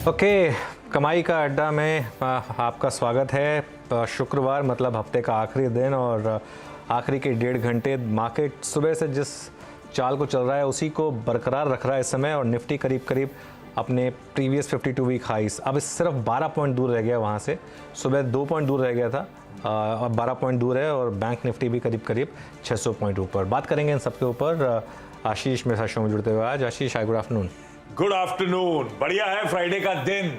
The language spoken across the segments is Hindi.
ओके, कमाई का अड्डा में आपका स्वागत है। शुक्रवार मतलब हफ्ते का आखिरी दिन और आखिरी के 1.5 घंटे मार्केट सुबह से जिस चाल को चल रहा है उसी को बरकरार रख रहा है इस समय। और निफ्टी करीब करीब अपने प्रीवियस 52 वीक हाइस अब सिर्फ 12 पॉइंट दूर रह गया वहाँ से। सुबह 2 पॉइंट दूर रह गया था, अब 12 पॉइंट दूर है। और बैंक निफ्टी भी करीब करीब 600 पॉइंट ऊपर। बात करेंगे इन सबके ऊपर। आशीष मेरे साथ शो में जुड़ते हुए आज। आशीष, हाय, गुड आफ्टरनून। Good afternoon. बढ़िया है, फ्राइडे का दिन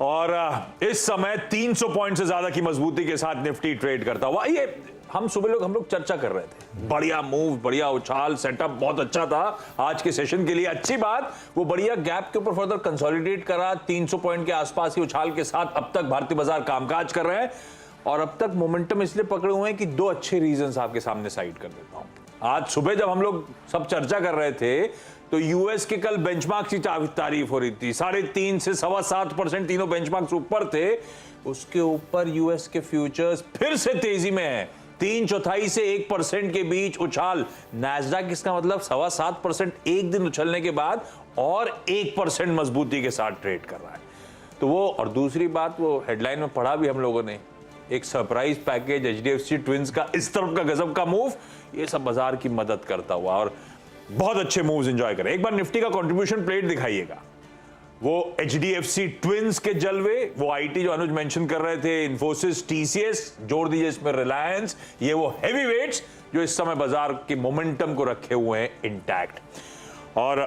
और इस समय 300 पॉइंट से ज्यादा की मजबूती के साथ निफ्टी ट्रेड करता हुआ। ये हम लोग चर्चा कर रहे थे, बढ़िया मूव, बढ़िया उछाल, सेटअप बहुत अच्छा था आज के सेशन के लिए। अच्छी बात, वो बढ़िया गैप के ऊपर फर्दर कंसोलिडेट करा। 300 पॉइंट के आसपास की उछाल के साथ अब तक भारतीय बाजार कामकाज कर रहे हैं और अब तक मोमेंटम इसलिए पकड़े हुए हैं कि 2 अच्छे रीजंस आपके सामने साइड कर देता हूं। आज सुबह जब हम लोग सब चर्चा कर रहे थे तो यूएस के कल बेंचमार्क की तारीफ हो रही थी। 3.5 से 7.25% तीनों बेंचमार्क्स ऊपर थे। उसके ऊपर यूएस के फ्यूचर्स फिर से तेजी में है, 3/4 से 1% के बीच उछाल। नैस्डैक, इसका मतलब 7.25% एक दिन उछलने के बाद और 1% मजबूती के साथ ट्रेड कर रहा है। तो वो, और दूसरी बात, वो हेडलाइन में पढ़ा भी हम लोगों ने, एक सरप्राइज पैकेज एचडीएफसी ट्विंस का, इस तरफ का गजब का मूव, ये सब बाजार की मदद करता हुआ और बहुत अच्छे मूव्स एंजॉय करें। एक बार निफ्टी का कंट्रीब्यूशन प्लेट दिखाइएगा। वो एचडीएफसी ट्विंस के जलवे, वो आईटी जो अनुज मेंशन कर रहे थे, इन्फोसिस, टीसीएस, जोड़ दीजिए इसमें रिलायंस, ये वो हेवी वेट्स जो इस समय बाजार के मोमेंटम को रखे हुए हैं इंटैक्ट। और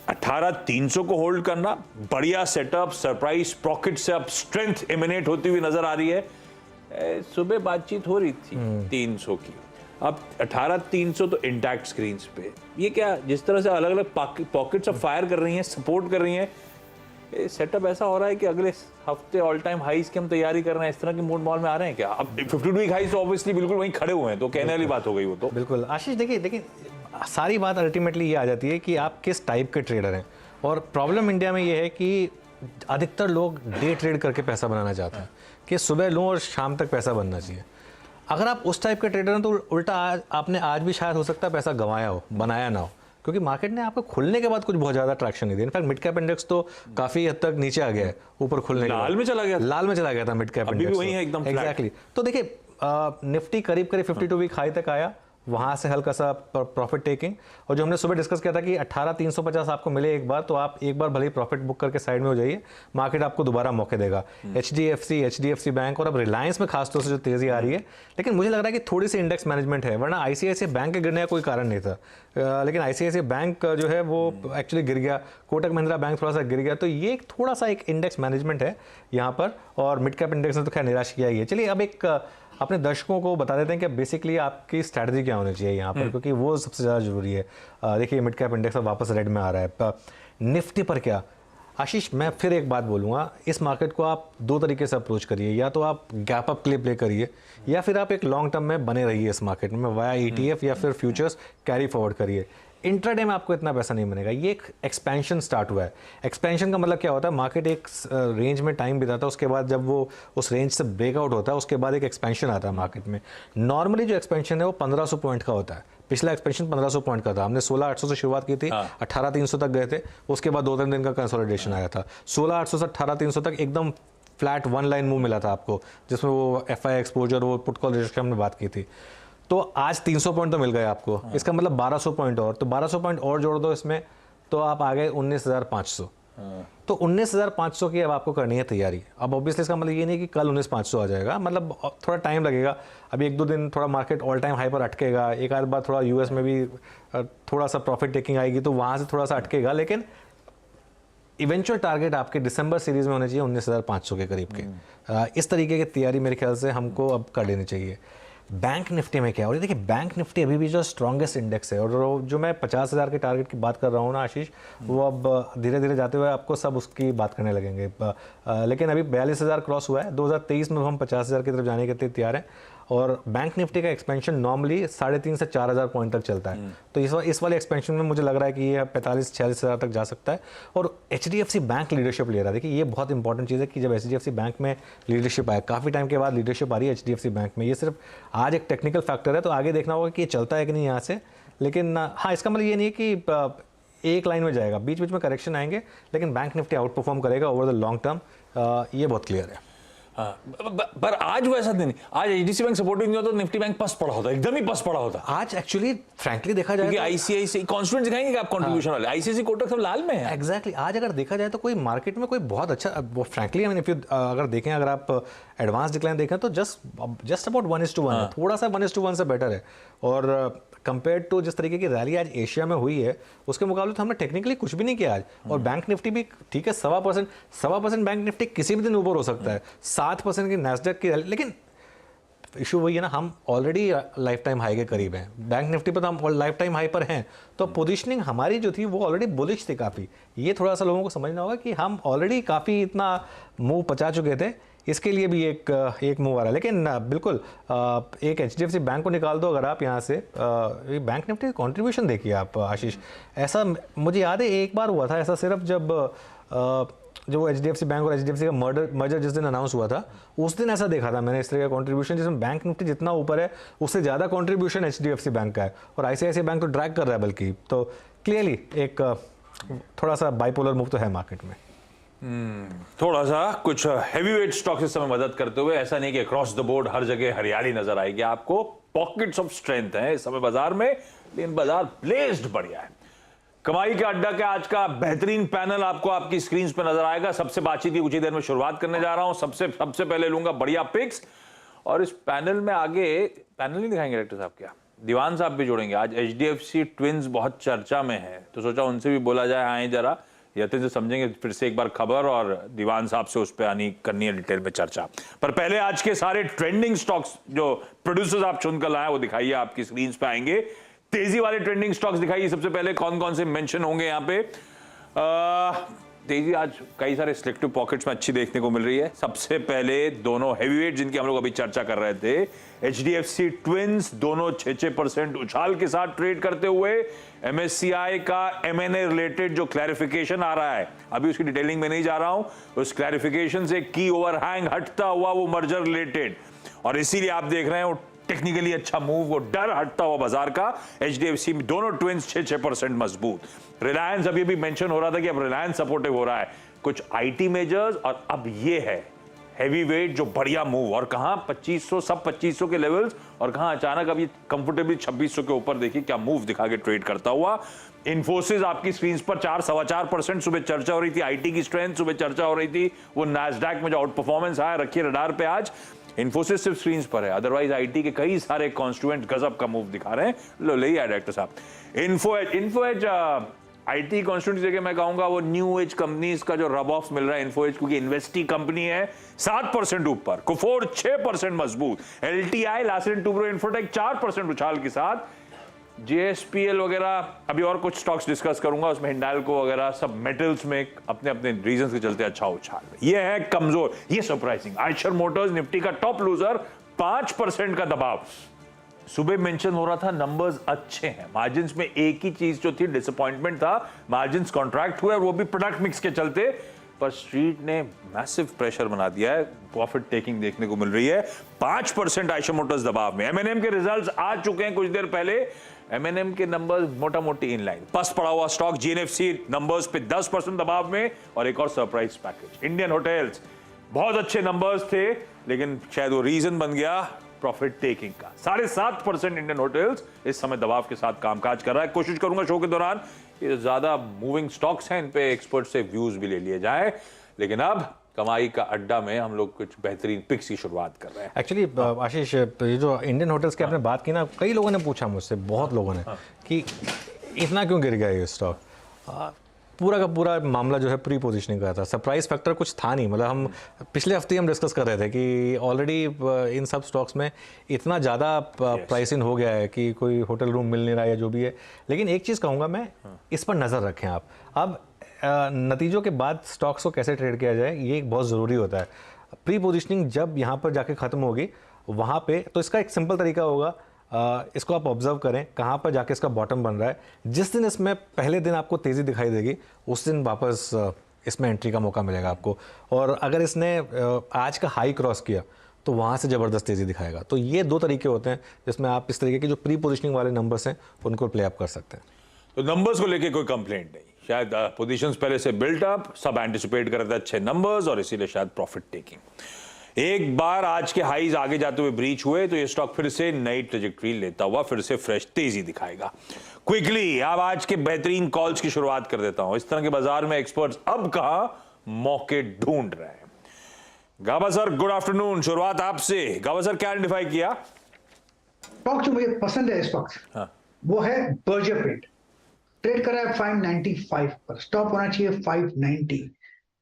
18,300 को होल्ड करना, बढ़िया सेटअप, सरप्राइज पॉकेट से अब स्ट्रेंथ एमिनेट होती हुई नजर आ रही है। सुबह बातचीत हो रही थी 300 की, अब 18,300 तो इंटैक्ट स्क्रीन पे। ये क्या, जिस तरह से अलग अलग पॉकेट्स अब फायर कर रही हैं, सपोर्ट कर रही हैं, सेटअप ऐसा हो रहा है कि अगले हफ्ते ऑल टाइम हाइस की हम तैयारी कर रहे हैं। इस तरह के मूड मॉल में आ रहे हैं क्या? अब 52 वीक हाइस तो ऑब्वियसली बिल्कुल वहीं खड़े हुए हैं, तो कहने वाली बात हो गई वो तो। बिल्कुल आशीष, देखिए सारी बात अल्टीमेटली ये आ जाती है कि आप किस टाइप के ट्रेडर हैं। और प्रॉब्लम इंडिया में ये है कि अधिकतर लोग डे ट्रेड करके पैसा बनाना चाहते हैं कि सुबह लूँ और शाम तक पैसा बनना चाहिए। अगर आप उस टाइप के ट्रेडर हैं तो उल्टा आपने आज भी शायद हो सकता है पैसा गंवाया हो, बनाया ना हो, क्योंकि मार्केट ने आपको खुलने के बाद कुछ बहुत ज़्यादा ट्रैक्शन नहीं दिया। इनफैक्ट मिड कैप इंडेक्स तो काफ़ी हद तक नीचे आ गया है, ऊपर खुलने के बाद लाल में चला गया था मिड कैप इंडेक्स, वही है एकदम एग्जैक्टली। तो देखिए निफ्टी करीब 52 वीक हाई तक आया, वहाँ से हल्का सा प्रॉफिट टेकिंग। और जो हमने सुबह डिस्कस किया था कि 18,350 आपको मिले एक बार, तो आप एक बार भले ही प्रॉफिट बुक करके साइड में हो जाइए, मार्केट आपको दोबारा मौके देगा। एचडीएफसी बैंक और अब रिलायंस में खासतौर से जो तेजी आ रही है, लेकिन मुझे लग रहा है कि थोड़ी सी इंडेक्स मैनेजमेंट है, वरना आईसीआईसीआई बैंक के गिरने का कोई कारण नहीं था। लेकिन आईसीआईसीआई बैंक जो है वो एक्चुअली गिर गया, कोटक महिंद्रा बैंक थोड़ा सा गिर गया। तो ये थोड़ा सा एक इंडेक्स मैनेजमेंट है यहाँ पर, और मिड कैप इंडेक्स ने तो खैर निराश किया ही है। चलिए अब एक अपने दर्शकों को बता देते हैं कि बेसिकली आपकी स्ट्रैटेजी क्या होनी चाहिए यहाँ पर, क्योंकि वो सबसे ज़्यादा जरूरी है। देखिए मिड कैप इंडेक्स अब वापस रेड में आ रहा है। निफ्टी पर क्या आशीष, मैं फिर एक बात बोलूँगा, इस मार्केट को आप 2 तरीके से अप्रोच करिए। या तो आप गैप अप के लिए प्ले करिए, या फिर आप एक लॉन्ग टर्म में बने रहिए इस मार्केट में वाया ईटीएफ या फिर फ्यूचर्स कैरी फॉरवर्ड करिए। इंट्राडे में आपको इतना पैसा नहीं बनेगा। ये एक एक्सपेंशन स्टार्ट हुआ है। एक्सपेंशन का मतलब क्या होता है, मार्केट एक रेंज में टाइम बिताता है, उसके बाद जब वो उस रेंज से ब्रेकआउट होता है उसके बाद एक एक्सपेंशन आता है मार्केट में। नॉर्मली जो एक्सपेंशन है वो 1500 पॉइंट का होता है। पिछला एक्सपेंशन 1500 पॉइंट का था, हमने 16,800 से शुरुआत की थी, 18,300 तक गए थे, उसके बाद 2-3 दिन का कंसोलिडेशन आया था। 16,800 से 18,300 तक एकदम फ्लैट 1 लाइन मूव मिला था आपको, जिसमें वो एफआई एक्सपोजर, वो पुट कॉल रेशियो हमने बात की थी। तो आज 300 पॉइंट तो मिल गए आपको, इसका मतलब 1200 पॉइंट और, तो 1200 पॉइंट और जोड़ दो इसमें, तो आप आ गए 19,500। तो 19,500 की अब आपको करनी है तैयारी। अब ऑब्वियसली इसका मतलब ये नहीं कि कल 19,500 आ जाएगा, मतलब थोड़ा टाइम लगेगा। अभी 1-2 दिन थोड़ा मार्केट ऑल टाइम हाई पर अटकेगा, एक आध बार थोड़ा यूएस में भी थोड़ा सा प्रॉफिट टेकिंग आएगी तो वहाँ से थोड़ा सा अटकेगा, लेकिन इवेंचुअल टारगेट आपके दिसंबर सीरीज में होने चाहिए 19,500 के करीब के। इस तरीके की तैयारी मेरे ख्याल से हमको अब कर लेनी चाहिए। बैंक निफ्टी में क्या हो रही है, देखिए बैंक निफ्टी अभी भी जो स्ट्रॉन्गेस्ट इंडेक्स है, और जो मैं 50,000 के टारगेट की बात कर रहा हूँ ना आशीष, वो अब धीरे धीरे जाते हुए आपको सब उसकी बात करने लगेंगे। लेकिन अभी 42,000 क्रॉस हुआ है। 2023 में हम 50,000 की तरफ जाने के लिए तैयार हैं। और बैंक निफ्टी का एक्सपेंशन नॉर्मली 3,500 से 4,000 पॉइंट तक चलता है। तो इस वाले एक्सपेंशन में मुझे लग रहा है कि ये 45-46 हज़ार तक जा सकता है। और एचडीएफसी बैंक लीडरशिप ले रहा है। देखिए ये बहुत इंपॉर्टेंट चीज़ है कि जब एचडीएफसी बैंक में लीडरशिप आया, काफ़ी टाइम के बाद लीडरशिप आ रही है एचडीएफसी बैंक में। ये सिर्फ आज एक टेक्निकल फैक्टर है, तो आगे देखना होगा कि ये चलता है कि नहीं यहाँ से। लेकिन हाँ, इसका मतलब ये नहीं है कि एक लाइन में जाएगा, बीच बीच में करेक्शन आएंगे, लेकिन बैंक निफ्टी आउट परफॉर्म करेगा ओवर द लॉन्ग टर्म, ये बहुत क्लियर है। हाँ, पर आज वो ऐसा नहीं, आज एचडीएफसी बैंक सपोर्टिव नहीं होता तो निफ्टी बैंक पस पड़ा होता, एकदम ही पस पड़ा होता आज एक्चुअली फ्रैंकली देखा जाए क्योंकि आईसीआईसी कॉन्स्टिट्यूएंट दिखाएंगे कि आप कंट्रीब्यूशन वाले, आईसीआईसी कोटक सब लाल में है। एग्जैक्टली आज अगर देखा जाए तो कोई मार्केट में कोई बहुत अच्छा, frankly I mean if you अगर देखें, अगर आप एडवांस डिक्लाइन देखें तो जस्ट अबाउट 1:1 है, थोड़ा सा 1:1 से बेटर है। और कंपेयर टू जिस तरीके की रैली आज एशिया में हुई है उसके मुकाबले तो हमने टेक्निकली कुछ भी नहीं किया आज। और बैंक निफ्टी भी ठीक है, 1.25% बैंक निफ्टी किसी भी दिन ऊपर हो सकता है, 7% की नैस्डैक की रैली, लेकिन इशू वही है ना, हम ऑलरेडी लाइफ टाइम हाई के करीब हैं, बैंक निफ्टी पर तो हम लाइफ टाइम हाई पर हैं, तो पोजीशनिंग हमारी जो थी वो ऑलरेडी बुलिश थी काफ़ी। ये थोड़ा सा लोगों को समझना होगा कि हम ऑलरेडी काफ़ी इतना मूव पचा चुके थे, इसके लिए भी एक मूव आ रहा है। लेकिन बिल्कुल एक एचडीएफसी बैंक को निकाल दो अगर आप यहाँ से, बैंक निफ्टी कंट्रीब्यूशन देखिए आप आशीष, ऐसा मुझे याद है एक बार हुआ था ऐसा, सिर्फ जब जो एचडीएफसी बैंक और एचडीएफसी का मर्जर जिस दिन अनाउंस हुआ था उस दिन ऐसा देखा था मैंने, इस तरह का कंट्रीब्यूशन जिसमें बैंक निफ्टी जितना ऊपर है उससे ज़्यादा कंट्रीब्यूशन एचडीएफसी बैंक का है, और आईसीआईसीआई बैंक तो ड्रैग कर रहा है बल्कि। तो क्लियरली एक थोड़ा सा बाइपोलर मूव तो है मार्केट में। थोड़ा सा कुछ हेवीवेट स्टॉक्स इस समय मदद करते हुए, ऐसा नहीं कि अक्रॉस द बोर्ड हर जगह हरियाली नजर आएगी आपको, पॉकेट्स ऑफ स्ट्रेंथ है इस समय बाजार में, लेकिन बाजार प्लेस्ड बढ़िया है। कमाई का अड्डा के आज का बेहतरीन पैनल आपको आपकी स्क्रीन पर नजर आएगा। सबसे बातचीत की कुछ ही देर में शुरुआत करने जा रहा हूं, सबसे पहले लूंगा बढ़िया पिक्स, और इस पैनल में आगे पैनल नहीं दिखाएंगे डायरेक्टर साहब, क्या दीवान साहब भी जोड़ेंगे। आज एचडीएफसी ट्विंस बहुत चर्चा में है, तो सोचा उनसे भी बोला जाए, आए जरा यतिन से समझेंगे फिर से एक बार खबर, और दीवान साहब से उस पर करनी है डिटेल में चर्चा। पर पहले आज के सारे ट्रेंडिंग स्टॉक्स जो प्रोड्यूसर्स आप चुनकर लाए वो दिखाइए, आपकी स्क्रीन पे आएंगे। तेजी वाले ट्रेंडिंग स्टॉक्स दिखाइए, सबसे पहले कौन कौन से मेंशन होंगे यहाँ पे। तेजी आज कई सारे सिलेक्टिव पॉकेट्स में अच्छी देखने को मिल रही है। सबसे पहले दोनों हेवीवेट जिनकी हम लोग अभी चर्चा कर रहे थे, एचडीएफसी ट्विंस, दोनों 6% उछाल के साथ ट्रेड करते हुए। एमएससीआई का एमएनए रिलेटेड जो क्लैरिफिकेशन आ रहा है, अभी उसकी डिटेलिंग में नहीं जा रहा हूं, उस क्लैरिफिकेशन से की ओवरहैंग हटता हुआ वो मर्जर रिलेटेड, और इसीलिए आप देख रहे हैं वो टेक्निकली अच्छा मूव, वो डर हटता हुआ बाजार का। एचडीएफसी में दोनों ट्विंस 6% मजबूत। रिलायंस अभी भी मेंशन हो रहा था कि अब रिलायंस सपोर्टिव हो रहा है, कुछ आईटी मेजर्स, और अब ये है हैवीवेट जो बढ़िया मूव, और कहां 2500 सब 2500 के लेवल्स, और कहां अचानक अब ये कंफर्टेबली 2600 के ऊपर देखिए क्या मूव दिखा के ट्रेड करता हुआ। इन्फोसिस आपकी स्क्रीन पर 4-4.25% सुबह चर्चा हो रही थी, आईटी की स्ट्रेंथ सुबह चर्चा हो रही थी, वो नैस्डैक में जो आउट परफॉर्मेंस आया रखिए रडार पे। आज इन्फोसिस सिर्फ स्क्रीन पर है, अदरवाइज आईटी के कई सारे कॉन्स्टिट्यूएंट गजब का मूव दिखा रहे हैं। लो ले डायरेक्टर साहब। इन्फोएज आईटी कॉन्स्टिट्यूएंट जगह मैं कहूंगा वो न्यू एज कंपनीज का जो रब ऑफ मिल रहा है इन्फोएज, क्योंकि इन्वेस्टी कंपनी है, 7% ऊपर, कुफोर 6% मजबूत, एलटीआई लार्सन टुब्रो इंफोटेक 4% उछाल के साथ, जेएसपीएल वगैरह अभी और कुछ स्टॉक्स डिस्कस करूंगा, उसमें हिंडाल्को वगैरह सब मेटल्स में अपने अपने रीजंस के चलते अच्छा उछाल। ये है कमजोर, ये सरप्राइजिंग। आयशर मोटर्स निफ्टी का टॉप लूजर, 5% का दबाव। सुबह मेंशन हो रहा था नंबर्स अच्छे हैं, मार्जिन्स में एक ही चीज जो थी डिसअपॉइंटमेंट था, मार्जिन्स कॉन्ट्रैक्ट हुए, और वो भी प्रोडक्ट मिक्स के चलते, पर स्ट्रीट ने मैसिव प्रेशर बना दिया है, प्रॉफिट टेकिंग देखने को मिल रही है। 5% आयशर मोटर्स दबाव में। एमएनएम के रिजल्ट्स आ चुके हैं कुछ देर पहले, एमएनएम के नंबर्स मोटा मोटी इन लाइन, पस पड़ा हुआ स्टॉक। जीएनएफसी नंबर्स पे 10% दबाव में, और एक और सरप्राइज पैकेज। इंडियन होटल्स बहुत अच्छे नंबर्स थे, लेकिन शायद वो रीजन बन गया प्रॉफिट टेकिंग का। 7.5% इंडियन होटल्स इस समय दबाव के साथ कामकाज कर रहा है। कोशिश करूंगा शो के दौरान ये ज्यादा मूविंग स्टॉक्स हैं इन पे एक्सपर्ट से व्यूज भी ले लिए जाए, लेकिन अब कमाई का अड्डा में हम लोग कुछ बेहतरीन पिक्स की शुरुआत कर रहे हैं। एक्चुअली आशीष, ये जो इंडियन होटल्स की आपने बात की ना, कई लोगों ने पूछा मुझसे, बहुत लोगों ने, कि इतना क्यों गिर गया ये स्टॉक। पूरा का पूरा मामला जो है प्री पोजीशनिंग का था, सरप्राइज फैक्टर कुछ था नहीं। मतलब हम पिछले हफ्ते हम डिस्कस कर रहे थे कि ऑलरेडी इन सब स्टॉक्स में इतना ज़्यादा प्राइसिंग हो गया है कि कोई होटल रूम मिल नहीं रहा है या जो भी है। लेकिन एक चीज़ कहूँगा मैं, इस पर नज़र रखें आप। अब नतीजों के बाद स्टॉक्स को कैसे ट्रेड किया जाए, ये बहुत ज़रूरी होता है। प्री पोजीशनिंग जब यहाँ पर जाके ख़त्म होगी वहाँ पे, तो इसका एक सिंपल तरीका होगा, इसको आप ऑब्जर्व करें कहाँ पर जाके इसका बॉटम बन रहा है। जिस दिन इसमें पहले दिन आपको तेज़ी दिखाई देगी, उस दिन वापस इसमें एंट्री का मौका मिलेगा आपको। और अगर इसने आज का हाई क्रॉस किया तो वहाँ से ज़बरदस्त तेज़ी दिखाएगा। तो ये दो तरीके होते हैं जिसमें आप इस तरीके के जो प्री पोजीशनिंग वाले नंबर्स हैं उनको प्ले अप कर सकते हैं। तो नंबर्स को लेके कोई कंप्लेंट नहीं, शायद पोजीशंस पहले से बिल्ट अप, सब एंटिसिपेट कर रहे थे अच्छे नंबर्स और इसीलिए शायद प्रॉफिट टेकिंग। एक बार आज के हाईज आगे जाते हुए ब्रीच हुए तो ये स्टॉक फिर से नई ट्रेजेक्टरी लेता हुआ फिर से फ्रेश तेजी दिखाएगा। क्विकली अब आज के बेहतरीन कॉल्स की शुरुआत कर देता हूं। इस तरह के बाजार में एक्सपर्ट्स अब कहां मौके ढूंढ रहे हैं। गाबा सर गुड आफ्टरनून, शुरुआत आपसे। गाबा सर क्या आइडेंटिफाई किया? स्टॉक जो मुझे पसंद है इस वक्त वो है बर्जर पेंट। ट्रेड कर रहा है 595 पर, स्टॉप होना चाहिए 590।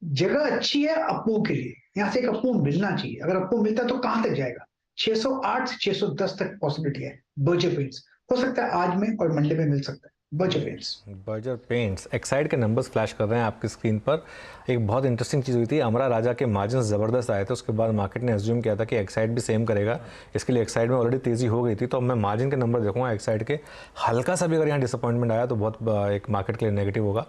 जगह अच्छी है अप्पू के लिए, यहां से एक अप्पू मिलना चाहिए। अगर अप्पू मिलता है तो कहां तक जाएगा? 608 से 610 तक पॉसिबिलिटी है। बर्जर पेंट्स हो सकता है आज में और मंडे में मिल सकता है। बर्जर पेंट्स एक्साइड के नंबर्स फ्लैश कर रहे हैं आपकी स्क्रीन पर। एक बहुत इंटरेस्टिंग चीज़ हुई थी, अमरा राजा के मार्जिन ज़बरदस्त आए थे, उसके बाद मार्केट ने एज्यूम किया था कि एक्साइड भी सेम करेगा, इसके लिए एक्साइड में ऑलरेडी तेज़ी हो गई थी। तो अब मैं मार्जिन के नंबर देखूंगा एक्साइड के, हल्का सा भी अगर यहाँ डिसअपॉइंटमेंट आया तो बहुत एक मार्केट के लिए नेगेटिव होगा।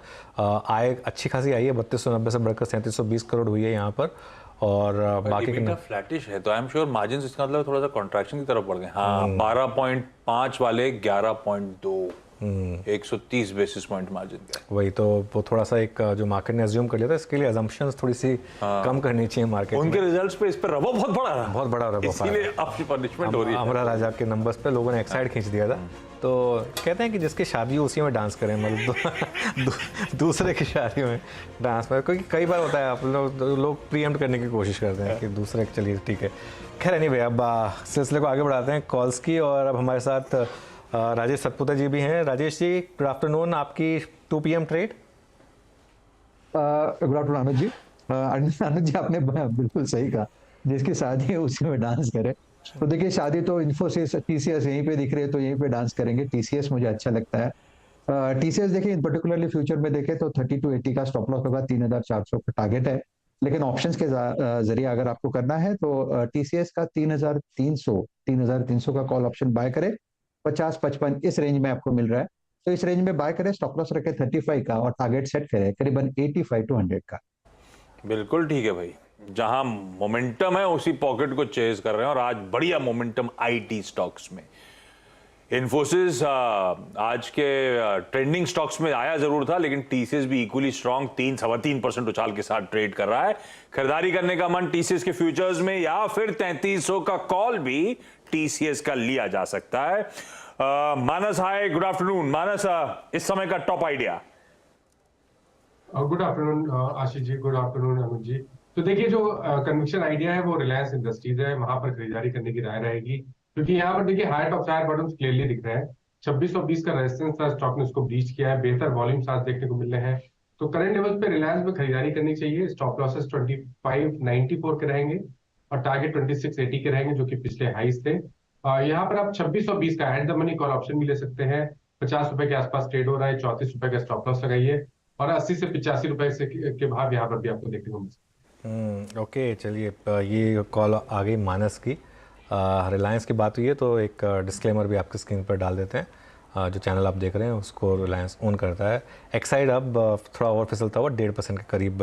आय अच्छी खासी आई है, 3290 से बढ़कर 3720 करोड़ हुई है यहाँ पर। और बाकी के फ्लैटिश है तो आई एम श्योर मार्जिन इसका मतलब थोड़ा सा कॉन्ट्रैक्शन की तरफ बढ़ गए। हाँ 12.5 वाले 11.2, 130 बेसिस पॉइंट मार्जिन का। वही तो वो थोड़ा सा एक जो मार्केट ने अज्यूम कर लिया था, इसके लिए अजम्पशंस थोड़ी सी कम करनी चाहिए मार्केट। उनके रिजल्ट्स पे इस पर रबो बहुत बड़ा रहा, बहुत बड़ा रबो, इसलिए आपकी पनिशमेंट हो रही है। अमरा राजा के नंबर्स पे लोगों ने एक्साइड खींच दिया था। तो कहते हैं कि जिसकी शादी हो उसी में डांस करें, मतलब दूसरे की शादी में डांस में, क्योंकि कई बार होता है आप लोग प्रीएम्प्ट करने की कोशिश करते हैं कि दूसरे चलिए ठीक है। खैर एनीवे अब सिलसिले को आगे बढ़ाते हैं कॉल्स की, और अब हमारे साथ राजेश सतपुते जी भी हैं। राजेश जी गुड आफ्टरनून, आपकी 2 PM ट्रेड। गुड आफ्टरनून अनुज जी। अनुज जी आपने बिल्कुल सही कहा, जिसकी शादी है उसी में डांस करे। तो देखिए शादी तो इन्फोसिस TCS यहीं पे दिख रहे हैं तो यहीं पे डांस करेंगे। TCS मुझे अच्छा लगता है। TCS देखिए इन पर्टिकुलरली फ्यूचर में देखें तो 30 to 80 का स्टॉप लॉस होगा, 3400 का टारगेट है। लेकिन ऑप्शंस के जरिए अगर आपको करना है तो TCS का 3300 का कॉल ऑप्शन बाय करें। 50-55 इस रेंज में आपको मिल रहा है, तो इस रेंज में बाय करें। स्टॉप लॉस रखे 35 का और टारगेट सेट करें करीबन 85 to 100 का। बिल्कुल ठीक है भाई, जहां मोमेंटम है उसी पॉकेट को चेज कर रहे हैं और आज बढ़िया मोमेंटम IT स्टॉक्स में। इन्फोसिस आज के ट्रेंडिंग स्टॉक्स में आया जरूर था, लेकिन TCS भी इक्वली स्ट्रॉन्ग 3-3.25% उछाल के साथ ट्रेड कर रहा है। खरीदारी करने का मन TCS के फ्यूचर्स में या फिर 3300 का कॉल भी TCS का लिया जा सकता है। मानस हाय गुड आफ्टरनून। मानस इस समय का top idea. Good afternoon Ashish ji, good afternoon अनुज जी। तो देखिए जो कन्विक्शन आइडिया है वो रिलायंस इंडस्ट्रीज है, वहां पर खरीदारी करने की राय रहेगी, क्योंकि यहाँ पर देखिए higher top higher bottoms clearly दिख रहे हैं। 2620 का रेजिस्टेंस था, स्टॉक ने उसको ब्रीच किया है, बेहतर वॉल्यूम्स आज देखने को मिल रहे हैं। तो करंट लेवल पे रिलायंस में खरीदारी करनी चाहिए। स्टॉप लॉसेस 2594 के रहेंगे और टारगेट 2680 के रहेंगे, जो कि पिछले हाईज थे। यहाँ पर आप 2620 का at the money call option भी ले सकते हैं। 50 रुपए के आसपास ट्रेड हो रहा है, 34 रुपए का स्टॉप लॉस लगाइए और 80 से 85 रुपए से के भाव यहाँ पर भी आपको देखने को मिल सकते हैं। ओके चलिए, ये कॉल आ गई मानस की। रिलायंस की बात हुई है तो एक डिस्क्लेमर भी आपकी स्क्रीन पर डाल देते हैं। जो चैनल आप देख रहे हैं उसको रिलायंस ओन करता है। एक्साइड अब थोड़ा और फिसलता हुआ 1.5% के करीब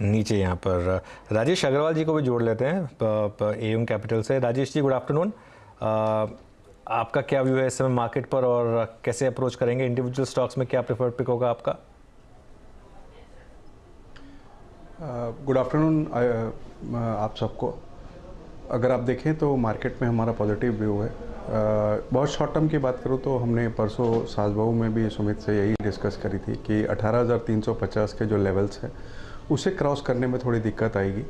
नीचे। यहाँ पर राजेश अग्रवाल जी को भी जोड़ लेते हैं AUM कैपिटल से। राजेश जी गुड आफ्टरनून, आपका क्या व्यू है इस समय मार्केट पर और कैसे अप्रोच करेंगे? इंडिविजुअल स्टॉक्स में क्या प्रेफर्ड पिक होगा आपका? गुड आफ्टरनून आप सबको। अगर आप देखें तो मार्केट में हमारा पॉजिटिव व्यू है। बहुत शॉर्ट टर्म की बात करूँ तो हमने परसों सासबहू में भी सुमित से यही डिस्कस करी थी कि 18,350 के जो लेवल्स हैं उसे क्रॉस करने में थोड़ी दिक्कत आएगी,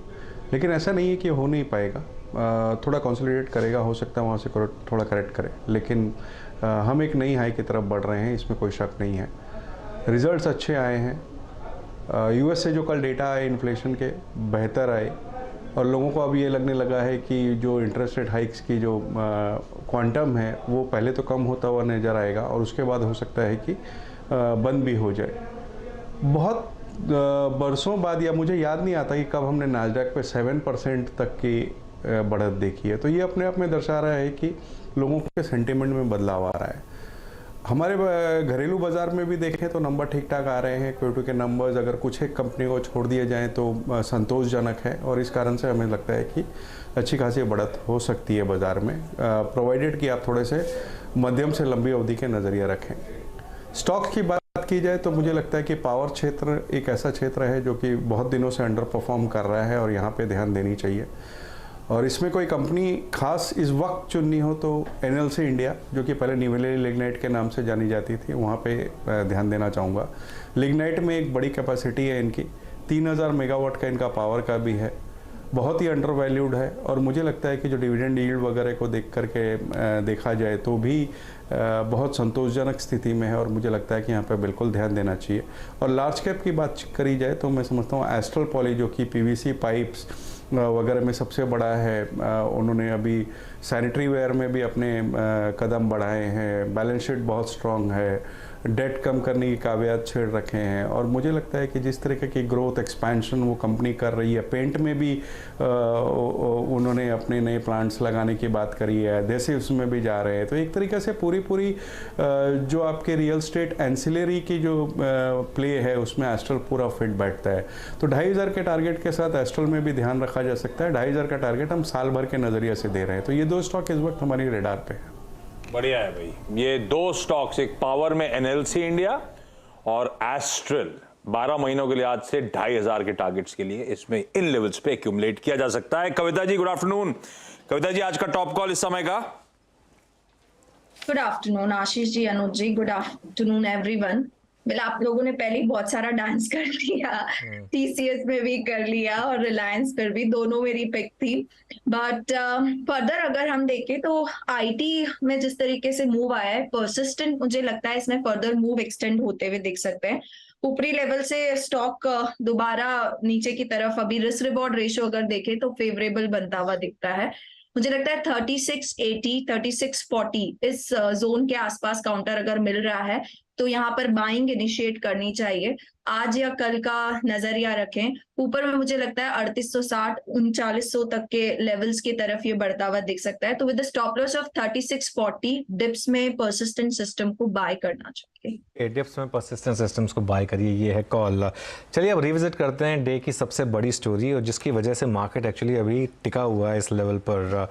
लेकिन ऐसा नहीं है कि हो नहीं पाएगा। थोड़ा कंसोलिडेट करेगा, हो सकता है वहाँ से थोड़ा करेक्ट करे, लेकिन हम एक नई हाई की तरफ बढ़ रहे हैं, इसमें कोई शक नहीं है। रिजल्ट्स अच्छे आए हैं। US से जो कल डेटा आए इन्फ्लेशन के बेहतर आए और लोगों को अब ये लगने लगा है कि जो इंटरेस्ट रेट हाइक्स की जो क्वांटम है वो पहले तो कम होता हुआ नज़र आएगा और उसके बाद हो सकता है कि बंद भी हो जाए। बहुत बरसों बाद, या मुझे याद नहीं आता कि कब हमने नास्डैक पे 7% तक की बढ़त देखी है। तो ये अपने आप में दर्शा रहा है कि लोगों के सेंटिमेंट में बदलाव आ रहा है। हमारे घरेलू बाज़ार में भी देखें तो नंबर ठीक ठाक आ रहे हैं। Q2 के नंबर्स अगर कुछ एक कंपनी को छोड़ दिए जाएं तो संतोषजनक है और इस कारण से हमें लगता है कि अच्छी खासी बढ़त हो सकती है बाज़ार में, प्रोवाइडेड कि आप थोड़े से मध्यम से लंबी अवधि के नज़रिया रखें। स्टॉक की बात बात की जाए तो मुझे लगता है कि पावर क्षेत्र एक ऐसा क्षेत्र है जो कि बहुत दिनों से अंडर परफॉर्म कर रहा है और यहाँ पे ध्यान देनी चाहिए। और इसमें कोई कंपनी खास इस वक्त चुननी हो तो एनएलसी इंडिया, जो कि पहले निवेली लिग्नाइट के नाम से जानी जाती थी, वहाँ पे ध्यान देना चाहूँगा। लिग्नाइट में एक बड़ी कैपेसिटी है इनकी, 3000 मेगावाट का इनका पावर का भी है, बहुत ही अंडर वैल्यूड है। और मुझे लगता है कि जो डिविडेंड यील्ड वगैरह को देख करके देखा जाए तो भी बहुत संतोषजनक स्थिति में है और मुझे लगता है कि यहाँ पे बिल्कुल ध्यान देना चाहिए। और लार्ज कैप की बात करी जाए तो मैं समझता हूँ एस्ट्रल पॉली, जो कि पीवीसी पाइप्स वगैरह में सबसे बड़ा है, उन्होंने अभी सैनिटरी वेयर में भी अपने कदम बढ़ाए हैं, बैलेंस शीट बहुत स्ट्रांग है, डेट कम करने की काबिलियत छेड़ रखे हैं। और मुझे लगता है कि जिस तरीके की ग्रोथ एक्सपेंशन वो कंपनी कर रही है, पेंट में भी उन्होंने अपने नए प्लांट्स लगाने की बात करी है, एडेसिव्स में भी जा रहे हैं। तो एक तरीके से पूरी जो आपके रियल एस्टेट एंसिलरी की जो प्ले है उसमें एस्ट्रल पूरा फिट बैठता है। तो 2500 के टारगेट के साथ एस्ट्रल में भी ध्यान रखा जा सकता है। 2500 का टारगेट हम साल भर के नज़रिए से दे रहे हैं। तो ये 2 स्टॉक इस वक्त हमारी रेडार पे है। बढ़िया है भाई, ये 2 स्टॉक्स, एक पावर में एनएलसी इंडिया और एस्ट्रल, 12 महीनों के लिए आज से 2500 के टारगेट्स के लिए इसमें इन लेवल्स पे एक्यूमुलेट किया जा सकता है। Kavita ji, good afternoon. कविता जी, आज का टॉप कॉल इस समय का। गुड आफ्टरनून आशीष जी, अनुज जी, गुड आफ्टरनून एवरीवन। मतलब आप लोगों ने पहले बहुत सारा डांस कर लिया, टीसीएस में भी कर लिया और रिलायंस पर भी, दोनों मेरी पिक थी। बट फर्दर अगर हम देखें तो आईटी में जिस तरीके से मूव आया है परसिस्टेंट, मुझे लगता है इसमें फर्दर मूव एक्सटेंड होते हुए दिख सकते हैं। ऊपरी लेवल से स्टॉक दोबारा नीचे की तरफ, अभी रिस्क रिवॉर्ड रेशियो अगर देखें तो फेवरेबल बनता हुआ दिखता है। मुझे लगता है 3680, 3640 इस जोन के आसपास काउंटर अगर मिल रहा है तो यहाँ पर बाइंग इनिशिएट करनी चाहिए। आज या कल का नजरिया रखें। ऊपर में मुझे लगता है 3860, 3900 तक के लेवल्स की तरफ ये बढ़ता हुआ दिख सकता है। तो with the stop loss of 3640 dips में परसिस्टेंट सिस्टम को बाय करना चाहिए। डिप्स में परसिस्टेंट सिस्टम्स को बाय करिए, ये है कॉल। चलिए अब रिविजिट करते हैं डे की सबसे बड़ी स्टोरी और जिसकी वजह से मार्केट एक्चुअली अभी टिका हुआ है इस लेवल पर।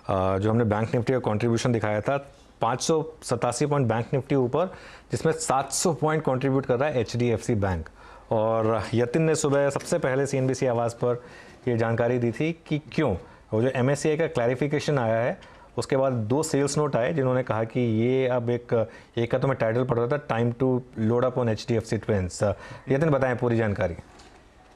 जो हमने बैंक निफ्टी का कंट्रीब्यूशन दिखाया था, 587 पॉइंट बैंक निफ्टी ऊपर, जिसमें 700 पॉइंट कंट्रीब्यूट कर रहा है एचडीएफसी बैंक। और यतिन ने सुबह सबसे पहले सीएनबीसी आवाज़ पर ये जानकारी दी थी कि क्यों। वो जो एमएससीआई का क्लैरिफिकेशन आया है उसके बाद 2 सेल्स नोट आए जिन्होंने कहा कि ये अब एक का तो मैं टाइटल पढ़ रहा था, time to load up on HDFC twins. Yatin बताएं पूरी जानकारी।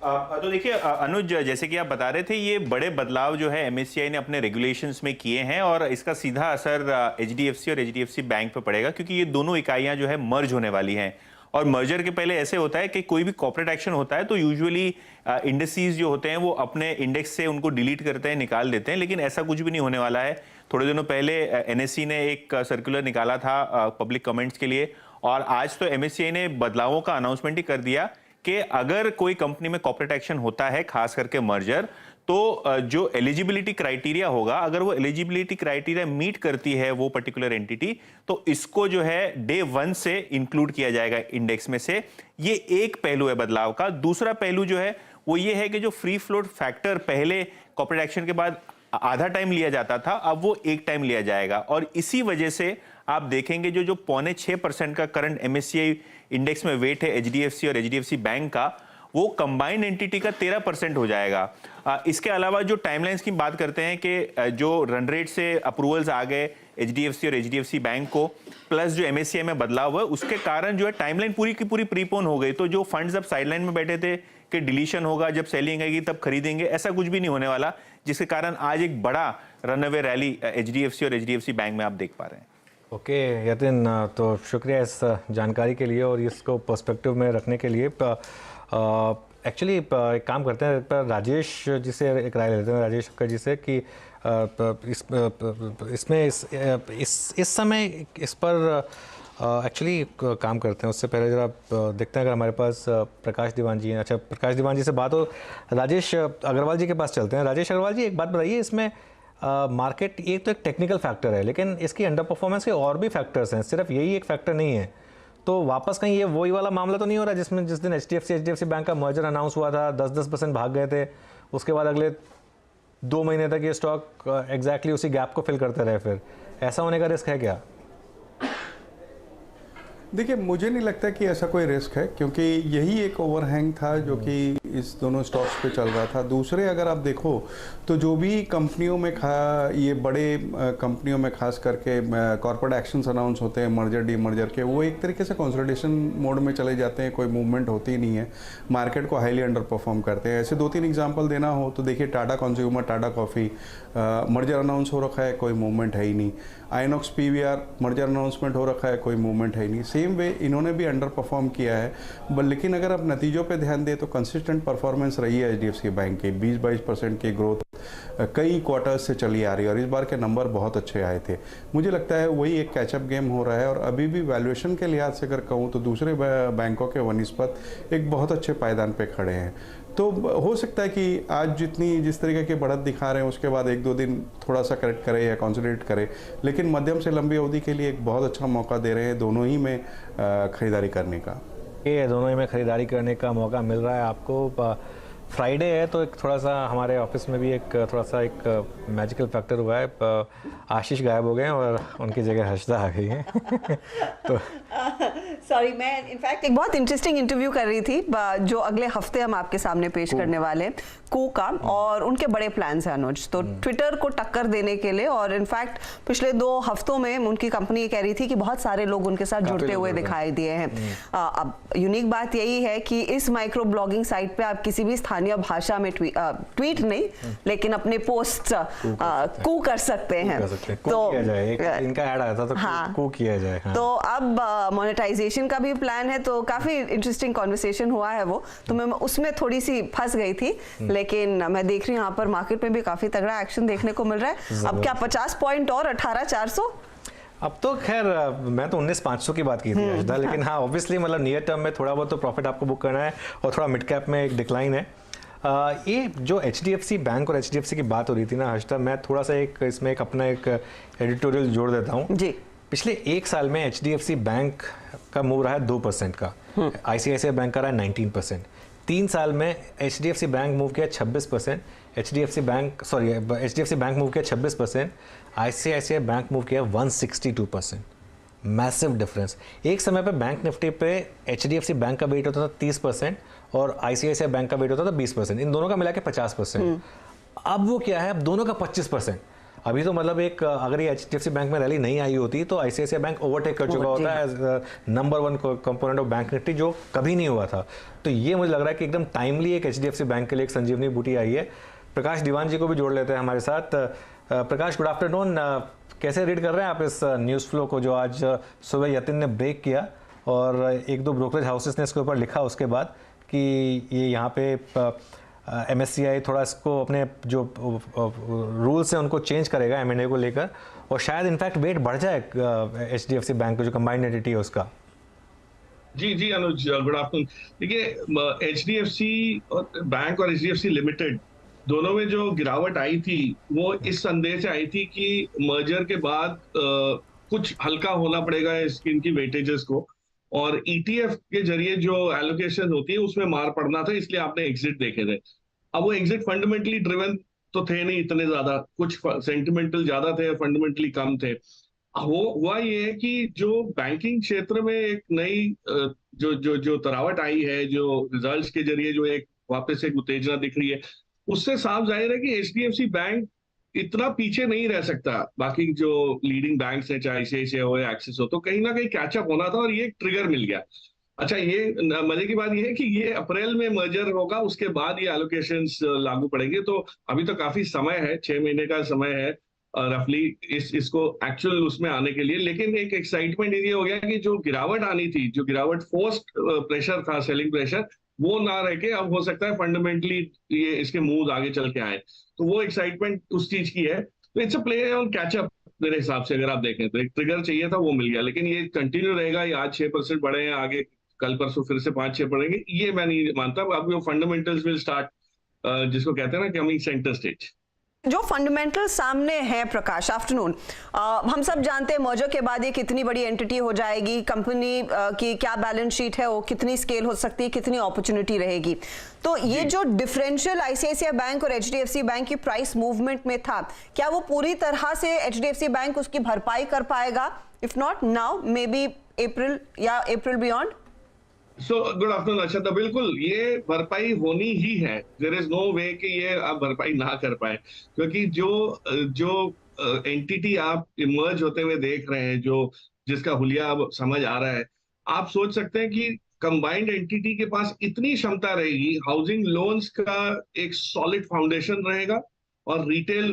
तो देखिए अनुज, जैसे कि आप बता रहे थे, ये बड़े बदलाव जो है एमएससीआई ने अपने रेगुलेशंस में किए हैं और इसका सीधा असर एचडीएफसी और एचडीएफसी बैंक पर पड़ेगा, क्योंकि ये दोनों इकाइयां जो है मर्ज होने वाली हैं। और मर्जर के पहले ऐसे होता है कि कोई भी कॉर्पोरेट एक्शन होता है तो यूजुअली इंडेक्सेस जो होते हैं वो अपने इंडेक्स से उनको डिलीट करते हैं, निकाल देते हैं, लेकिन ऐसा कुछ भी नहीं होने वाला है। थोड़े दिनों पहले एनएससी ने एक सर्कुलर निकाला था पब्लिक कमेंट्स के लिए, और आज तो एमएससीआई ने बदलावों का अनाउंसमेंट ही कर दिया कि अगर कोई कंपनी में कॉर्पोरेट एक्शन होता है, खास करके मर्जर, तो जो एलिजिबिलिटी क्राइटेरिया होगा, अगर वो एलिजिबिलिटी क्राइटेरिया मीट करती है वो पर्टिकुलर एंटिटी, तो इसको जो है डे 1 से इंक्लूड किया जाएगा इंडेक्स में से। ये एक पहलू है बदलाव का। दूसरा पहलू जो है वो ये है कि जो फ्री फ्लोट फैक्टर पहले कॉर्पोरेट एक्शन के बाद आधा टाइम लिया जाता था, अब वो 1 टाइम लिया जाएगा। और इसी वजह से आप देखेंगे जो 5.6% का करंट एमएससीआई इंडेक्स में वेट है एचडीएफसी और एचडीएफसी बैंक का, वो कंबाइंड एंटिटी का 13% हो जाएगा। इसके अलावा जो टाइमलाइंस की बात करते हैं कि जो रन रेट से अप्रूवल्स आ गए एचडीएफसी और एचडीएफसी बैंक को, प्लस जो एमएससीआई में बदलाव हुआ, उसके कारण जो है टाइमलाइन पूरी की पूरी प्रीपोन हो गई। तो जो फंड्स अब साइडलाइन में बैठे थे कि डिलीशन होगा, जब सेलिंग आएगी तब खरीदेंगे, ऐसा कुछ भी नहीं होने वाला, जिसके कारण आज एक बड़ा रनअवे रैली एचडीएफसी और एचडीएफसी बैंक में आप देख पा रहे हैं। ओके यतिन, तो शुक्रिया इस जानकारी के लिए और इसको पर्सपेक्टिव में रखने के लिए। एक्चुअली एक काम करते हैं, पर राजेश जी से एक राय लेते हैं, राजेश शक्कर जी से, कि इसमें इस समय इस पर एक्चुअली काम करते हैं। उससे पहले जरा देखते हैं अगर हमारे पास प्रकाश दीवान जी हैं। अच्छा, प्रकाश दीवान जी से बात हो, राजेश अग्रवाल जी के पास चलते हैं। राजेश अग्रवाल जी, एक बात बताइए, इसमें मार्केट एक तो एक टेक्निकल फैक्टर है, लेकिन इसकी अंडर परफॉर्मेंस के और भी फैक्टर्स हैं, सिर्फ यही एक फैक्टर नहीं है। तो वापस कहीं ये वही वाला मामला तो नहीं हो रहा जिसमें जिस दिन एचडीएफसी बैंक का मर्जर अनाउंस हुआ था 10% भाग गए थे, उसके बाद अगले 2 महीने तक ये स्टॉक एग्जैक्टली उसी गैप को फिल करते रहे, फिर ऐसा होने का रिस्क है क्या? देखिए मुझे नहीं लगता कि ऐसा कोई रिस्क है, क्योंकि यही एक ओवरहैंग था जो कि इस दोनों स्टॉक्स पे चल रहा था। दूसरे अगर आप देखो तो जो भी कंपनियों में ये बड़े कंपनियों में खास करके कॉर्पोरेट एक्शंस अनाउंस होते हैं मर्जर डी मर्जर के, वो एक तरीके से कंसोलिडेशन मोड में चले जाते हैं, कोई मूवमेंट होती नहीं है, मार्केट को हाईली अंडर परफॉर्म करते हैं। ऐसे 2-3 एग्जांपल देना हो तो देखिए Tata consumer, Tata coffee merger announce हो रखा है, कोई मूवमेंट है ही नहीं। आइनॉक्स पीवीआर मर्जर अनाउंसमेंट हो रखा है, कोई मूवमेंट है ही नहीं। सेम वे इन्होंने भी अंडर परफॉर्म किया है, लेकिन अगर आप नतीजों पे ध्यान दें तो कंसिस्टेंट परफॉर्मेंस रही है एचडीएफसी बैंक की। 20-22% की ग्रोथ कई क्वार्टर्स से चली आ रही है और इस बार के नंबर बहुत अच्छे आए थे। मुझे लगता है वही एक कैचअप गेम हो रहा है और अभी भी वैल्यूएशन के लिहाज से अगर कहूँ तो दूसरे बैंकों के वनिस्पत एक बहुत अच्छे पायदान पे खड़े हैं। तो हो सकता है कि आज जिस तरीके की बढ़त दिखा रहे हैं उसके बाद 1-2 दिन थोड़ा सा करेक्ट करे या कंसोलिडेट करे, लेकिन मध्यम से लंबी अवधि के लिए एक बहुत अच्छा मौका दे रहे हैं दोनों ही में खरीदारी करने का। ये दोनों ही में खरीदारी करने का मौका मिल रहा है आपको। फ्राइडे है तो एक थोड़ा सा हमारे ऑफिस में भी एक थोड़ा सा एक मैजिकल फैक्टर हुआ है। आशीष गायब हो गए हैं और उनकी जगह हर्षदा आ गई है। तो सॉरी, मैं इनफैक्ट एक बहुत इंटरेस्टिंग इंटरव्यू कर रही थी जो अगले हफ्ते हम आपके सामने पेश करने वाले हैं, को का, और उनके बड़े प्लान्स हैं अनुज, तो ट्विटर को टक्कर देने के लिए। और इनफैक्ट पिछले 2 हफ्तों में उनकी कंपनी कह रही थी कि बहुत सारे लोग उनके साथ जुड़ते हुए दिखाई दिए हैं। अब यूनिक बात यही है कि इस माइक्रो ब्लॉगिंग साइट पे आप किसी भी स्थानीय भाषा में ट्वीट नहीं लेकिन अपने पोस्ट कू कर सकते हैं। तो इनका ऐड आया था तो कू किया जाए। तो अब मोनेटाइजेशन का भी प्लान है, तो काफी इंटरेस्टिंग कॉन्वर्सेशन हुआ है वो, तो मैं उसमें थोड़ी सी फंस गई थी, लेकिन मैं देख रही हूँ यहाँ पर मार्केट में भी काफी तगड़ा एक्शन देखने को मिल रहा है। अब क्या 50 पॉइंट और 18,400? अब तो खैर मैं तो 19,500 की बात की थी हर्षदा, लेकिन हाँ ऑब्वियसली मतलब नियर टर्म में थोड़ा बहुत तो प्रॉफिट आपको बुक करना है और थोड़ा मिड कैप में एक डिक्लाइन है। ये जो एचडीएफसी बैंक और एचडीएफसी की बात हो रही थी ना हर्षदा, मैं थोड़ा सा इसमें एक अपना एक एडिटोरियल जोड़ देता हूँ जी। पिछले 1 साल में एचडीएफसी बैंक का मूव रहा है 2% का, आईसीआईसीआई बैंक का रहा है 19%। 3 साल में एचडीएफसी बैंक मूव किया 26%, एचडीएफसी बैंक मूव किया 26%, आईसीआईसीआई बैंक मूव किया 162%। Massive difference. एक समय पे बैंक निफ्टी पे एचडीएफसी बैंक का वेट होता था 30% और आईसीआईसीआई बैंक का वेट होता था 20%, इन दोनों का मिला के 50%। अब वो क्या है, अब दोनों का 25%। अभी तो मतलब एक अगर ये एचडीएफसी बैंक में रैली नहीं आई होती तो आईसीआईसीआई बैंक ओवरटेक कर चुका होता है as number 1 component of bank Nifty, जो कभी नहीं हुआ था। तो ये मुझे लग रहा है कि एकदम टाइमली एक एचडीएफसी बैंक के लिए एक संजीवनी बूटी आई है। प्रकाश दीवान जी को भी जोड़ लेते हैं हमारे साथ। प्रकाश, गुड आफ्टरनून। कैसे रीड कर रहे हैं आप इस न्यूज़ फ्लो को जो आज सुबह यतिन ने ब्रेक किया और 1-2 ब्रोकरेज हाउसेस ने इसके ऊपर लिखा उसके बाद कि ये यहाँ पे एमएससीआई थोड़ा इसको अपने जो रूल्स हैं उनको चेंज करेगा एमएनए को लेकर, और शायद इनफैक्ट वेट बढ़ जाए एचडीएफसी बैंक का जो कंबाइंड एंटिटी है उसका। जी अनुज, गुड आफ्टरनून। देखिए एचडीएफसी बैंक और एचडीएफसी लिमिटेड दोनों में जो गिरावट आई थी वो इस संदेश से आई थी कि मर्जर के बाद कुछ हल्का होना पड़ेगा इनकी वेटेजेस को, और ईटीएफ के जरिए जो एलोकेशन होती है उसमें मार पड़ना था, इसलिए आपने एग्जिट देखे थे। अब वो एग्जिट फंडामेंटली ड्रिवन तो थे नहीं इतने ज्यादा, कुछ सेंटिमेंटल ज्यादा थे, फंडामेंटली कम थे। हुआ ये है कि जो बैंकिंग क्षेत्र में एक नई जो तरावट आई है, जो रिजल्ट्स के जरिए जो एक वापस एक उत्तेजना दिख रही है, उससे साफ जाहिर है कि एचडीएफसी बैंक इतना पीछे नहीं रह सकता बाकी जो लीडिंग बैंक्स हैं, चाहे आईसीआईसीआई हो या एक्सिस हो, तो कहीं ना कहीं कैचअप होना था और ये एक ट्रिगर मिल गया। अच्छा, ये मजे की बात ये है कि ये अप्रैल में मर्जर होगा, उसके बाद ये एलोकेशंस लागू पड़ेंगे, तो अभी तो काफी समय है, 6 महीने का समय है रफली इसको एक्चुअल उसमें आने के लिए। लेकिन एक एक्साइटमेंट ये हो गया कि जो गिरावट आनी थी, जो गिरावट फोर्स्ड प्रेशर था, सेलिंग प्रेशर, वो ना रह के अब हो सकता है फंडामेंटली ये इसके मूव आगे चल के आए, तो वो एक्साइटमेंट उस चीज की है। तो it's a play on catch up मेरे हिसाब से। अगर आप देखें तो एक ट्रिगर चाहिए था, वो मिल गया, लेकिन ये कंटिन्यू रहेगा। ये आज 6% बढ़े हैं, आगे कल परसों फिर से 5-6 बढ़ेंगे, ये मैं नहीं मानता। अब वो फंडामेंटल्स विल स्टार्ट, जिसको कहते हैं ना कमिंग सेंटर स्टेज। जो फंडामेंटल सामने है प्रकाश, आफ्टरनून, हम सब जानते हैं मर्जर के बाद ये कितनी बड़ी एंटिटी हो जाएगी, कंपनी की क्या बैलेंस शीट है, वो कितनी स्केल हो सकती है, कितनी अपॉर्चुनिटी रहेगी। तो ये जो डिफरेंशियल आईसीआईसीआई बैंक और एचडीएफसी बैंक की प्राइस मूवमेंट में था, क्या वो पूरी तरह से एचडीएफसी बैंक उसकी भरपाई कर पाएगा? If not now, maybe April या April beyond? So good afternoon Arshad, बिल्कुल ये भरपाई होनी ही है। देयर इज नो वे कि ये आप भरपाई ना कर पाए, क्योंकि जो एंटिटी आप इमर्ज होते हुए देख रहे हैं, जो जिसका हुलिया अब समझ आ रहा है, आप सोच सकते हैं कि कंबाइंड एंटिटी के पास इतनी क्षमता रहेगी, हाउसिंग लोन्स का एक सॉलिड फाउंडेशन रहेगा और रिटेल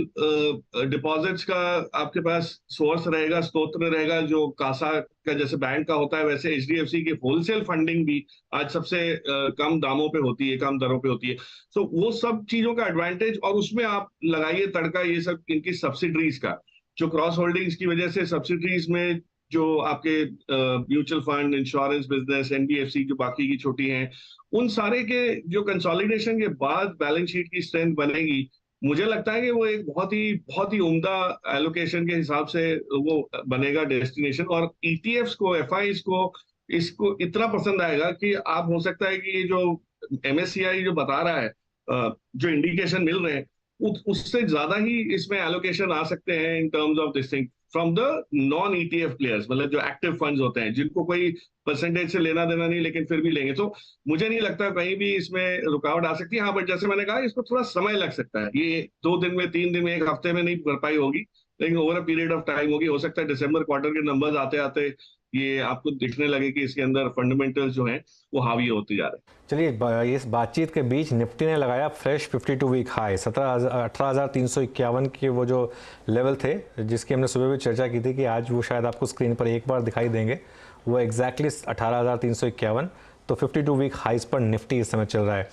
डिपॉजिट्स का आपके पास सोर्स रहेगा, स्रोत रहेगा, जो कासा का जैसे बैंक का होता है वैसे एचडीएफसी की होलसेल फंडिंग भी आज सबसे कम दामों पे होती है, कम दरों पे होती है। सो वो सब चीजों का एडवांटेज, और उसमें आप लगाइए तड़का ये सब इनकी सब्सिडरीज का, जो क्रॉस होल्डिंग्स की वजह से सब्सिडरीज में जो आपके mutual fund, insurance business, NBFC जो बाकी की छोटी हैं, उन सारे के जो कंसोलिडेशन के बाद बैलेंस शीट की स्ट्रेंथ बनेगी, मुझे लगता है कि वो एक बहुत ही उम्दा एलोकेशन के हिसाब से वो बनेगा डेस्टिनेशन। और ईटीएफ्स को, एफआईज को इसको इतना पसंद आएगा कि आप हो सकता है कि ये जो एमएससीआई जो बता रहा है, जो इंडिकेशन मिल रहे हैं, उससे ज्यादा ही इसमें एलोकेशन आ सकते हैं in terms of this thing from the non ETF players, मतलब जो एक्टिव फंड्स होते हैं, जिनको कोई परसेंटेज से लेना देना नहीं, लेकिन फिर भी लेंगे। तो मुझे नहीं लगता कहीं भी इसमें रुकावट आ सकती है। हाँ, बट जैसे मैंने कहा, इसको थोड़ा समय लग सकता है। ये 2 दिन में, 3 दिन में, 1 हफ्ते में नहीं भरपाई होगी, लेकिन over a period of time होगी। हो सकता है दिसंबर क्वार्टर के नंबर्स आते आते ये आपको दिखने लगे कि इसके अंदर फंडामेंटल्स जो हैं वो हावी होते जा रहे हैं। चलिए, इस बातचीत के बीच निफ्टी ने लगाया फ्रेश 52 वीक हाई 18,351 के वो जो लेवल थे, जिसकी हमने सुबह भी चर्चा की थी कि आज वो शायद आपको स्क्रीन पर एक बार दिखाई देंगे, वो एग्जैक्टली 18,351। तो 52 वीक हाइज पर निफ्टी इस समय चल रहा है।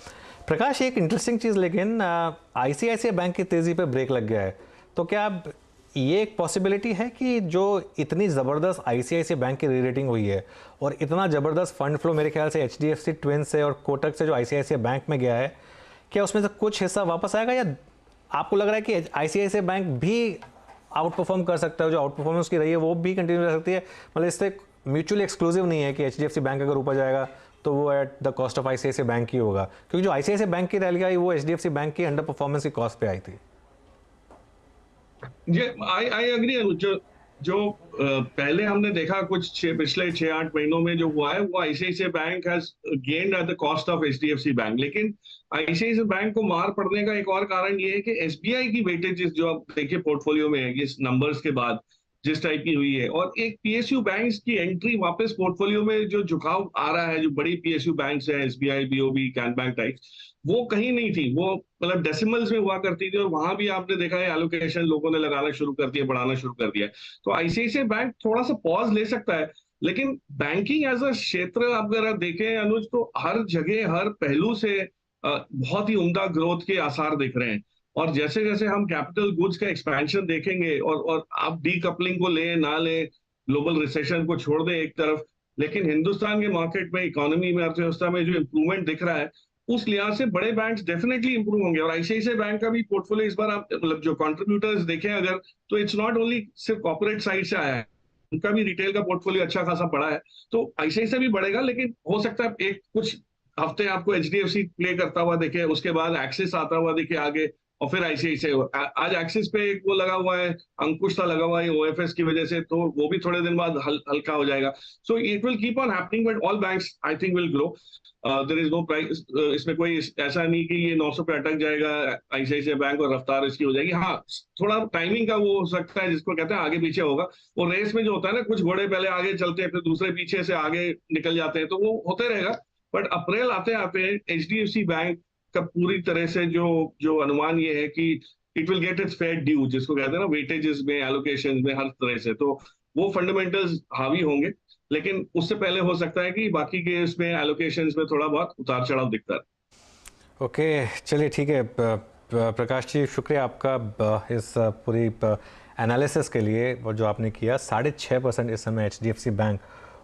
प्रकाश, एक इंटरेस्टिंग चीज़, लेकिन आईसीआईसीआई बैंक की तेज़ी पर ब्रेक लग गया है, तो क्या अब ये एक पॉसिबिलिटी है कि जो इतनी ज़बरदस्त आईसीआईसीआई बैंक की री रेटिंग हुई है और इतना ज़बरदस्त फंड फ्लो मेरे ख्याल से एचडीएफसी ट्विन से और कोटक से जो आईसीआईसीआई बैंक में गया है, क्या उसमें से कुछ हिस्सा वापस आएगा, या आपको लग रहा है कि आईसीआईसीआई बैंक भी आउट परफॉर्म कर सकता है, जो आउट परफॉर्मेंस की रही है वो भी कंटिन्यू रह सकती है? मतलब इससे म्यूचुअली एक्सक्लूसिव नहीं है कि एचडीएफसी बैंक अगर ऊपर जाएगा तो वो at the cost of ICICI bank ही होगा, क्योंकि जो आईसीआईसीआई बैंक की रैली आई वो एचडीएफसी बैंक की अंडर परफॉर्मेंस की कॉस्ट पे आई थी। I agree. जो पहले हमने देखा कुछ पिछले 6-8 महीनों में जो हुआ है, वो ICICI bank has gained eight the cost of HDFC bank. लेकिन आईसीआईसीआई बैंक को मार पड़ने का एक और कारण ये है कि एसबीआई की वेटेजेस जो आप देखिए पोर्टफोलियो में इस नंबर्स के बाद जिस टाइप की हुई है, और एक पीएसयू बैंक्स की एंट्री वापस पोर्टफोलियो में जो झुकाव आ रहा है, जो बड़ी पीएसयू बैंक्स हैं, SBI, BOB, can bank type, वो कहीं नहीं थी। वो मतलब डेसिमल्स में हुआ करती थी, और वहां भी आपने देखा है एलोकेशन लोगों ने लगाना शुरू कर दिया, बढ़ाना शुरू कर दिया। तो आईसीआईसीआई बैंक थोड़ा सा पॉज ले सकता है, लेकिन बैंकिंग एज अ क्षेत्र अगर आप देखें अनुज, तो हर जगह, हर पहलू से बहुत ही उम्दा ग्रोथ के आसार दिख रहे हैं। और जैसे जैसे हम कैपिटल गुड्स का एक्सपेंशन देखेंगे, और आप डीकपलिंग को ले ना ले, ग्लोबल रिसेशन को छोड़ दें एक तरफ, लेकिन हिंदुस्तान के मार्केट में, इकोनॉमी में, अर्थव्यवस्था में जो इंप्रूवमेंट दिख रहा है, उस लिहाज से बड़े बैंक्स डेफिनेटली इंप्रूव होंगे। और आईसीआईसीआई बैंक का भी पोर्टफोलियो इस बार आप मतलब जो कंट्रीब्यूटर्स देखें अगर, तो इट्स नॉट ओनली सिर्फ कॉर्पोरेट साइड से आया है, उनका भी रिटेल का पोर्टफोलियो अच्छा खासा बड़ा है। तो आईसीआईसीआई भी बढ़ेगा, लेकिन हो सकता है एक कुछ हफ्ते आपको एचडीएफसी प्ले करता हुआ दिखे, उसके बाद एक्सिस आता हुआ दिखे आगे, और फिर आईसीआईसीआई। आज एक्सिस पे एक वो लगा हुआ है, अंकुश सा लगा हुआ है ओएफएस की वजह से, तो वो भी थोड़े दिन बाद हल्का हो जाएगा। So it will keep on happening, but all banks I think will grow. There is no price, इसमें कोई ऐसा नहीं कि ये 900 पे अटक जाएगा आईसीआईसीआई बैंक और रफ्तार इसकी हो जाएगी। हाँ, थोड़ा टाइमिंग का वो हो सकता है, जिसको कहते हैं आगे पीछे होगा। वो रेस में जो होता है ना, कुछ घोड़े पहले आगे चलते हैं, फिर दूसरे पीछे से आगे निकल जाते हैं, तो वो होते रहेगा। बट अप्रैल आते आते एचडीएफसी बैंक का पूरी तरह से जो अनुमान ये है कि it will get it's fair due, जिसको कहते हैं ना वेटेजेस में, एलोकेशन में, हर तरह से, तो वो फंडामेंटल्स हावी होंगे। लेकिन उससे पहले हो सकता है कि बाकी के इसमें एलोकेशंस में थोड़ा बहुत उतार चढ़ाव दिखता है। ओके, चलिए ठीक है प्रकाश जी, शुक्रिया आपका इस पूरी एनालिसिस के लिए, और जो आपने किया 6.5% इस समय एचडीएफसी बैंक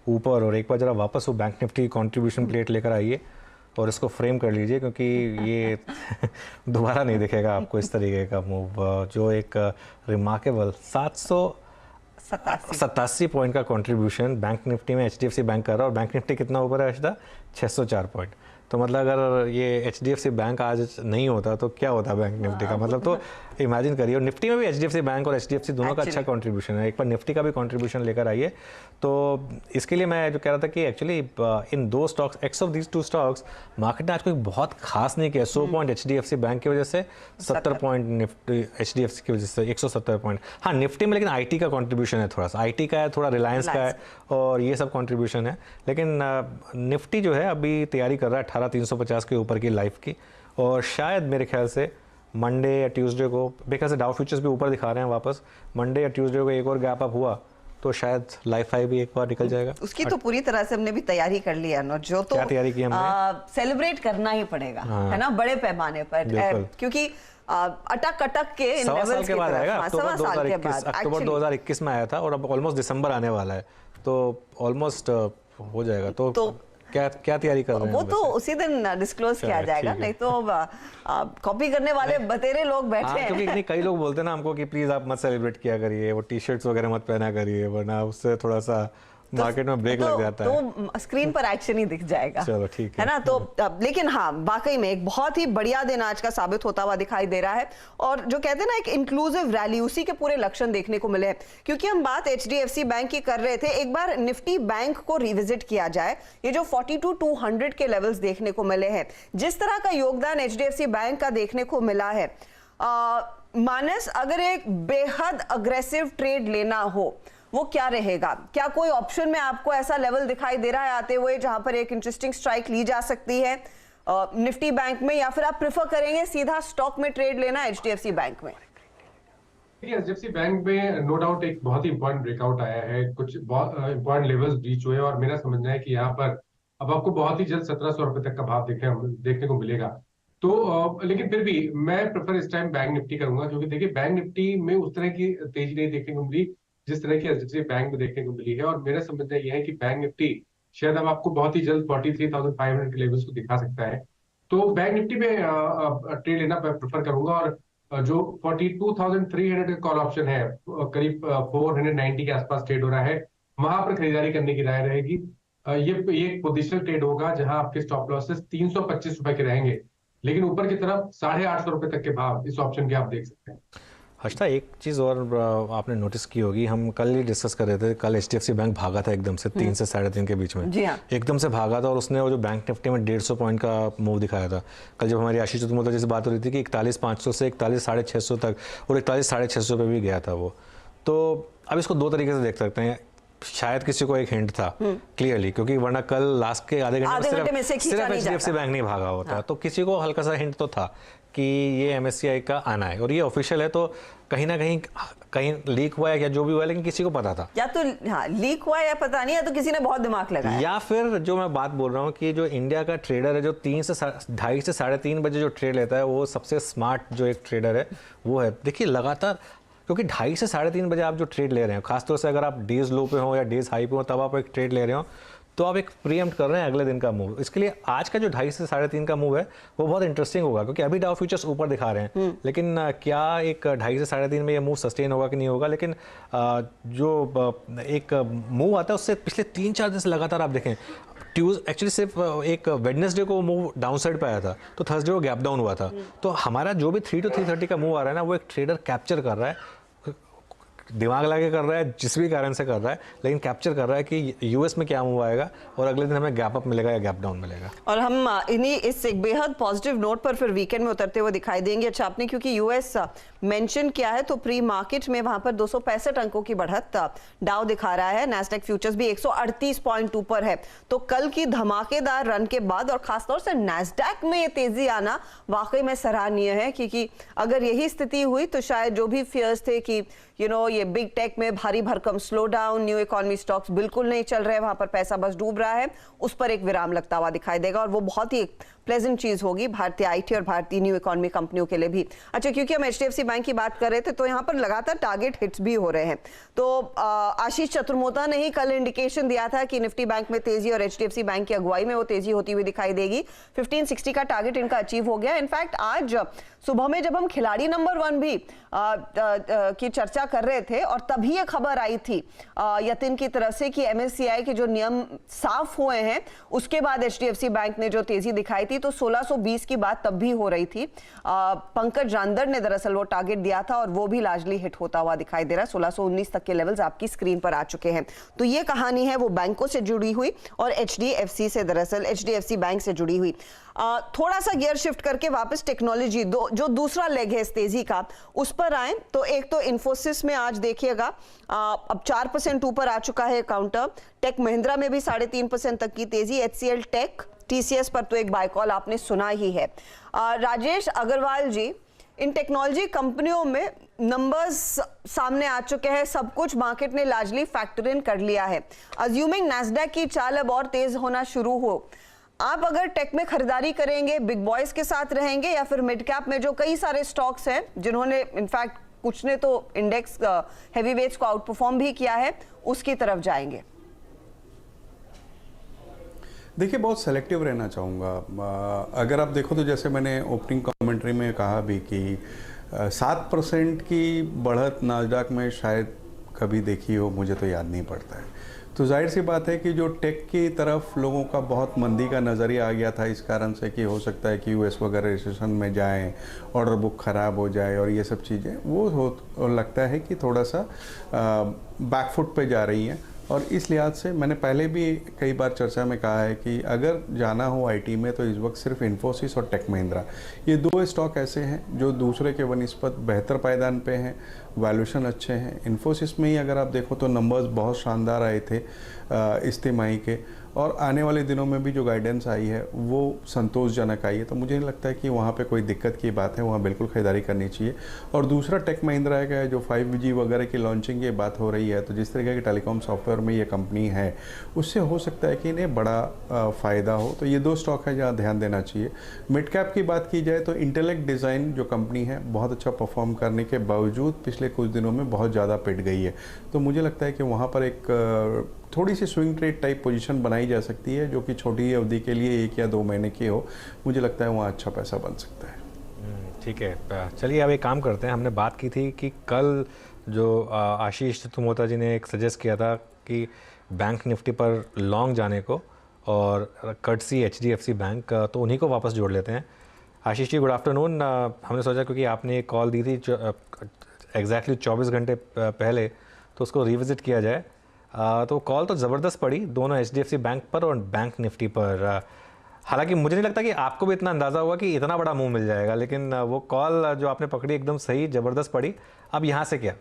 ऊपर। और एक बार जरा वापस वो बैंक निफ्टी कॉन्ट्रीब्यूशन प्लेट लेकर आइए और इसको फ्रेम कर लीजिए, क्योंकि ये दोबारा नहीं दिखेगा आपको इस तरीके का मूव, जो एक रिमार्केबल 787 पॉइंट का कंट्रीब्यूशन बैंक निफ्टी में एचडीएफसी बैंक कर रहा है। और बैंक निफ्टी कितना ऊपर है अर्षदा? 604 पॉइंट। तो मतलब अगर ये HDFC बैंक आज नहीं होता तो क्या होता बैंक निफ्टी का, मतलब तो इमेजिन करिए। और निफ्टी में भी HDFC बैंक और HDFC दोनों का अच्छा कंट्रीब्यूशन है, एक बार निफ्टी का भी कंट्रीब्यूशन लेकर आइए। तो इसके लिए मैं जो कह रहा था कि एक्चुअली इन दो stocks, x of these two stocks, market ने आज कोई बहुत खास नहीं किया। 100 पॉइंट HDFC बैंक की वजह से, 70 पॉइंट निफ्टी HDFC की वजह से, 170 पॉइंट। हाँ निफ्टी में लेकिन IT का कंट्रीब्यूशन है, थोड़ा सा IT का है, थोड़ा रिलायंस का है और ये सब कंट्रीब्यूशन है। लेकिन निफ्टी जो है अभी तैयारी कर रहा है 18,350 के ऊपर की लाइफ की, और शायद मेरे ख्याल से मंडे या ट्यूसडे को, बिकॉज डाउ फ्यूचर्स भी ऊपर दिखा रहे हैं वापस, मंडे या ट्यूसडे को एक और गैप अप हुआ तो शायद लाइफ हाई भी एक बार निकल जाएगा। उसकी तो पूरी तरह से हमने भी तैयारी कर लिया ना, जो तो क्या तैयारी की हमने? सेलिब्रेट करना ही पड़ेगा, है ना, बड़े पैमाने पर, क्योंकि अटक के इन लेवल्स के बाद आएगा। अक्टूबर 2021 में आया था और अब ऑलमोस्ट दिसंबर आने वाला है, तो ऑलमोस्ट हो जाएगा। तो क्या तैयारी कर रहे हैं? वो तो उसी दिन डिस्क्लोज किया जाएगा, नहीं तो कॉपी करने वाले बतेरे लोग बैठे हैं। क्योंकि कई लोग बोलते हैं ना हमको कि प्लीज आप मत सेलिब्रेट किया करिए, वो टी-शर्ट्स वगैरह मत पहना करिए, वरना उससे थोड़ा सा मार्केट में ब्रेक लग जाता है, तो स्क्रीन पर एक्शन ही दिख जाएगा। चलो ठीक है ना। तो लेकिन हाँ, वाकई में एक बहुत ही बढ़िया दिन आज का साबित होता हुआ दिखाई दे रहा है, और जो कहते हैं ना एक इंक्लूसिव रैली, उसी के पूरे लक्षण देखने को मिले हैं। क्योंकि हम बात HDFC बैंक की कर रहे थे, एक बार निफ्टी बैंक को रिविजिट किया जाए, ये जो 42,200 के लेवल्स देखने को मिले हैं, जिस तरह का योगदान HDFC बैंक का देखने को मिला है, मानस अगर एक बेहद अग्रेसिव ट्रेड लेना हो वो क्या रहेगा? क्या कोई ऑप्शन में आपको ऐसा लेवल दिखाई दे रहा है आते हुए जहां पर एक इंटरेस्टिंग स्ट्राइक ली जा सकती है निफ्टी बैंक में, या फिर आप प्रेफर करेंगे सीधा स्टॉक में ट्रेड लेना HDFC बैंक में? HDFC बैंक में नो डाउट एक बहुत ही इंपॉर्टेंट ब्रेकआउट आया है, कुछ बहुत इंपॉर्टेंट लेवल्स रीच हुए, और मेरा समझना है कि यहाँ पर अब आपको बहुत ही जल्द 1700 रुपए तक का भाव देखने को मिलेगा। तो लेकिन फिर भी मैं प्रेफर इस टाइम बैंक निफ्टी करूंगा, क्योंकि देखिए बैंक निफ्टी में उस तरह की तेजी नहीं देखने को मिली जिस तरह की HDFC बैंक में देखने को मिली है, और मेरा समझना यह है कि बैंक निफ्टी शायद अब आपको बहुत ही जल्द 43,500 के लेवल्स को दिखा सकता है। तो बैंक निफ्टी में ट्रेड लेना प्रेफर करूंगा, और जो 42,300 का कॉल ऑप्शन है, करीब 490 के आसपास ट्रेड हो रहा है, वहां पर खरीदारी करने की राय रहेगी। ये एक पोजिशनल ट्रेड होगा जहां आपके स्टॉप लॉसेस 325 रुपए के रहेंगे, लेकिन ऊपर की तरफ 850 रुपए तक के भाव इस ऑप्शन के आप देख सकते हैं। हर्षिता, एक चीज़ और आपने नोटिस की होगी, हम कल ही डिस्कस कर रहे थे, कल HDFC बैंक भागा था एकदम से 3 से 3.5 के बीच में, जी हाँ। एकदम से भागा था, और उसने वो जो बैंक निफ्टी में 150 पॉइंट का मूव दिखाया था। कल जब हमारी आशीष चतुर्वेदी जैसे बात हो रही थी कि 41,500 से 41,650 तक, और 41,650 पे भी गया था वो। तो अब इसको दो तरीके से देख सकते हैं, शायद किसी को एक हिंट था क्लियरली, क्योंकि वरना कल लास्ट के आधे घंटे में सिर्फ HDFC बैंक नहीं भागा होता। हाँ। तो किसी को हल्का सा हिंट तो था कि ये MSCI का आना है, और ये ऑफिशियल है, तो कहीं ना कहीं लीक हुआ है या जो भी हुआ है, लेकिन किसी को पता था, या तो हाँ लीक हुआ है या पता नहीं, या तो किसी ने बहुत दिमाग लगाया, या फिर जो मैं बात बोल रहा हूँ कि जो इंडिया का ट्रेडर है, जो 2:30 से 3:30 बजे जो ट्रेड लेता है, वो सबसे स्मार्ट जो एक ट्रेडर है वो है। देखिए लगातार, क्योंकि 2:30 से 3:30 बजे आप जो ट्रेड ले रहे हो, खासतौर से अगर आप डेज लो पे हो या डेज हाई पे हो, तब आप एक ट्रेड ले रहे हो, तो आप एक प्रीएम्प्ट कर रहे हैं अगले दिन का मूव। इसके लिए आज का जो 2:30 से 3:30 का मूव है वो बहुत इंटरेस्टिंग होगा, क्योंकि अभी डाउ फ्यूचर्स ऊपर दिखा रहे हैं, लेकिन क्या एक 2:30 से 3:30 में ये मूव सस्टेन होगा कि नहीं होगा। लेकिन जो एक मूव आता है उससे पिछले 3-4 दिन से लगातार आप देखें, एक्चुअली सिर्फ एक वेडनेसडे को मूव डाउन साइड पे आया था, तो थर्सडे को गैप डाउन हुआ था। तो हमारा जो भी 3 to 3:30 का मूव आ रहा है ना, वो एक ट्रेडर कैप्चर कर रहा है, दिमाग लगा के कर रहा है, जिस भी कारण से कर रहा है, लेकिन कैप्चर कर रहा है कि यूएस में क्या मूव आएगा और अगले दिन हमें गैप अप मिलेगा या गैप डाउन मिलेगा। और हम इन्हीं इस एक बेहद पॉजिटिव नोट पर फिर वीकेंड में उतरते हुए दिखाई देंगे। अच्छा, आपने क्योंकि यूएस मेंशन किया है, तो प्री मार्केट में वहां पर 265 अंकों की बढ़त डाउ दिखा रहा है, नैस्डैक फ्यूचर्स भी 138 पॉइंट ऊपर है। तो कल की धमाकेदार रन के बाद और खासतौर से नैस्डैक में ये तेजी आना वाकई में सराहनीय है, क्योंकि अगर यही स्थिति हुई तो शायद जो भी फियर्स थे कि ये बिग टेक में भारी भरकम slow down, new economy stocks बिल्कुल नहीं चल रहे, वहां पर पैसा बस डूब रहा है, उस पर एक विराम लगता हुआ दिखाई देगा। और वो बहुत ही प्लेजेंट चीज होगी भारतीय आईटी और भारतीय न्यू इकोनॉमी कंपनियों के लिए भी। अच्छा, क्योंकि हम एचडीएफसी बैंक की बात कर रहे थे तो यहाँ पर लगातार टारगेट हिट्स भी हो रहे हैं। तो आशीष चतुर्मोता ने ही कल इंडिकेशन दिया था कि निफ्टी बैंक में तेजी और एचडीएफसी बैंक की अगुवाई में वो तेजी होती हुई दिखाई देगी। 1560 का टारगेट इनका अचीव हो गया। इनफैक्ट आज सुबह में जब हम खिलाड़ी नंबर 1 भी की चर्चा कर रहे थे और तभी ये खबर आई थी यतिन की तरफ से कि एमएससीआई के जो नियम साफ हुए हैं उसके बाद एचडीएफसी बैंक ने जो तेजी दिखाई थी, तो 1620 की बात तब भी हो रही थी। पंकज रांदर ने दरअसल वो टारगेट दिया था और वो भी लार्जली हिट होता हुआ दिखाई दे रहा है। 1619 तक के लेवल्स आपकी स्क्रीन पर आ चुके हैं। तो ये कहानी है वो बैंकों से जुड़ी हुई और एचडीएफसी से, दरअसल एचडीएफसी बैंक से जुड़ी हुई। थोड़ा सा गियर शिफ्ट करके वापस टेक्नोलॉजी जो दूसरा लेग है इस तेजी का उस पर आए तो एक तो इन्फोसिस में आज देखिएगा अब 4% ऊपर आ चुका है काउंटर। टेक महिंद्रा में भी 3.5% तक की तेजी। एचसीएल टेक, टीसीएस पर तो एक बाय कॉल आपने सुना ही है। राजेश अग्रवाल जी, इन टेक्नोलॉजी कंपनियों में नंबर्स सामने आ चुके हैं, सब कुछ मार्केट ने लार्जली फैक्टर इन कर लिया है। अज्यूमिंग नैस्डैक की चाल अब और तेज होना शुरू हो, आप अगर टेक में खरीदारी करेंगे, बिग बॉयज के साथ रहेंगे या फिर मिड कैप में जो कई सारे स्टॉक्स हैं जिन्होंने इनफैक्ट कुछ ने तो इंडेक्स हेवी वेट्स को आउट परफॉर्म भी किया है, उसकी तरफ जाएंगे? देखिए, बहुत सेलेक्टिव रहना चाहूँगा। अगर आप देखो तो जैसे मैंने ओपनिंग कमेंट्री में कहा भी कि 7% की बढ़त नास्डैक में शायद कभी देखी हो, मुझे तो याद नहीं पड़ता है। तो जाहिर सी बात है कि जो टेक की तरफ लोगों का बहुत मंदी का नज़रिया आ गया था इस कारण से कि हो सकता है कि यूएस वगैरह रिसेशन में जाएं, ऑर्डर बुक ख़राब हो जाए और ये सब चीज़ें, वो लगता है कि थोड़ा सा बैकफुट पे जा रही हैं। और इस लिहाज से मैंने पहले भी कई बार चर्चा में कहा है कि अगर जाना हो आईटी में तो इस वक्त सिर्फ इन्फोसिस और टेक महिंद्रा, ये 2 स्टॉक ऐसे हैं जो दूसरे के बनिस्बत बेहतर पायदान पे हैं, वैल्यूएशन अच्छे हैं। इन्फोसिस में ही अगर आप देखो तो नंबर्स बहुत शानदार आए थे इस तिमाही के, और आने वाले दिनों में भी जो गाइडेंस आई है वो संतोषजनक आई है। तो मुझे नहीं लगता है कि वहाँ पे कोई दिक्कत की बात है, वहाँ बिल्कुल खरीदारी करनी चाहिए। और दूसरा टेक महिंद्रा का है जो 5G वगैरह की लॉन्चिंग की बात हो रही है, तो जिस तरीके की टेलीकॉम सॉफ्टवेयर में ये कंपनी है उससे हो सकता है कि इन्हें बड़ा फ़ायदा हो। तो ये 2 स्टॉक है जहाँ ध्यान देना चाहिए। मिड कैप की बात की जाए तो इंटेलेक्ट डिज़ाइन जो कंपनी है बहुत अच्छा परफॉर्म करने के बावजूद पिछले कुछ दिनों में बहुत ज़्यादा पिट गई है। तो मुझे लगता है कि वहाँ पर एक थोड़ी सी स्विंग ट्रेड टाइप पोजीशन बनाई जा सकती है जो कि छोटी अवधि के लिए 1 या 2 महीने की हो। मुझे लगता है वहाँ अच्छा पैसा बन सकता है। ठीक है, चलिए अब एक काम करते हैं। हमने बात की थी कि कल जो आशीष चतुर्मोता जी ने एक सजेस्ट किया था कि बैंक निफ्टी पर लॉन्ग जाने को, और कर्टसी एचडीएफसी बैंक, तो उन्हीं को वापस जोड़ लेते हैं। Ashish ji, good afternoon. हमने सोचा क्योंकि आपने एक कॉल दी थी एग्जैक्टली 24 घंटे पहले, तो उसको रिविजिट किया जाए। तो कॉल तो ज़बरदस्त पड़ी दोनों एचडीएफसी बैंक पर और बैंक निफ्टी पर। हालांकि मुझे नहीं लगता कि आपको भी इतना अंदाज़ा होगा कि इतना बड़ा मूव मिल जाएगा, लेकिन वो कॉल जो आपने पकड़ी एकदम सही, ज़बरदस्त पड़ी। अब यहाँ से क्या?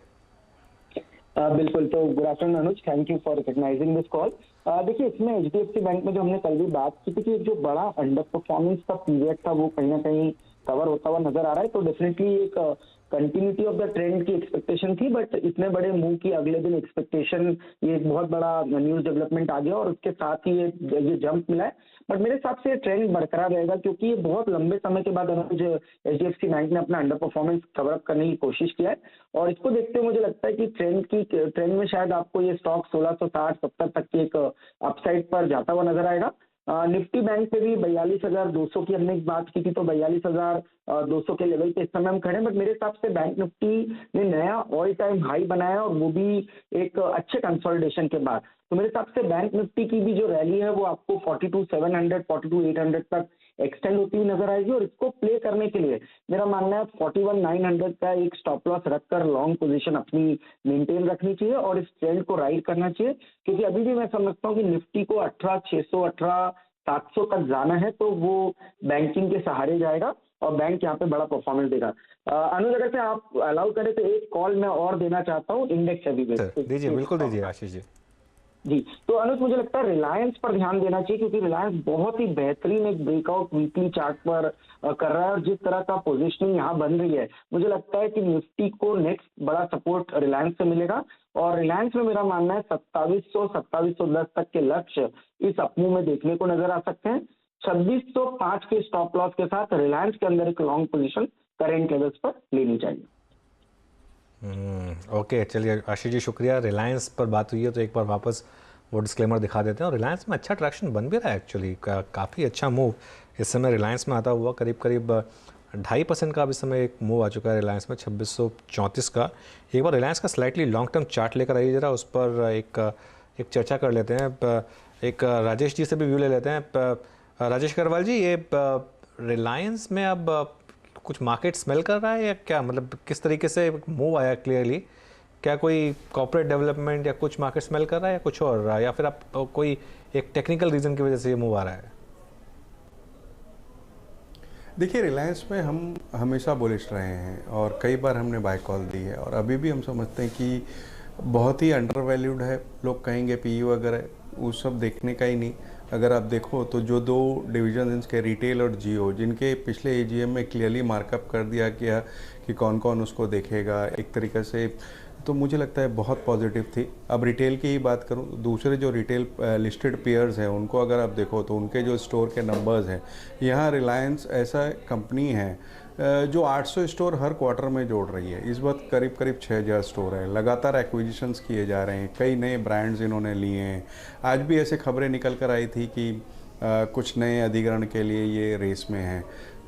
बिल्कुल। तो good afternoon Anuj, thank you for recognising this call. देखिए, इसमें एचडीएफसी बैंक में जो हमने कल भी बात की थी कि जो बड़ा अंडर परफॉर्मेंस का पीरियड था वो कहीं ना कहीं कवर होता हुआ नजर आ रहा है। तो डेफिनेटली एक कंटिन्यूटी ऑफ द ट्रेंड की एक्सपेक्टेशन थी, बट इतने बड़े मूव की अगले दिन एक्सपेक्टेशन, ये एक बहुत बड़ा न्यूज डेवलपमेंट आ गया और उसके साथ ही ये जंप मिला है। बट मेरे हिसाब से ट्रेंड बरकरार रहेगा क्योंकि ये बहुत लंबे समय के बाद एचडीएफसी बैंक ने अपना अंडर परफॉर्मेंस कवर अप करने की कोशिश किया है, और इसको देखते हुए मुझे लगता है कि ट्रेंड में शायद आपको ये स्टॉक 1660-70 तक की एक अपसाइड पर जाता हुआ नजर आएगा। निफ्टी बैंक पे भी 42,200 की हमने बात की थी, तो 42,200 के लेवल पे इस समय हम खड़े हैं। बट मेरे हिसाब से बैंक निफ्टी ने नया ऑल टाइम हाई बनाया और वो भी एक अच्छे कंसोलिडेशन के बाद। तो मेरे हिसाब से बैंक निफ्टी की भी जो रैली है वो आपको 42,700, 42,800 तक एक्सटेंड होती हुई नजर आएगी, और इसको प्ले करने के लिए मेरा मानना है 41,900 का एक स्टॉप लॉस रखकर लॉन्ग पोजीशन अपनी मेंटेन रखनी चाहिए और इस ट्रेंड को राइड करना चाहिए, क्योंकि अभी भी मैं समझता हूँ कि निफ्टी को 18,600, 18,700 तक जाना है तो वो बैंकिंग के सहारे जाएगा और बैंक यहाँ पे बड़ा परफॉर्मेंस देगा। अनुज, अगर से आप अलाउ करें तो एक कॉल मैं और देना चाहता हूँ इंडेक्स हेवीवेट। दीजिए, बिल्कुल दीजिए आशीष जी। जी, तो अनुज मुझे लगता है रिलायंस पर ध्यान देना चाहिए, क्योंकि रिलायंस बहुत ही बेहतरीन एक ब्रेकआउट वीकली चार्ट पर कर रहा है, और जिस तरह का पोजीशनिंग यहाँ बन रही है मुझे लगता है कि निफ्टी को नेक्स्ट बड़ा सपोर्ट रिलायंस से मिलेगा, और रिलायंस में मेरा मानना है 2700, 2710 तक के लक्ष्य इस अपमूव में देखने को नजर आ सकते हैं। 2605 के स्टॉप लॉस के साथ रिलायंस के अंदर एक लॉन्ग पोजीशन करेंट लेवल्स पर लेनी चाहिए। ओके, चलिए आशीष जी शुक्रिया। रिलायंस पर बात हुई है तो एक बार वापस वो डिस्क्लेमर दिखा देते हैं। और रिलायंस में अच्छा ट्रैक्शन बन भी रहा है एक्चुअली, काफ़ी अच्छा मूव इस समय रिलायंस में आता हुआ। करीब 2.5% का अब इस समय एक मूव आ चुका है रिलायंस में 2634 का। एक बार रिलायंस का स्लाइटली लॉन्ग टर्म चार्ट लेकर आइए जरा, उस पर एक चर्चा कर लेते हैं। एक राजेश जी से भी व्यू ले लेते हैं। राजेश अग्रवाल जी, ये रिलायंस में अब कुछ मार्केट स्मेल कर रहा है या क्या, मतलब किस तरीके से मूव आया क्लियरली? क्या कोई कॉर्पोरेट डेवलपमेंट या कुछ मार्केट स्मेल कर रहा है या कुछ और रहा है, या फिर आप कोई एक टेक्निकल रीजन की वजह से ये मूव आ रहा है? देखिए, रिलायंस में हम हमेशा बुलिश रहे हैं और कई बार हमने बाय कॉल दी है और अभी भी हम समझते हैं कि बहुत ही अंडर वैल्यूड है। लोग कहेंगे पीई वगैरह, वो सब देखने का ही नहीं। अगर आप देखो तो जो दो डिवीजन इनके रिटेल और जियो, जिनके पिछले एजीएम में क्लियरली मार्कअप कर दिया गया कि कौन कौन उसको देखेगा एक तरीके से, तो मुझे लगता है बहुत पॉजिटिव थी। अब रिटेल की ही बात करूं, दूसरे जो रिटेल लिस्टेड पेयर्स हैं उनको अगर आप देखो तो उनके जो स्टोर के नंबर्स हैं, यहाँ रिलायंस ऐसा कंपनी है जो 800 स्टोर हर क्वार्टर में जोड़ रही है। इस वक्त करीब 6000 स्टोर है। लगातार एक्विजिशंस किए जा रहे हैं, कई नए ब्रांड्स इन्होंने लिए हैं। आज भी ऐसे खबरें निकल कर आई थी कि कुछ नए अधिग्रहण के लिए ये रेस में हैं।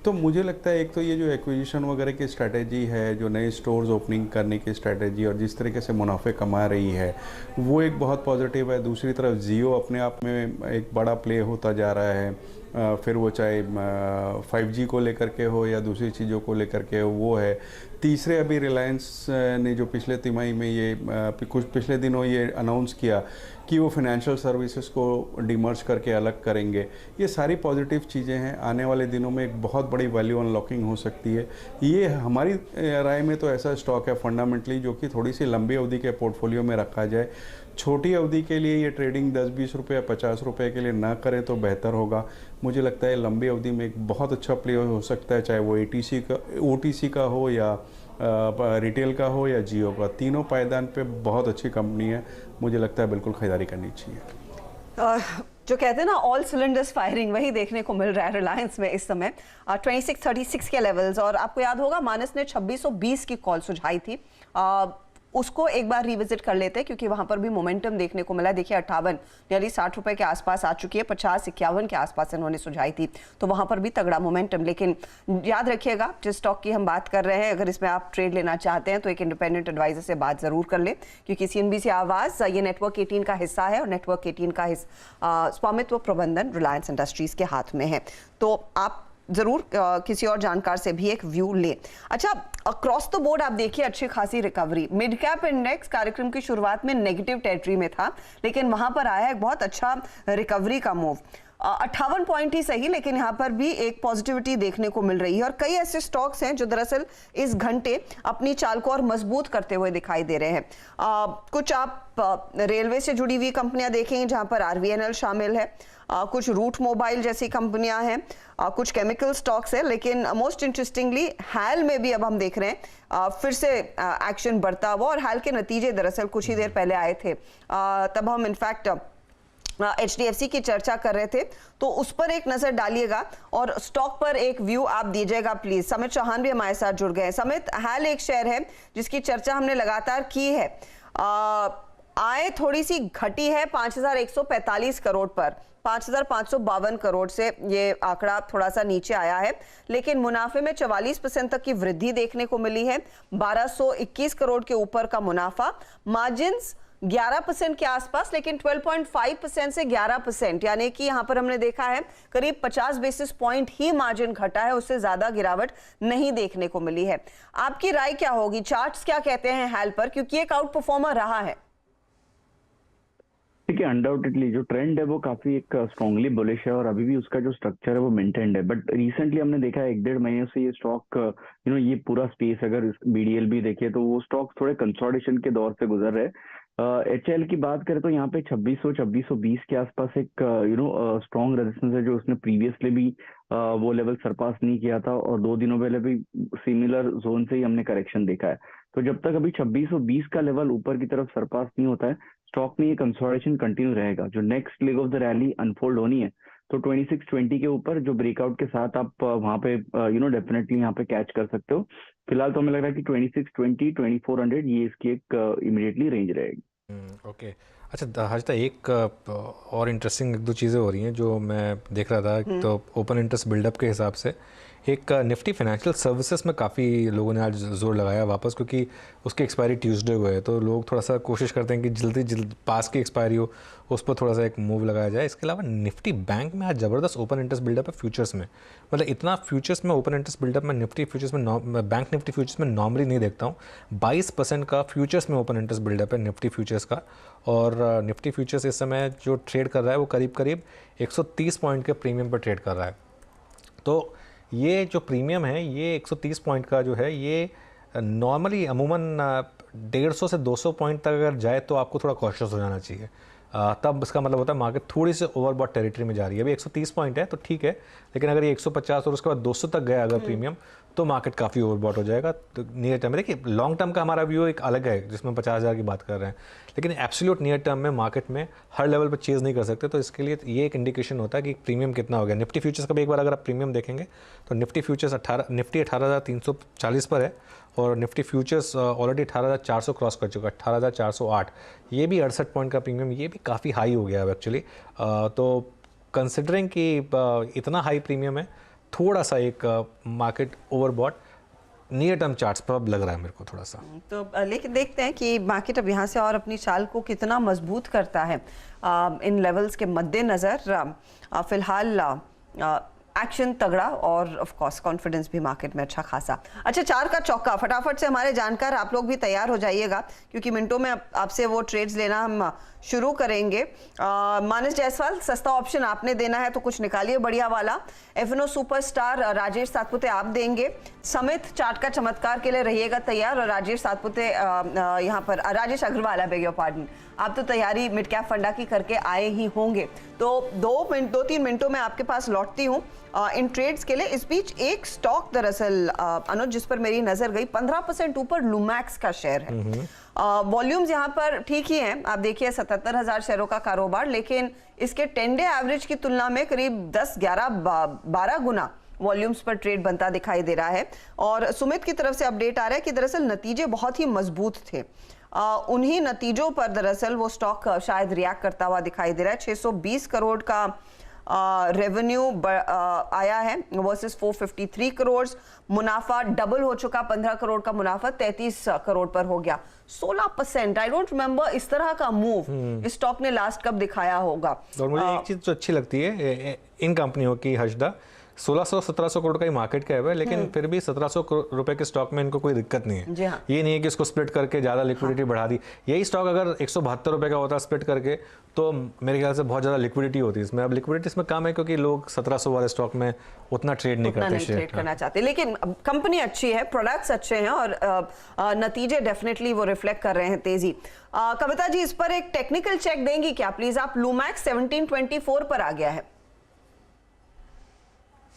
तो मुझे लगता है एक तो ये जो एक्विजिशन वगैरह की स्ट्रैटेजी है, जो नए स्टोर्स ओपनिंग करने की स्ट्रैटेजी और जिस तरीके से मुनाफे कमा रही है, वो एक बहुत पॉजिटिव है। दूसरी तरफ जियो अपने आप में एक बड़ा प्ले होता जा रहा है। फिर वो चाहे 5G को लेकर के हो या दूसरी चीज़ों को लेकर के हो, वो है। तीसरे अभी रिलायंस ने जो पिछले तिमाही में ये कुछ पिछले दिनों ये अनाउंस किया कि वो फाइनेंशियल सर्विसेज को डिमर्ज करके अलग करेंगे। ये सारी पॉजिटिव चीज़ें हैं। आने वाले दिनों में एक बहुत बड़ी वैल्यू अनलॉकिंग हो सकती है। ये हमारी राय में तो ऐसा स्टॉक है फंडामेंटली जो कि थोड़ी सी लंबी अवधि के पोर्टफोलियो में रखा जाए। छोटी अवधि के लिए ये ट्रेडिंग 10-20 रुपये 50 रुपये के लिए ना करें तो बेहतर होगा। मुझे लगता है लंबी अवधि में एक बहुत अच्छा प्ले हो सकता है, चाहे वो OTC का हो या रिटेल का हो या जियो का। तीनों पायदान पे बहुत अच्छी कंपनी है, मुझे लगता है बिल्कुल खरीदारी करनी चाहिए। जो कहते हैं ना ऑल सिलेंडर्स फायरिंग, वही देखने को मिल रहा है रिलायंस में इस समय। 2636 के लेवल्स, और आपको याद होगा मानस ने 2620 की कॉल सुझाई थी। उसको एक बार रिविजिट कर लेते हैं क्योंकि वहां पर भी मोमेंटम देखने को मिला। देखिए 58 यानी 60 रुपए के आसपास आ चुकी है। 50-51 के आसपास इन्होंने सुझाई थी, तो वहां पर भी तगड़ा मोमेंटम। लेकिन याद रखिएगा जिस स्टॉक की हम बात कर रहे हैं, अगर इसमें आप ट्रेड लेना चाहते हैं तो एक इंडिपेंडेंट एडवाइजर से बात जरूर कर ले, क्योंकि CNBC आवाज ये नेटवर्क 18 का हिस्सा है और नेटवर्क 18 का स्वामित्व प्रबंधन रिलायंस इंडस्ट्रीज के हाथ में है। तो आप जरूर किसी और जानकार से भी एक व्यू ले। अच्छा, अक्रॉस द बोर्ड आप देखिए अच्छी खासी रिकवरी। मिड कैप इंडेक्स कार्यक्रम की शुरुआत में नेगेटिव टेरिटरी में था, लेकिन वहां पर आया एक बहुत अच्छा रिकवरी का मूव। 58 पॉइंट ही सही, लेकिन यहाँ पर भी एक पॉजिटिविटी देखने को मिल रही है। और कई ऐसे स्टॉक्स हैं जो दरअसल इस घंटे अपनी चाल को और मजबूत करते हुए दिखाई दे रहे हैं। कुछ आप रेलवे से जुड़ी हुई कंपनियां देखेंगे जहां पर RVNL शामिल है, कुछ रूट मोबाइल जैसी कंपनियां हैं, कुछ केमिकल स्टॉक्स है। लेकिन मोस्ट इंटरेस्टिंगली हैल में भी अब हम देख रहे हैं फिर से एक्शन बढ़ता हुआ, और हैल के नतीजे दरअसल कुछ ही देर पहले आए थे। तब हम इनफैक्ट HDFC की चर्चा कर रहे थे, तो उस पर एक नजर डालिएगा और स्टॉक पर एक व्यू आप दीजिएगा प्लीज। समित चौहान भी हमारे साथ जुड़ गए। समित, हैल एक शेयर है जिसकी चर्चा हमने लगातार की है। आय थोड़ी सी घटी है 5145 करोड़ पर, 5552 करोड़ से ये आंकड़ा थोड़ा सा नीचे आया है, लेकिन मुनाफे में 44% तक की वृद्धि देखने को मिली है। 1221 करोड़ के ऊपर का मुनाफा। मार्जिन्स 11% के आसपास, लेकिन 12.5% से 11%, यानी कि यहां पर हमने देखा है करीब 50 बेसिस पॉइंट ही मार्जिन घटा है, उससे ज्यादा गिरावट नहीं देखने को मिली है। आपकी राय क्या होगी, चार्ट्स क्या कहते हैं हैल पर, क्योंकि एक आउट परफॉर्मर रहा है? देखिए, अनडाउटेडली जो ट्रेंड है वो काफी एक स्ट्रांगली बुलिश है और अभी भी उसका जो स्ट्रक्चर है वो मेंटेन्ड है। बट रिसेंटली हमने देखा है 1-1.5 महीने से ये स्टॉक ये पूरा स्पेस, अगर BDL भी देखे तो वो स्टॉक थोड़े कंसोलिडेशन के दौर से गुजर रहे। HL की बात करें तो यहाँ पे 2600-2620 के आसपास एक स्ट्रॉन्ग रेजिस्टेंस है जो उसने प्रीवियसली भी वो लेवल सरपास नहीं किया था, और 2 दिनों पहले भी सिमिलर जोन से ही हमने करेक्शन देखा है। तो जब तक अभी 2620 का लेवल ऊपर की तरफ सरपास नहीं होता है, स्टॉक में ये कंसोलिडेशन कंटिन्यू रहेगा। जो next leg of the rally unfold होनी है तो 2620 के ऊपर जो ब्रेकआउट के साथ आप वहां पे डेफिनेटली यहाँ पे कैच कर सकते हो। फिलहाल तो हमें लग रहा है कि 2620 2400 ये इसकी एक इमीडिएटली रेंज रहेगी। ओके अच्छा हर्षदा, एक और इंटरेस्टिंग एक दो चीज़ें हो रही हैं जो मैं देख रहा था। तो ओपन इंटरेस्ट बिल्डअप के हिसाब से एक निफ्टी फाइनेंशियल सर्विसेज में काफ़ी लोगों ने आज जोर लगाया वापस, क्योंकि उसकी एक्सपायरी ट्यूसडे को है, तो लोग थोड़ा सा कोशिश करते हैं कि जल्दी पास की एक्सपायरी हो उस पर थोड़ा सा एक मूव लगाया जाए। इसके अलावा निफ्टी बैंक में आज ज़बरदस्त ओपन इंटरेस्ट बिल्डअप है फ्यूचर्स में, मतलब इतना फ्यूचर्स में ओपन इंटरेस्ट बिल्डअप में निफ्टी फ्यूचर्स में बैंक निफ्टी फ्यूचर्स में नॉर्मली नहीं देखता हूँ। 22% का फ्यूचर्स में ओपन इंटरेस्ट बिल्डअप है निफ्टी फ्यूचर्स का, और निफ्टी फ्यूचर्स इस समय जो ट्रेड कर रहा है वो करीब 130 पॉइंट के प्रीमियम पर ट्रेड कर रहा है। तो ये जो प्रीमियम है ये 130 पॉइंट का जो है ये नॉर्मली अमूमन 150 से 200 पॉइंट तक अगर जाए तो आपको थोड़ा कॉशियस हो जाना चाहिए, तब इसका मतलब होता है मार्केट थोड़ी सी ओवरबॉट टेरिटरी में जा रही है। अभी 130 पॉइंट है तो ठीक है, लेकिन अगर ये 150 और उसके बाद 200 तक गया अगर प्रीमियम तो मार्केट काफ़ी ओवरबॉट हो जाएगा। तो नियर टर्म में देखिए लॉन्ग टर्म का हमारा व्यू एक अलग है जिसमें 50,000 की बात कर रहे हैं, लेकिन एब्सोल्यूट नियर टर्म में मार्केट में हर लेवल पर चेज़ नहीं कर सकते। तो इसके लिए ये एक इंडिकेशन होता है कि प्रीमियम कितना हो गया। निफ्टी फ्यूचर्स का भी एक बार अगर आप प्रीमियम देखेंगे तो निफ्टी फ्यूचर्स निफ्टी 18,340 पर है और निफ्टी फ्यूचर्स ऑलरेडी 18,400 क्रॉस कर चुका है, 18,408। ये भी 68 पॉइंट का प्रीमियम, ये भी काफ़ी हाई हो गया है एक्चुअली। तो कंसिडरिंग कि इतना हाई प्रीमियम है, थोड़ा सा एक market overbought near term charts पर अब लग रहा है मेरे को थोड़ा सा। तो लेकिन देखते हैं कि मार्केट अब यहाँ से और अपनी चाल को कितना मजबूत करता है इन लेवल्स के मद्देनज़र। फिलहाल एक्शन तगड़ा और ऑफ कोर्स कॉन्फिडेंस भी मार्केट में अच्छा खासा। अच्छा, 4 का चौका फटाफट से हमारे जानकार आप लोग भी तैयार हो जाइएगा क्योंकि मिनटों में आपसे वो ट्रेड्स लेना हम शुरू करेंगे। मानस जायसवाल, सस्ता ऑप्शन आपने देना है तो कुछ निकालिए बढ़िया वाला। एफएनओ सुपरस्टार राजेश सातपुते आप देंगे। समित चार्ट का चमत्कार के लिए रहिएगा तैयार। और राजेश सातपुते यहाँ पर Rajesh Agarwal, beg your pardon, आप तो तैयारी मिड कैप फंडा की करके आए ही होंगे। तो 2-3 मिनटों में आपके पास लौटती हूँ इन ट्रेड्स के लिए। इस बीच एक स्टॉक दरअसल अनुज जिस पर मेरी नजर गई, 15% ऊपर लूमैक्स का शेयर है। वॉल्यूम्स यहाँ पर ठीक ही हैं, आप देखिए 77,000 शेयरों का कारोबार, लेकिन इसके 10 डे एवरेज की तुलना में करीब 10, 11, 12 गुना वॉल्यूम्स पर ट्रेड बनता दिखाई दे रहा है। और सुमित की तरफ से अपडेट आ रहा है कि दरअसल नतीजे बहुत ही मजबूत थे, उन्हीं नतीजों पर दरअसल वो स्टॉक शायद रिएक्ट करता हुआ दिखाई दे रहा है। 620 करोड़ का रेवेन्यू आया है वर्सेस 453 करोड़। मुनाफा डबल हो चुका, 15 करोड़ का मुनाफा 33 करोड़ पर हो गया। 16%, आई डोंट रिमेंबर इस तरह का मूव इस स्टॉक ने लास्ट कब दिखाया होगा। और मुझे एक चीज जो अच्छी लगती है इन कंपनियों की हर्षदा, 1600-1700 करोड़ का ही मार्केट कैप है, लेकिन फिर भी 1700 रुपए के स्टॉक में इनको कोई दिक्कत नहीं है। हाँ। ये नहीं है कि इसको स्प्लिट करके ज्यादा लिक्विडिटी बढ़ा दी। यही स्टॉक अगर 172 रुपए का होता स्प्लिट करके तो मेरे ख्याल से बहुत ज्यादा लिक्विडिटी होती है इसमें। अब लिक्विडिटी इसमें कम है क्योंकि लोग 1700 वाले स्टॉक में उतना ट्रेड नहीं करते, ट्रेड करना चाहते। लेकिन कंपनी अच्छी है, प्रोडक्ट्स अच्छे हैं और नतीजे डेफिनेटली वो रिफ्लेक्ट कर रहे हैं तेजी। कविता जी, इस पर एक टेक्निकल चेक देंगी क्या प्लीज आप? लूमैक्स 1724 पर आ गया है।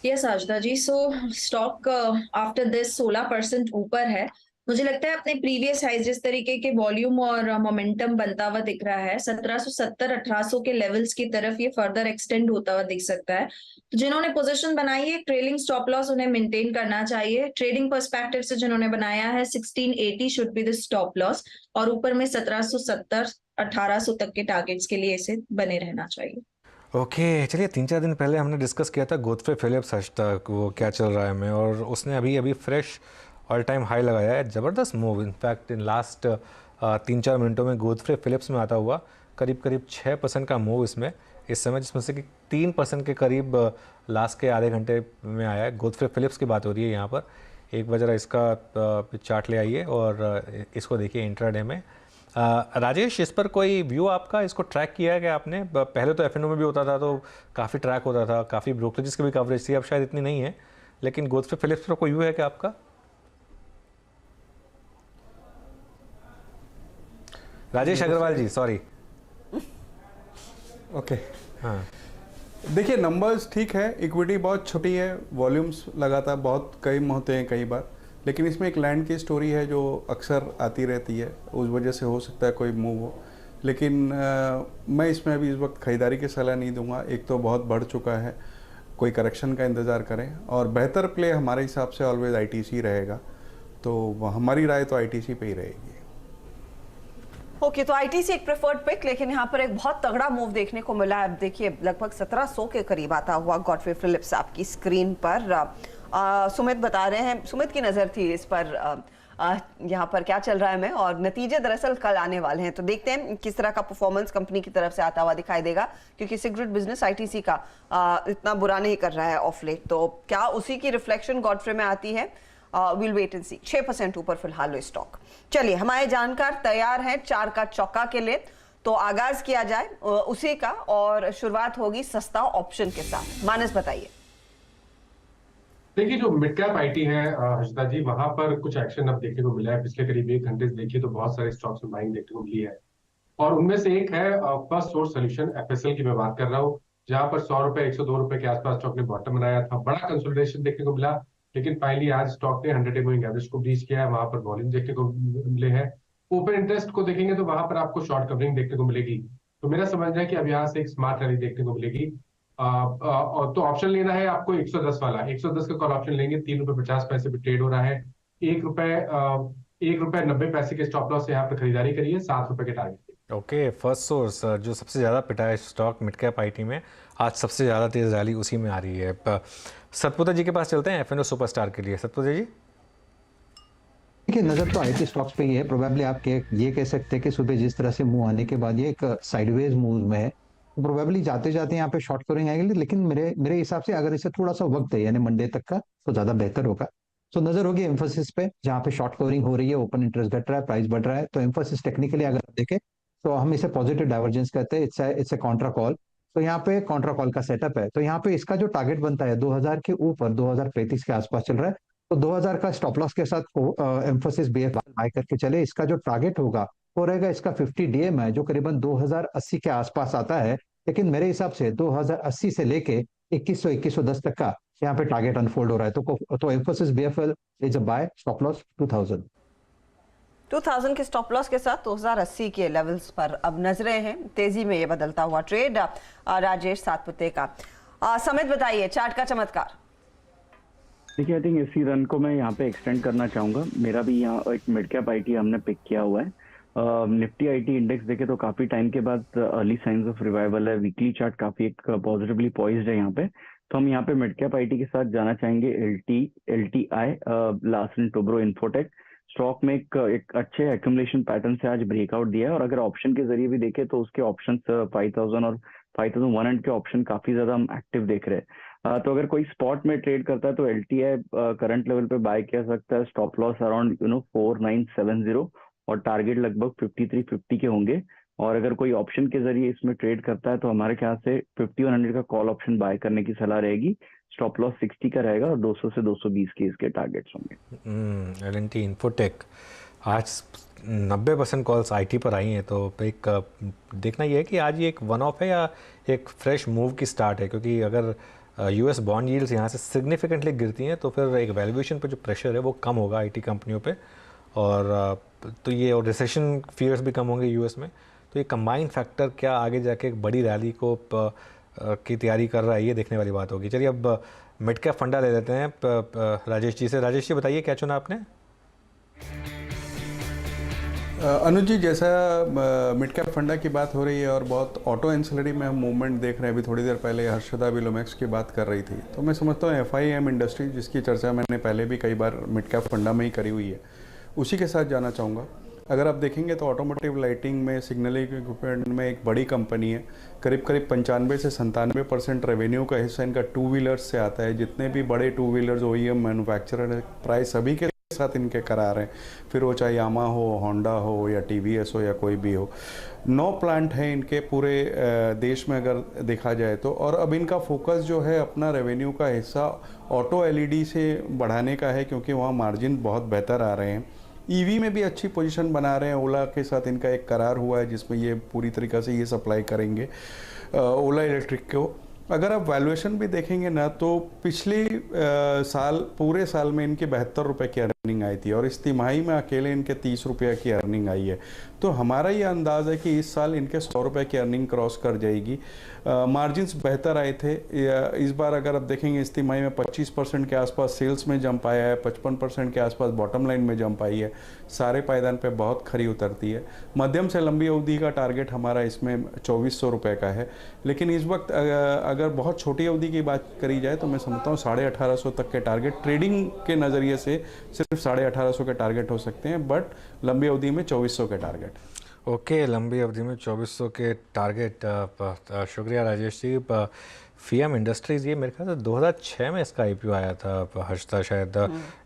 यस आजदा ji, so stock after this 16% ऊपर है। मुझे लगता है अपने प्रीवियस हाइज जिस तरीके के वॉल्यूम और मोमेंटम बनता हुआ दिख रहा है 1770-1800 के लेवल्स की तरफ ये फर्दर एक्सटेंड होता हुआ दिख सकता है। तो जिन्होंने पोजीशन बनाई है ट्रेलिंग स्टॉप लॉस उन्हें मेंटेन करना चाहिए। ट्रेडिंग पर्सपेक्टिव से जिन्होंने बनाया है 1680 should be the stop loss और ऊपर में 1770-1800 तक के टारगेट्स के लिए इसे बने रहना चाहिए। ओके चलिए 3-4 दिन पहले हमने डिस्कस किया था गोदफ्रे फिलिप्स तक वो क्या चल रहा है में, और उसने अभी फ्रेश ऑल टाइम हाई लगाया है। ज़बरदस्त मूव, इनफैक्ट इन लास्ट 3-4 मिनटों में गोदफ्रे फिलिप्स में आता हुआ करीब 6% का मूव इसमें इस समय, जिसमें से कि 3% के करीब लास्ट के आधे घंटे में आया है। गोदफ्रे फिलिप्स की बात हो रही है यहाँ पर। एक बार जरा इसका चार्ट ले आइए और इसको देखिए इंट्राडे में। राजेश, इस पर कोई व्यू आपका? इसको ट्रैक किया है क्या आपने? पहले तो एफएनओ में भी होता था तो काफ़ी ट्रैक होता था, काफ़ी ब्रोकरेजेस की भी कवरेज थी, अब शायद इतनी नहीं है, लेकिन गोदफ्रे फिलिप्स पर कोई व्यू है क्या आपका? राजेश अग्रवाल जी, सॉरी। ओके, हाँ देखिए नंबर्स ठीक है, इक्विटी बहुत छोटी है, वॉल्यूम्स लगातार बहुत कम होते हैं कई बार, लेकिन इसमें एक लैंड की स्टोरी है जो अक्सर आती रहती है, उस वजह से हो सकता है कोई मूव हो। लेकिन मैं इसमें अभी इस वक्त खरीदारी की सलाह नहीं दूंगा। एक तो बहुत बढ़ चुका है, कोई करेक्शन का इंतज़ार करें, और बेहतर प्ले हमारे हिसाब से ऑलवेज आईटीसी रहेगा। तो हमारी राय तो आईटीसी पे ही रहेगी। ओके, तो आईटीसी एक प्रेफर्ड पिक, लेकिन यहाँ पर एक बहुत तगड़ा मूव देखने को मिला है। अब देखिए लगभग 1700 के करीब आता हुआ गॉडफ्रे फिलिप्स आपकी स्क्रीन पर। सुमित बता रहे हैं, सुमित की नज़र थी इस पर, यहाँ पर क्या चल रहा है मैं, और नतीजे दरअसल कल आने वाले हैं, तो देखते हैं किस तरह का परफॉर्मेंस कंपनी की तरफ से आता हुआ दिखाई देगा, क्योंकि सिगरेट बिजनेस आईटीसी का इतना बुरा नहीं कर रहा है ऑफ लेट। तो क्या उसी की रिफ्लेक्शन गॉडफ्रे में आती है? विल वेट एंड सी। 6% ऊपर फिलहाल स्टॉक। चलिए, हमारे जानकार तैयार हैं 4 का चौका के लिए, तो आगाज किया जाए उसी का, और शुरुआत होगी सस्ता ऑप्शन के साथ। मानस बताइए। देखिए, जो मिड कैप आईटी है हर्षिता जी, वहां पर कुछ एक्शन अब देखने को मिला है। पिछले करीब 1 घंटे से देखिए तो बहुत सारे स्टॉक्स में बाइंग देखने को मिली है, और उनमें से एक है फर्स्ट सोर्स सॉल्यूशन, एफएसएल की मैं बात कर रहा हूँ, जहां पर 100 रुपए 102 रुपए के आसपास स्टॉक ने बॉटम बनाया था। बड़ा कंसोलिडेशन देखने को मिला, लेकिन फाइनली आज स्टॉक ने 100 डे मूविंग एवरेज को ब्रीच किया है। वहां पर वॉल्यूम देखने को मिले हैं। ओपन इंटरेस्ट को देखेंगे तो वहां पर आपको शॉर्ट कवरिंग देखने को मिलेगी। तो मेरा समझना है कि अब यहाँ से एक स्मार्ट रैली देखने को मिलेगी। तो ऑप्शन लेना है आपको 110 वाला, 110 का कॉल ऑप्शन लेंगे। 3 रुपए 50 पैसे पे ट्रेड हो रहा है। 1 रुपए 90 पैसे के स्टॉप लॉस से यहाँ पर खरीदारी करिए, 7 रुपए के टारगेट। ओके, फर्स्ट सोर्स जो सबसे ज़्यादा पिटा है स्टॉक मिड कैप आईटी में, आज सबसे ज़्यादा तेज़ रैली उसी में आ रही है। सतपुता जी के पास चलते हैं एफएनओ सुपरस्टार के लिए। सतपुता जी, देखिए नज़र तो आईटी स्टॉक्स पे ही है। प्रोबेबली आप ये कह सकते हैं कि सुबह जिस तरह से मूव आने के बाद ये एक साइडवेज मूव में है, तो प्रोबेबली जाते जाते यहाँ पे शॉर्ट कवरिंग आएगी। लेकिन मेरे हिसाब से अगर इसे थोड़ा सा वक्त है, यानी मंडे तक का, तो ज़्यादा बेहतर होगा। तो नजर होगी एम्फोसिस पे, जहाँ पे शॉर्ट कवरिंग हो रही है, ओपन इंटरेस्ट घट रहा है, प्राइस बढ़ रहा है। तो एम्फोसिस टेक्निकली अगर आप देखें तो हम इसे पॉजिटिव डाइवर्जेंस कहते हैं। It's a Contra call. तो यहाँ पे कॉन्ट्रा कॉल का सेटअप है। तो यहाँ पे इसका जो टारगेट बनता है 2000 के ऊपर, 2035 के आसपास चल रहा है। तो 2000 का स्टॉप लॉस के साथ एम्फोसिस बीएफ बाय करके चले। इसका जो टारगेट होगा वो रहेगा, इसका 50 डीएम है, जो करीबन 2080 के आसपास आता है। लेकिन मेरे हिसाब से 2080 से लेके 2110 तक का यहाँ पे टारगेट अनफोल्ड हो रहा है। तो Mphasis BFL is a buy, stop loss 2000 के स्टॉप लॉस के साथ 2080 के लेवल्स पर अब नजरें हैं। तेजी में ये बदलता हुआ ट्रेड। राजेश सातपुते का समित बताइए, चार्ट का चमत्कार। देखिए, आई थिंक इसी रन को मैं यहाँ पे एक्सटेंड करना चाहूंगा। मेरा भी यहाँ एक मिड कैप आईटी हमने पिक किया हुआ है। निफ्टी आईटी इंडेक्स देखे तो काफी टाइम के बाद अर्ली साइंस ऑफ रिवाइवल है। वीकली चार्ट काफी एक पॉजिटिवली पॉइज्ड है यहाँ पे। तो हम यहाँ पे मिड कैप आईटी के साथ जाना चाहेंगे LTI, Larsen Toubro infotech. Stock में एक अच्छे एक्यूमुलेशन पैटर्न से आज ब्रेकआउट दिया है, और अगर ऑप्शन के जरिए भी देखें तो उसके ऑप्शन 5000 और 5100 के ऑप्शन काफी ज्यादा हम एक्टिव देख रहे हैं। तो अगर कोई स्पॉट में ट्रेड करता है तो LTI करंट लेवल पे बाय किया सकता है। स्टॉप लॉस अराउंड 4970 और टारगेट लगभग 5350 के होंगे। और अगर कोई ऑप्शन के जरिए इसमें ट्रेड करता है तो हमारे ख्याल से 5100 का कॉल ऑप्शन बाय करने की सलाह रहेगी। स्टॉप लॉस 60 का रहेगा और 200 से 220 के इसके टारगेट्स होंगे। L&T इन्फोटेक आज 90% कॉल्स आईटी पर आई हैं। तो एक देखना ये है कि आज ये एक वन ऑफ है या एक फ्रेश मूव की स्टार्ट है, क्योंकि अगर यूएस बॉन्ड यील्ड्स यहाँ से सिग्निफिकेंटली गिरती हैं तो फिर एक वैल्यूएशन पे जो प्रेशर है वो कम होगा आईटी कंपनियों पे, और तो ये और रिसेशन फियर्स भी कम होंगे यूएस में। तो ये कंबाइंड फैक्टर क्या आगे जाके एक बड़ी रैली को की तैयारी कर रहा है, ये देखने वाली बात होगी। चलिए अब मिड कैप फंडा ले लेते हैं राजेश जी से। राजेश जी बताइए, क्या चुना आपने? अनुज जी, जैसा मिड कैप फंडा की बात हो रही है और बहुत ऑटो एंसिलरी में हम मूवमेंट देख रहे हैं। अभी थोड़ी देर पहले हर्षदा बिलोमैक्स की बात कर रही थी, तो मैं समझता हूँ FIM इंडस्ट्री, जिसकी चर्चा मैंने पहले भी कई बार मिड कैप फंडा में ही करी हुई है, उसी के साथ जाना चाहूँगा। अगर आप देखेंगे तो ऑटोमोटिव लाइटिंग में, सिग्नलिंग इक्विपमेंट में एक बड़ी कंपनी है। करीब 95 से 97% रेवेन्यू का हिस्सा इनका टू व्हीलर्स से आता है। जितने भी बड़े टू व्हीलर्स OEM मैन्युफैक्चरर है, प्राय सभी के साथ इनके करार हैं, फिर वो चाहे यामा हो, होंडा हो या TVS हो या कोई भी हो। 9 प्लांट हैं इनके पूरे देश में अगर देखा जाए तो। और अब इनका फोकस जो है अपना रेवेन्यू का हिस्सा ऑटो LED से बढ़ाने का है, क्योंकि वहाँ मार्जिन बहुत बेहतर आ रहे हैं। EV में भी अच्छी पोजीशन बना रहे हैं। ओला के साथ इनका एक करार हुआ है जिसमें ये पूरी तरीक़ा से ये सप्लाई करेंगे ओला इलेक्ट्रिक को। अगर आप वैल्यूएशन भी देखेंगे ना तो पिछले साल पूरे साल में इनके 72 रुपये की अर्निंग आई थी और इस तिमाही में अकेले इनके 30 रुपये की अर्निंग आई है। तो हमारा ये अंदाज़ है कि इस साल इनके 100 रुपये की अर्निंग क्रॉस कर जाएगी। मार्जिन्स बेहतर आए थे इस बार। अगर आप देखेंगे इस तिमाही में 25% के आसपास सेल्स में जंप आया है, 55% के आसपास बॉटम लाइन में जंप आई है। सारे पायदान पे बहुत खरी उतरती है। मध्यम से लंबी अवधि का टारगेट हमारा इसमें 2400 रुपये का है, लेकिन इस वक्त अगर बहुत छोटी अवधि की बात करी जाए तो मैं समझता हूँ 1850 तक के टारगेट ट्रेडिंग के नज़रिए से सिर्फ 1850 के टारगेट हो सकते हैं, बट लंबी अवधि में 2400 के टारगेट। ओके, लंबी अवधि में 2400 के टारगेट। शुक्रिया राजेश जी। फीएम इंडस्ट्रीज़, ये मेरे ख्याल से 2006 में इसका आईपीओ आया था हर्षता, शायद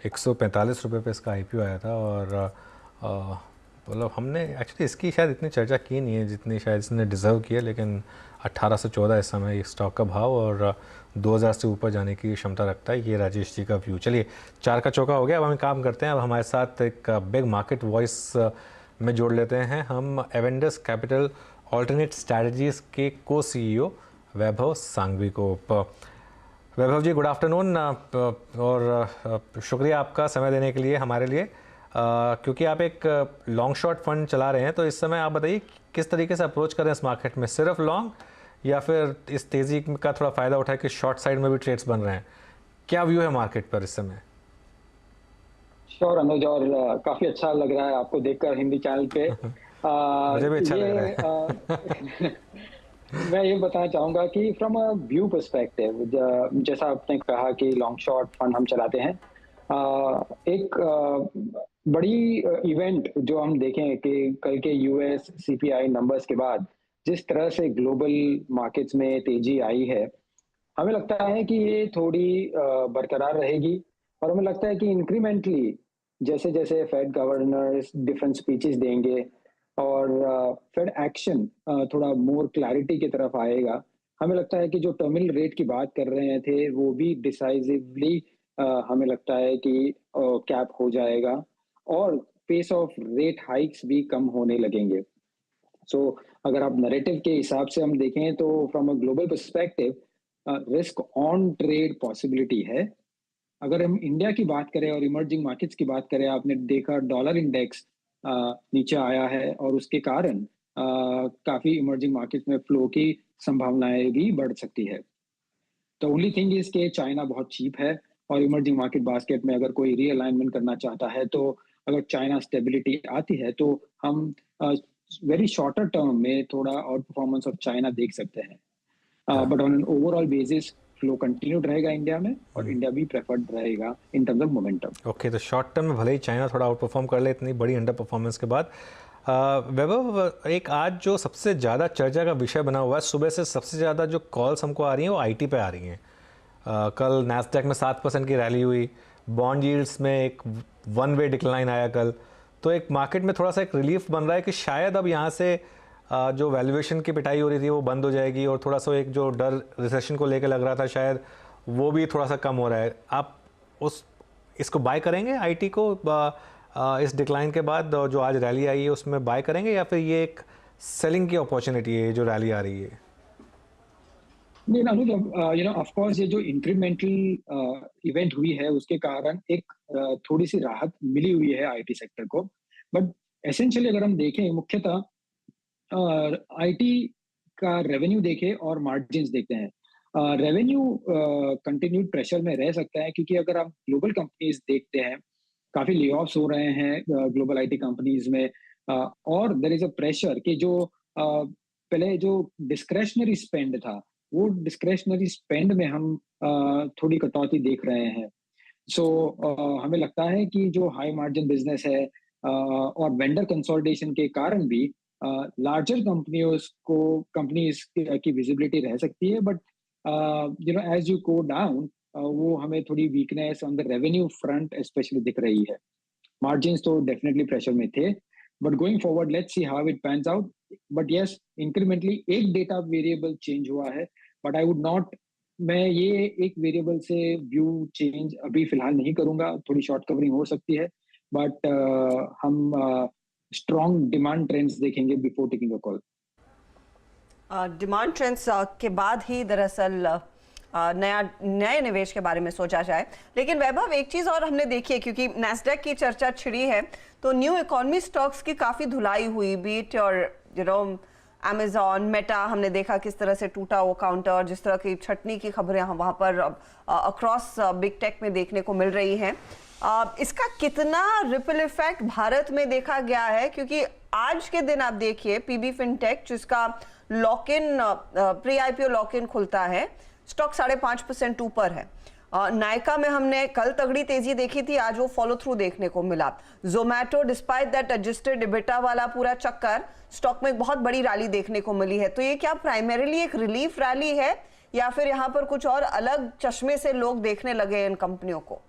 145 रुपये पे इसका आईपीओ आया था। और मतलब हमने एक्चुअली इसकी शायद इतनी चर्चा की नहीं है जितनी शायद इसने डिज़र्व की है, लेकिन 18 से 14 इस समय स्टॉक का भाव और 2000 से ऊपर जाने की क्षमता रखता है। ये राजेश जी का व्यू। चलिए, 4 का चौका हो गया। अब हम काम करते हैं, अब हमारे साथ एक बिग मार्केट वॉइस में जोड़ लेते हैं हम एवेंडस कैपिटल ऑल्टरनेट स्ट्रैटेजीज के को सीईओ वैभव सांघवी को। वैभव जी, गुड आफ्टरनून और शुक्रिया आपका समय देने के लिए हमारे लिए। क्योंकि आप एक लॉन्ग शॉर्ट फंड चला रहे हैं, तो इस समय आप बताइए किस तरीके से अप्रोच कर रहे हैं इस मार्केट में, सिर्फ लॉन्ग या फिर इस तेज़ी का थोड़ा फ़ायदा उठा के शॉर्ट साइड में भी ट्रेड्स बन रहे हैं? क्या व्यू है मार्केट पर इस समय? श्योर अनुज, और काफी अच्छा लग रहा है आपको देखकर हिंदी चैनल पे। मुझे भी अच्छा लग रहा है। मैं ये बताना चाहूंगा कि फ्रॉम अ व्यू पर्सपेक्टिव, जैसा आपने कहा कि लॉन्ग शॉर्ट फंड हम चलाते हैं, एक बड़ी इवेंट जो हम देखें कि कल के यूएस सीपीआई नंबर्स के बाद जिस तरह से ग्लोबल मार्केट्स में तेजी आई है, हमें लगता है कि ये थोड़ी बरकरार रहेगी। और हमें लगता है कि इंक्रीमेंटली जैसे जैसे फेड गवर्नर्स डिफरेंट स्पीचेस देंगे और फेड एक्शन थोड़ा मोर क्लैरिटी की तरफ आएगा, हमें लगता है कि जो टर्मिनल रेट की बात कर रहे थे वो भी डिसाइसिवली हमें लगता है कि कैप हो जाएगा और पेस ऑफ रेट हाइक्स भी कम होने लगेंगे। सो अगर आप नैरेटिव के हिसाब से हम देखें तो from a global perspective risk on trade possibility है। अगर हम इंडिया की बात करें और इमर्जिंग मार्केट्स की बात करें, आपने देखा डॉलर इंडेक्स नीचे आया है और उसके कारण काफी इमर्जिंग मार्केट्स में फ्लो की संभावनाएं भी बढ़ सकती है। तो ओनली थिंग इज के चाइना बहुत चीप है और इमर्जिंग मार्केट बास्केट में अगर कोई रीअलाइनमेंट करना चाहता है तो अगर चाइना स्टेबिलिटी आती है तो हम वेरी शॉर्टर टर्म में थोड़ा आउट परफॉर्मेंस ऑफ चाइना देख सकते हैं। But on an overall basis flow continued रहेगा इंडिया में और इंडिया भी प्रेफर्ड रहेगा in terms of momentum. Okay, तो शॉर्ट टर्म में भले ही चाइना थोड़ा आउट परफॉर्म कर ले इतनी बड़ी अंडर परफॉर्मेंस के बाद। वैभव, एक आज जो सबसे ज़्यादा चर्चा का विषय बना हुआ है, सुबह से सबसे ज़्यादा जो कॉल्स हमको आ रही हैं वो आईटी पे आ रही हैं। कल नैस्डैक में 7% की रैली हुई, बॉन्ड यील्ड्स में एक वन वे डिक्लाइन आया कल। तो एक मार्केट में थोड़ा सा एक रिलीफ बन रहा है कि शायद अब यहाँ से जो वैल्यूएशन की पिटाई हो रही थी वो बंद हो जाएगी और थोड़ा सा एक जो डर रिसेशन को लेकर लग रहा था शायद वो भी थोड़ा सा कम हो रहा है। आप इसको बाय करेंगे आईटी को इस डिक्लाइन के बाद जो आज रैली आई है उसमें बाय करेंगे, या फिर ये एक सेलिंग की अपॉर्चुनिटी है जो रैली आ रही है? नहीं अनुज, यू नो ऑफ कोर्स ये जो इंक्रीमेंटल इवेंट हुई है उसके कारण एक थोड़ी सी राहत मिली हुई है आईटी सेक्टर को। बट एसेंशियली अगर हम देखें मुख्यतः आईटी का रेवेन्यू देखें और मार्जिन्स देखते हैं, रेवेन्यू कंटिन्यूड प्रेशर में रह सकता है क्योंकि अगर आप ग्लोबल कंपनीज देखते हैं काफी ले ऑफ्स हो रहे हैं ग्लोबल आईटी कंपनीज में, और देयर इज अ प्रेशर कि जो पहले जो डिस्क्रेशनरी स्पेंड था वो डिस्क्रेशनरी स्पेंड में हम थोड़ी कटौती देख रहे हैं। सो हमें लगता है कि जो हाई मार्जिन बिजनेस है और वेंडर कंसोलिडेशन के कारण भी लार्जर कंपनीज की विजिबिलिटी रह सकती है। But you know as you go down वो हमें थोड़ी weakness on the revenue front specially दिख रही है। मार्जिन्स तो डेफिनेटली प्रेशर में थे, but going forward let's see how it pans out. But yes, incrementally एक डेटा वेरिएबल चेंज हुआ है, बट आई वुड नॉट, मैं ये एक वेरिएबल से व्यू चेंज अभी फिलहाल नहीं करूंगा। थोड़ी शॉर्ट कवरिंग हो सकती है, बट हम स्ट्रॉन्ग डिमांड ट्रेंड्स देखेंगे before taking a call. Demand trends के बाद ही दरअसल नए निवेश के बारे में सोचा जाए। लेकिन वैभव, एक चीज और हमने देखी है, क्योंकि नैस्डैक की चर्चा छिड़ी है तो न्यू इकोनॉमी स्टॉक्स की काफी धुलाई हुई, बीट और अमेजॉन, मेटा, हमने देखा किस तरह से टूटा वो काउंटर, जिस तरह की छटनी की खबरें वहां पर अक्रॉस बिग टेक में देखने को मिल रही हैं। इसका कितना रिपल इफेक्ट भारत में देखा गया है? क्योंकि आज के दिन आप देखिए पीबी फिनटेक, जिसका lock in pre IPO lock in खुलता है, स्टॉक 5.5% ऊपर है। नायका में हमने कल तगड़ी तेजी देखी थी, आज वो फॉलो थ्रू देखने को मिला। Zomato, despite that adjusted EBITDA वाला पूरा चक्कर, स्टॉक में एक बहुत बड़ी रैली देखने को मिली है। तो ये क्या प्राइमरीली एक रिलीफ रैली है या फिर यहाँ पर कुछ और अलग चश्मे से लोग देखने लगे इन कंपनियों को?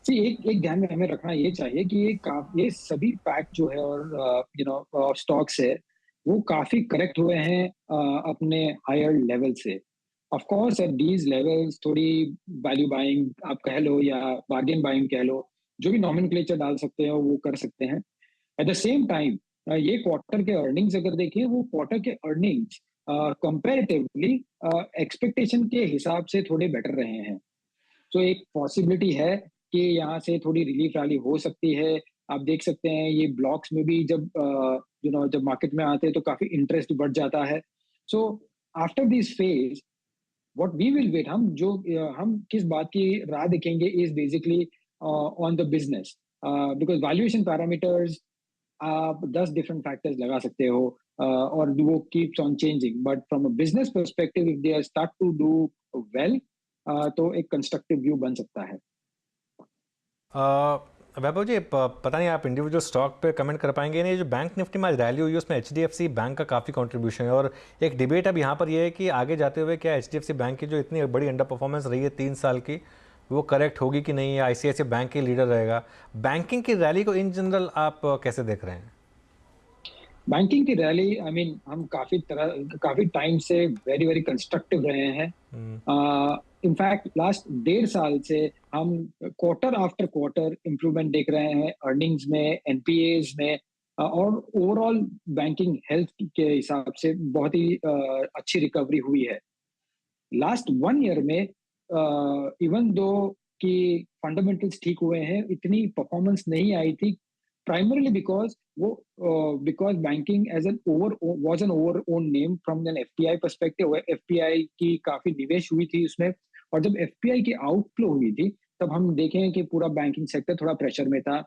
जी, एक ध्यान में हमें रखना ये चाहिए कि ये सभी पैक जो है और स्टॉक्स है वो काफी करेक्ट हुए हैं अपने हायर लेवल से। Of course at these levels थोड़ी वैल्यू बाइंग आप कह लो या बार्गेन बाइंग कह लो, जो भी नॉमेनक्लेचर डाल सकते हैं वो कर सकते हैं। एट द सेम टाइम ये क्वार्टर के अर्निंग्स अगर देखें, वो क्वार्टर के अर्निंग्स कंपैरेटिवली एक्सपेक्टेशन के हिसाब से थोड़े बेटर रहे हैं। तो एक पॉसिबिलिटी है कि यहाँ से थोड़ी रिलीफ रैली हो सकती है। आप देख सकते हैं ये ब्लॉक्स में भी जब जब मार्केट में आते हैं तो काफी इंटरेस्ट बढ़ जाता है। So after this phase what we will wait, हम किस बात की राह देखेंगे is basically on the business, because valuation parameters आप 10 डिफरेंट फैक्टर्स लगा सकते हो और वो keeps on changing, but from a business perspective if they start to do well तो एक कंस्ट्रक्टिव व्यू बन सकता है। वैभव जी, पता नहीं आप इंडिविजुअल स्टॉक पे कमेंट कर पाएंगे नहीं, जो बैंक निफ्टी में आज रैली हुई उसमें एचडीएफसी बैंक का काफ़ी कंट्रीब्यूशन है, और एक डिबेट अब यहाँ पर ये है कि आगे जाते हुए क्या एचडीएफसी बैंक की जो इतनी बड़ी अंडर परफॉर्मेंस रही है 3 साल की, वो करेक्ट होगी कि नहीं, या आईसीआईसीआई बैंक के लीडर रहेगा? बैंकिंग की रैली को इन जनरल आप कैसे देख रहे हैं? बैंकिंग की रैली हम काफी टाइम से वेरी वेरी कंस्ट्रक्टिव रहे हैं। इनफैक्ट लास्ट 1.5 साल से हम क्वार्टर आफ्टर क्वार्टर इम्प्रूवमेंट देख रहे हैं अर्निंग्स में, एनपीएज में, और ओवरऑल बैंकिंग हेल्थ के हिसाब से बहुत ही अच्छी रिकवरी हुई है। लास्ट 1 ईयर में इवन दो कि फंडामेंटल्स ठीक हुए हैं, इतनी परफॉर्मेंस नहीं आई थी, primarily because banking as an was an over-owned name from an FPI perspective। FPI की काफी निवेश हुई थी उसमें, और जब FPI की आउटफ्लो हुई थी तब हम देखें कि पूरा बैंकिंग सेक्टर थोड़ा प्रेशर में था,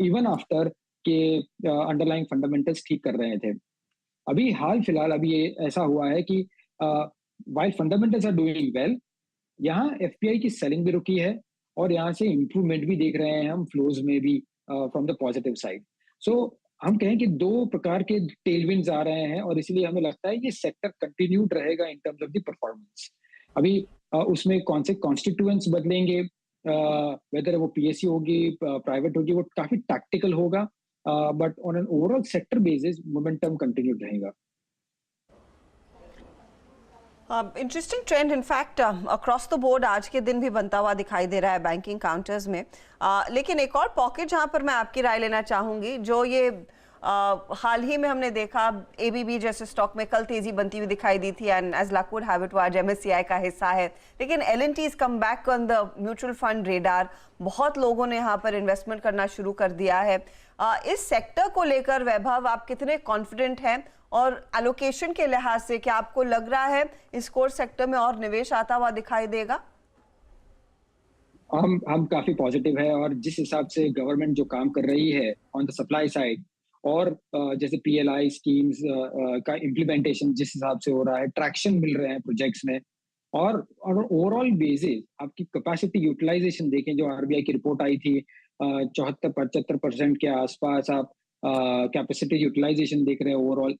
इवन आफ्टर के अंडरलाइंग फंडामेंटल्स ठीक कर रहे थे। अभी हाल फिलहाल अभी ये ऐसा हुआ है कि while fundamentals are doing well, यहाँ FPI की सेलिंग भी रुकी है और यहाँ से इम्प्रूवमेंट भी देख रहे हैं हम फ्लोज में भी फ्रॉम द पॉजिटिव साइड। सो हम कहें कि 2 प्रकार के टेलविंड्स आ रहे हैं और इसलिए हमें लगता है ये सेक्टर कंटिन्यूड रहेगा in terms of the performance. अभी उसमें कौन से कॉन्स्टिट्यूएंट्स बदलेंगे, वेदर वो पीएसयू होगी, प्राइवेट होगी, वो काफी टैक्टिकल होगा, but on an overall sector basis momentum continued रहेगा। Interesting trend in fact across the board आज के दिन भी बनता हुआ दिखाई दे रहा है बैंकिंग काउंटर्स में। लेकिन एक और पॉकेट जहां पर मैं आपकी राय लेना चाहूंगी, जो ये हाल ही में हमने देखा एबीबी जैसे स्टॉक में कल तेजी बनती हुई दिखाई दी थी, and as luck would have it वो आज एमएससीआई का हिस्सा है। लेकिन L&T is come back on the mutual fund radar, बहुत लोगों ने यहाँ पर इन्वेस्टमेंट करना शुरू कर दिया है। इस सेक्टर को लेकर वैभव आप कितने कॉन्फिडेंट हैं, और एलोकेशन के लिहाज से क्या आपको लग रहा है इस कोर सेक्टर में और निवेश आता हुआ दिखाई देगा? हम काफी पॉजिटिव है, और जिस हिसाब से गवर्नमेंट जो काम कर रही है ऑन द सप्लाई साइड, और जैसे पीएलआई स्कीम्स का इम्प्लीमेंटेशन जिस हिसाब से हो रहा है, ट्रैक्शन मिल रहे हैं प्रोजेक्ट्स में, और ओवरऑल बेसिस आपकी कैपेसिटी यूटिलाइजेशन देखें, जो आरबीआई की रिपोर्ट आई थी 74-75% के आसपास आप कैपेसिटी यूटिलाइजेशन देख रहे हैं ओवरऑल।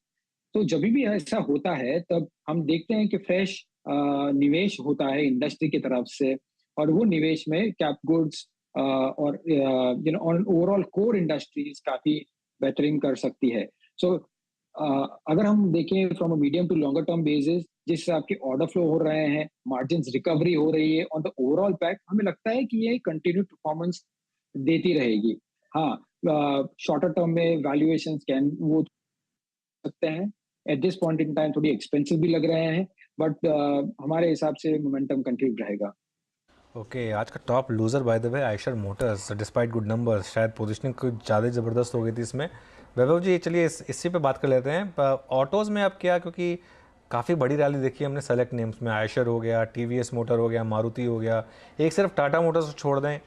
तो जब भी ऐसा होता है तब हम देखते हैं कि फ्रेश निवेश होता है इंडस्ट्री की तरफ से, और वो निवेश में कैप गुड्स और ओवरऑल कोर इंडस्ट्रीज काफी बेहतरीन कर सकती है। सो अगर हम देखें from a medium to longer term basis, जिस हिसाब के ऑर्डर फ्लो हो रहे हैं, मार्जिन्स रिकवरी हो रही है ऑन द ओवरऑल पैक, हमें लगता है कि ये कंटिन्यू परफॉर्मेंस देती रहेगी। हाँ, शॉर्टर टर्म में वैल्यूएशंस कैन वो सकते हैं। At this point in time थोड़ी एक्सपेंसिव भी लग रहे हैं, बट हमारे हिसाब से मोमेंटम कंटिन्यू रहेगा। ओके आज का top loser by the way Eicher Motors, despite good numbers, शायद पोजीशनिंग कुछ ज़्यादा ज़बरदस्त हो गई थी इसमें। वैभव जी चलिए इसी पे बात कर लेते हैं। ऑटोज़ में अब क्या, क्योंकि काफ़ी बड़ी रैली देखी हमने सेलेक्ट नेम्स में, आयशर हो गया, टीवीएस मोटर हो गया, मारुति हो गया, एक सिर्फ टाटा मोटर्स छोड़ दें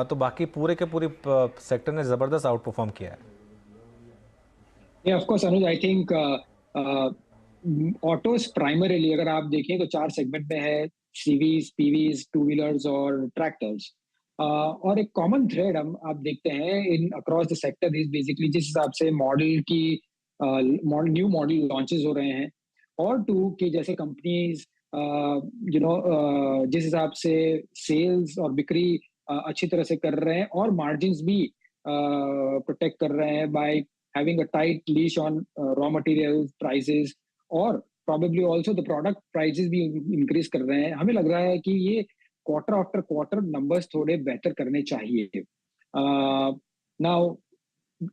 तो बाकी पूरे के पूरी सेक्टर ने ज़बरदस्त आउट परफॉर्म किया है। Yeah, of course, Anuj, I think autos primarily अगर आप देखें तो 4 सेगमेंट में है, सीवीज, पीवीज, टू व्हीलर्स और ट्रैक्टर्स। और एक कॉमन थ्रेड हम आप देखते हैं इन across the sector is basically जिस हिसाब से मॉडल की न्यू मॉडल लॉन्चेस हो रहे हैं और टू कि जैसे कंपनीज जिस हिसाब से सेल्स और बिक्री अच्छी तरह से कर रहे हैं और मार्जिन्स भी प्रोटेक्ट कर रहे हैं by having a tight leash on raw material prices और probably also the product prices भी इंक्रीज कर रहे हैं। हमें लग रहा है कि ये क्वार्टर आफ्टर क्वार्टर नंबर्स थोड़े बेहतर करने चाहिए। नाउ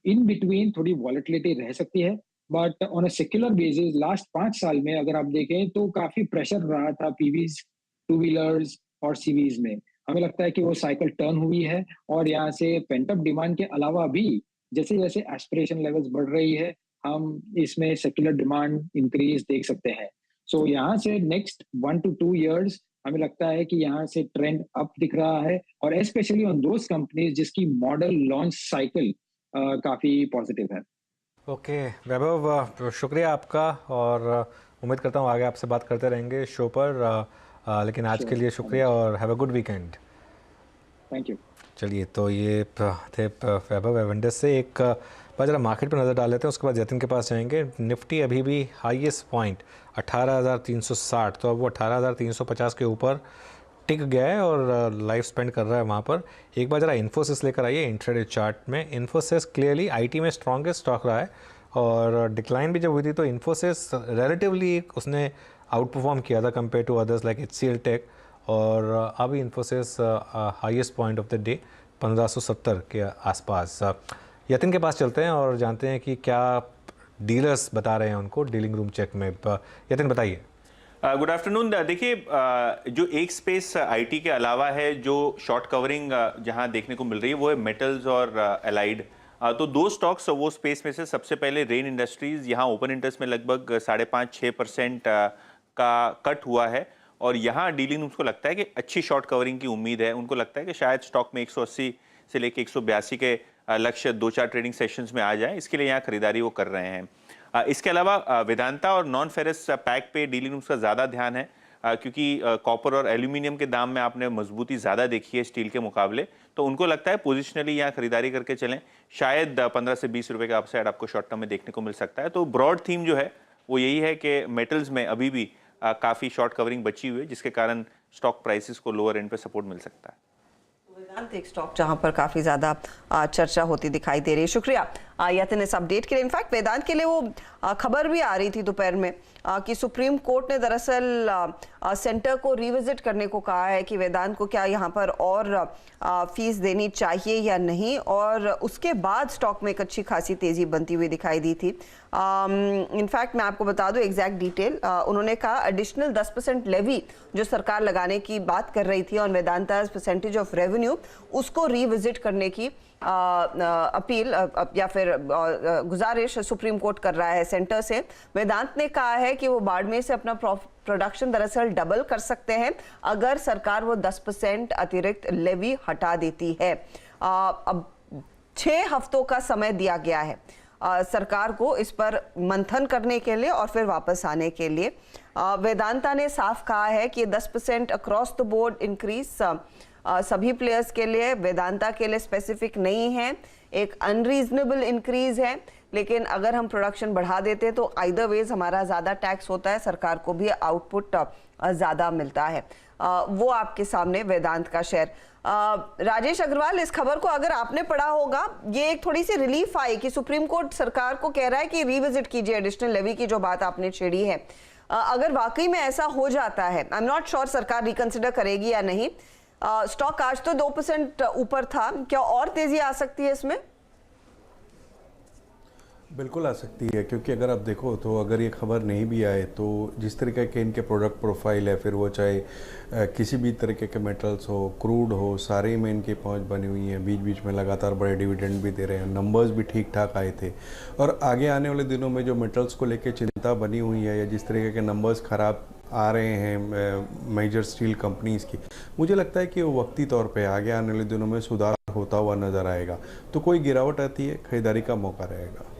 इन बिटवीन थोड़ी वॉलेटिलिटी रह सकती है, but on a secular basis last 5 साल में अगर आप देखें तो काफी प्रेशर रहा था पीवीज, टू व्हीलर्स और सीवीज में। हमें लगता है कि वो साइकिल टर्न हुई है और यहाँ से पेंटअप डिमांड के अलावा भी जैसे जैसे एस्पिरेशन लेवल्स बढ़ रही है हम इसमें सेक्युलर डिमांड इंक्रीज देख सकते हैं। सो यहाँ से नेक्स्ट 1 to 2 years हमें लगता है कि यहाँ से ट्रेंड अप दिख रहा है और स्पेशली ऑन दोस कंपनीज जिसकी मॉडल लॉन्च साइकिल काफी पॉजिटिव है। ओके वैभव शुक्रिया आपका और उम्मीद करता हूँ आगे आपसे बात करते रहेंगे शो पर, लेकिन आज के लिए शुक्रिया और have a good weekend. Thank you. चलिए तो ये थे वैभव एवेंडस से। एक बार जरा मार्केट पर नज़र डाल लेते हैं, उसके बाद जतिन के पास जाएंगे। निफ्टी अभी भी हाईएस्ट पॉइंट 18,360, तो अब वो 18,350 के ऊपर टिक गया है और लाइफ स्पेंड कर रहा है वहाँ पर। एक बार जरा इन्फोसिस लेकर आइए इंट्राडे चार्ट में। इन्फोसिस क्लियरली आईटी में स्ट्रॉन्गेस्ट स्टॉक रहा है और डिक्लाइन भी जब हुई थी तो इन्फोसिस रिलेटिवली उसने आउट परफॉर्म किया था compare to others like HCL tech, और अभी Infosys highest point of the day 1570 के आसपास। यतिन के पास चलते हैं और जानते हैं कि क्या डीलर्स बता रहे हैं उनको डीलिंग रूम चेक में। यतिन बताइए। Good afternoon. देखिए जो एक स्पेस आईटी के अलावा है जो शॉर्ट कवरिंग जहां देखने को मिल रही है वो है मेटल्स और एलाइड। तो 2 स्टॉक्स वो स्पेस में से सबसे पहले रेन इंडस्ट्रीज, यहाँ ओपन इंटरेस्ट में लगभग 5.5-6% का कट हुआ है और यहाँ डीलिंग रूम्स को लगता है कि अच्छी शॉर्ट कवरिंग की उम्मीद है। उनको लगता है कि शायद स्टॉक में 180 से लेकर 182 के लक्ष्य 2-4 ट्रेडिंग सेशंस में आ जाए, इसके लिए यहाँ खरीदारी वो कर रहे हैं। इसके अलावा वेदांता और नॉन फेरस पैक पे डीलिंग रूम्स का ज़्यादा ध्यान है क्योंकि कॉपर और एल्यूमिनियम के दाम में आपने मजबूती ज़्यादा देखी है स्टील के मुकाबले, तो उनको लगता है पोजिशनली यहाँ खरीदारी करके चलें। शायद 15 से 20 रुपये का अपसाइड आपको शॉर्ट टर्म में देखने को मिल सकता है। तो ब्रॉड थीम जो है वो यही है कि मेटल्स में अभी भी काफ़ी शॉर्ट कवरिंग बची हुई है जिसके कारण स्टॉक प्राइसेस को लोअर एंड पे सपोर्ट मिल सकता है। एक स्टॉक जहां पर काफी ज्यादा चर्चा होती दिखाई दे रही है। शुक्रिया यतिन इस अपडेट के लिए। इनफैक्ट वेदांत के लिए वो खबर भी आ रही थी दोपहर में कि सुप्रीम कोर्ट ने दरअसल सेंटर को रिविजिट करने को कहा है कि वेदांत को क्या यहाँ पर और फीस देनी चाहिए या नहीं, और उसके बाद स्टॉक में एक अच्छी खासी तेजी बनती हुई दिखाई दी थी। इनफैक्ट मैं आपको बता दूं एग्जैक्ट डिटेल, उन्होंने कहा एडिशनल 10% लेवी जो सरकार लगाने की बात कर रही थी ऑन वेदांता's परसेंटेज ऑफ रेवेन्यू, उसको रिविजिट करने की अपील या फिर गुजारिश सुप्रीम कोर्ट कर रहा है सेंटर से। वेदांत ने कहा है कि वो बाड़मेर से अपना प्रोडक्शन दरअसल डबल कर सकते हैं अगर सरकार वो 10% अतिरिक्त लेवी हटा देती है। अब 6 हफ्तों का समय दिया गया है सरकार को इस पर मंथन करने के लिए और फिर वापस आने के लिए। वेदांता ने साफ कहा है कि 10% अक्रॉस द बोर्ड इंक्रीज सभी प्लेयर्स के लिए, वेदांता के लिए स्पेसिफिक नहीं है, एक अनरीजनेबल इंक्रीज है, लेकिन अगर हम प्रोडक्शन बढ़ा देते तो आइदर वेज हमारा ज़्यादा टैक्स होता है, सरकार को भी आउटपुट ज़्यादा मिलता है। वो आपके सामने वेदांत का शेयर। राजेश अग्रवाल, इस खबर को अगर आपने पढ़ा होगा, ये एक थोड़ी सी रिलीफ आई कि सुप्रीम कोर्ट सरकार को कह रहा है कि रिविजिट कीजिए एडिशनल लेवी की जो बात आपने छेड़ी है। अगर वाकई में ऐसा हो जाता है, आई एम नॉट श्योर सरकार रिकंसिडर करेगी या नहीं। स्टॉक आज तो 2% ऊपर था, क्या और तेजी आ सकती है इसमें? बिल्कुल आ सकती है, क्योंकि अगर आप देखो तो अगर ये खबर नहीं भी आए तो जिस तरीके के इनके प्रोडक्ट प्रोफाइल है, फिर वो चाहे किसी भी तरीके के मेटल्स हो, क्रूड हो, सारे में इनकी पहुंच बनी हुई है। बीच बीच में लगातार बड़े डिविडेंड भी दे रहे हैं, नंबर्स भी ठीक ठाक आए थे। और आगे आने वाले दिनों में जो मेटल्स को लेकर चिंता बनी हुई है या जिस तरीके के नंबर्स ख़राब आ रहे हैं मेजर स्टील कंपनीज़ की, मुझे लगता है कि वो वक्ती तौर पे आगे आने वाले दिनों में सुधार होता हुआ नज़र आएगा। तो कोई गिरावट आती है, खरीदारी का मौका रहेगा।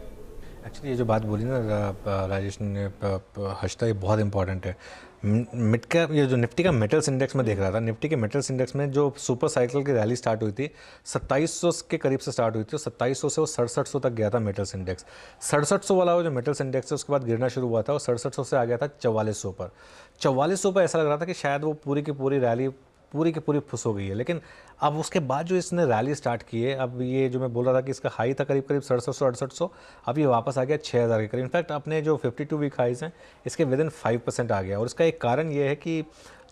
एक्चुअली ये जो बात बोली ना राजेश ने, हर्षिता, ये बहुत इंपॉर्टेंट है। मिड का ये जो निफ्टी का मेटल्स इंडेक्स में देख रहा था, निफ्टी के मेटल्स इंडेक्स में जो सुपर साइकिल की रैली स्टार्ट हुई थी 2700 के करीब से स्टार्ट हुई थी, 2700 से वो 6700 तक गया था मेटल्स इंडेक्स। 6700 वाला वो जो मेटल्स इंडेक्स है उसके बाद गिरना शुरू हुआ था और 6700 से आ गया था 4400 पर। 4400 पर ऐसा लग रहा था कि शायद वो पूरी की पूरी रैली पूरी की पूरी फुस हो गई है। लेकिन अब उसके बाद जो इसने रैली स्टार्ट की है, अब ये जो मैं बोल रहा था कि इसका हाई था करीब करीब 6700-6800, अब ये वापस आ गया 6000 के करीब। इनफैक्ट अपने जो 52 वीक हाइज हैं इसके विद इन 5% आ गया। और इसका एक कारण ये है कि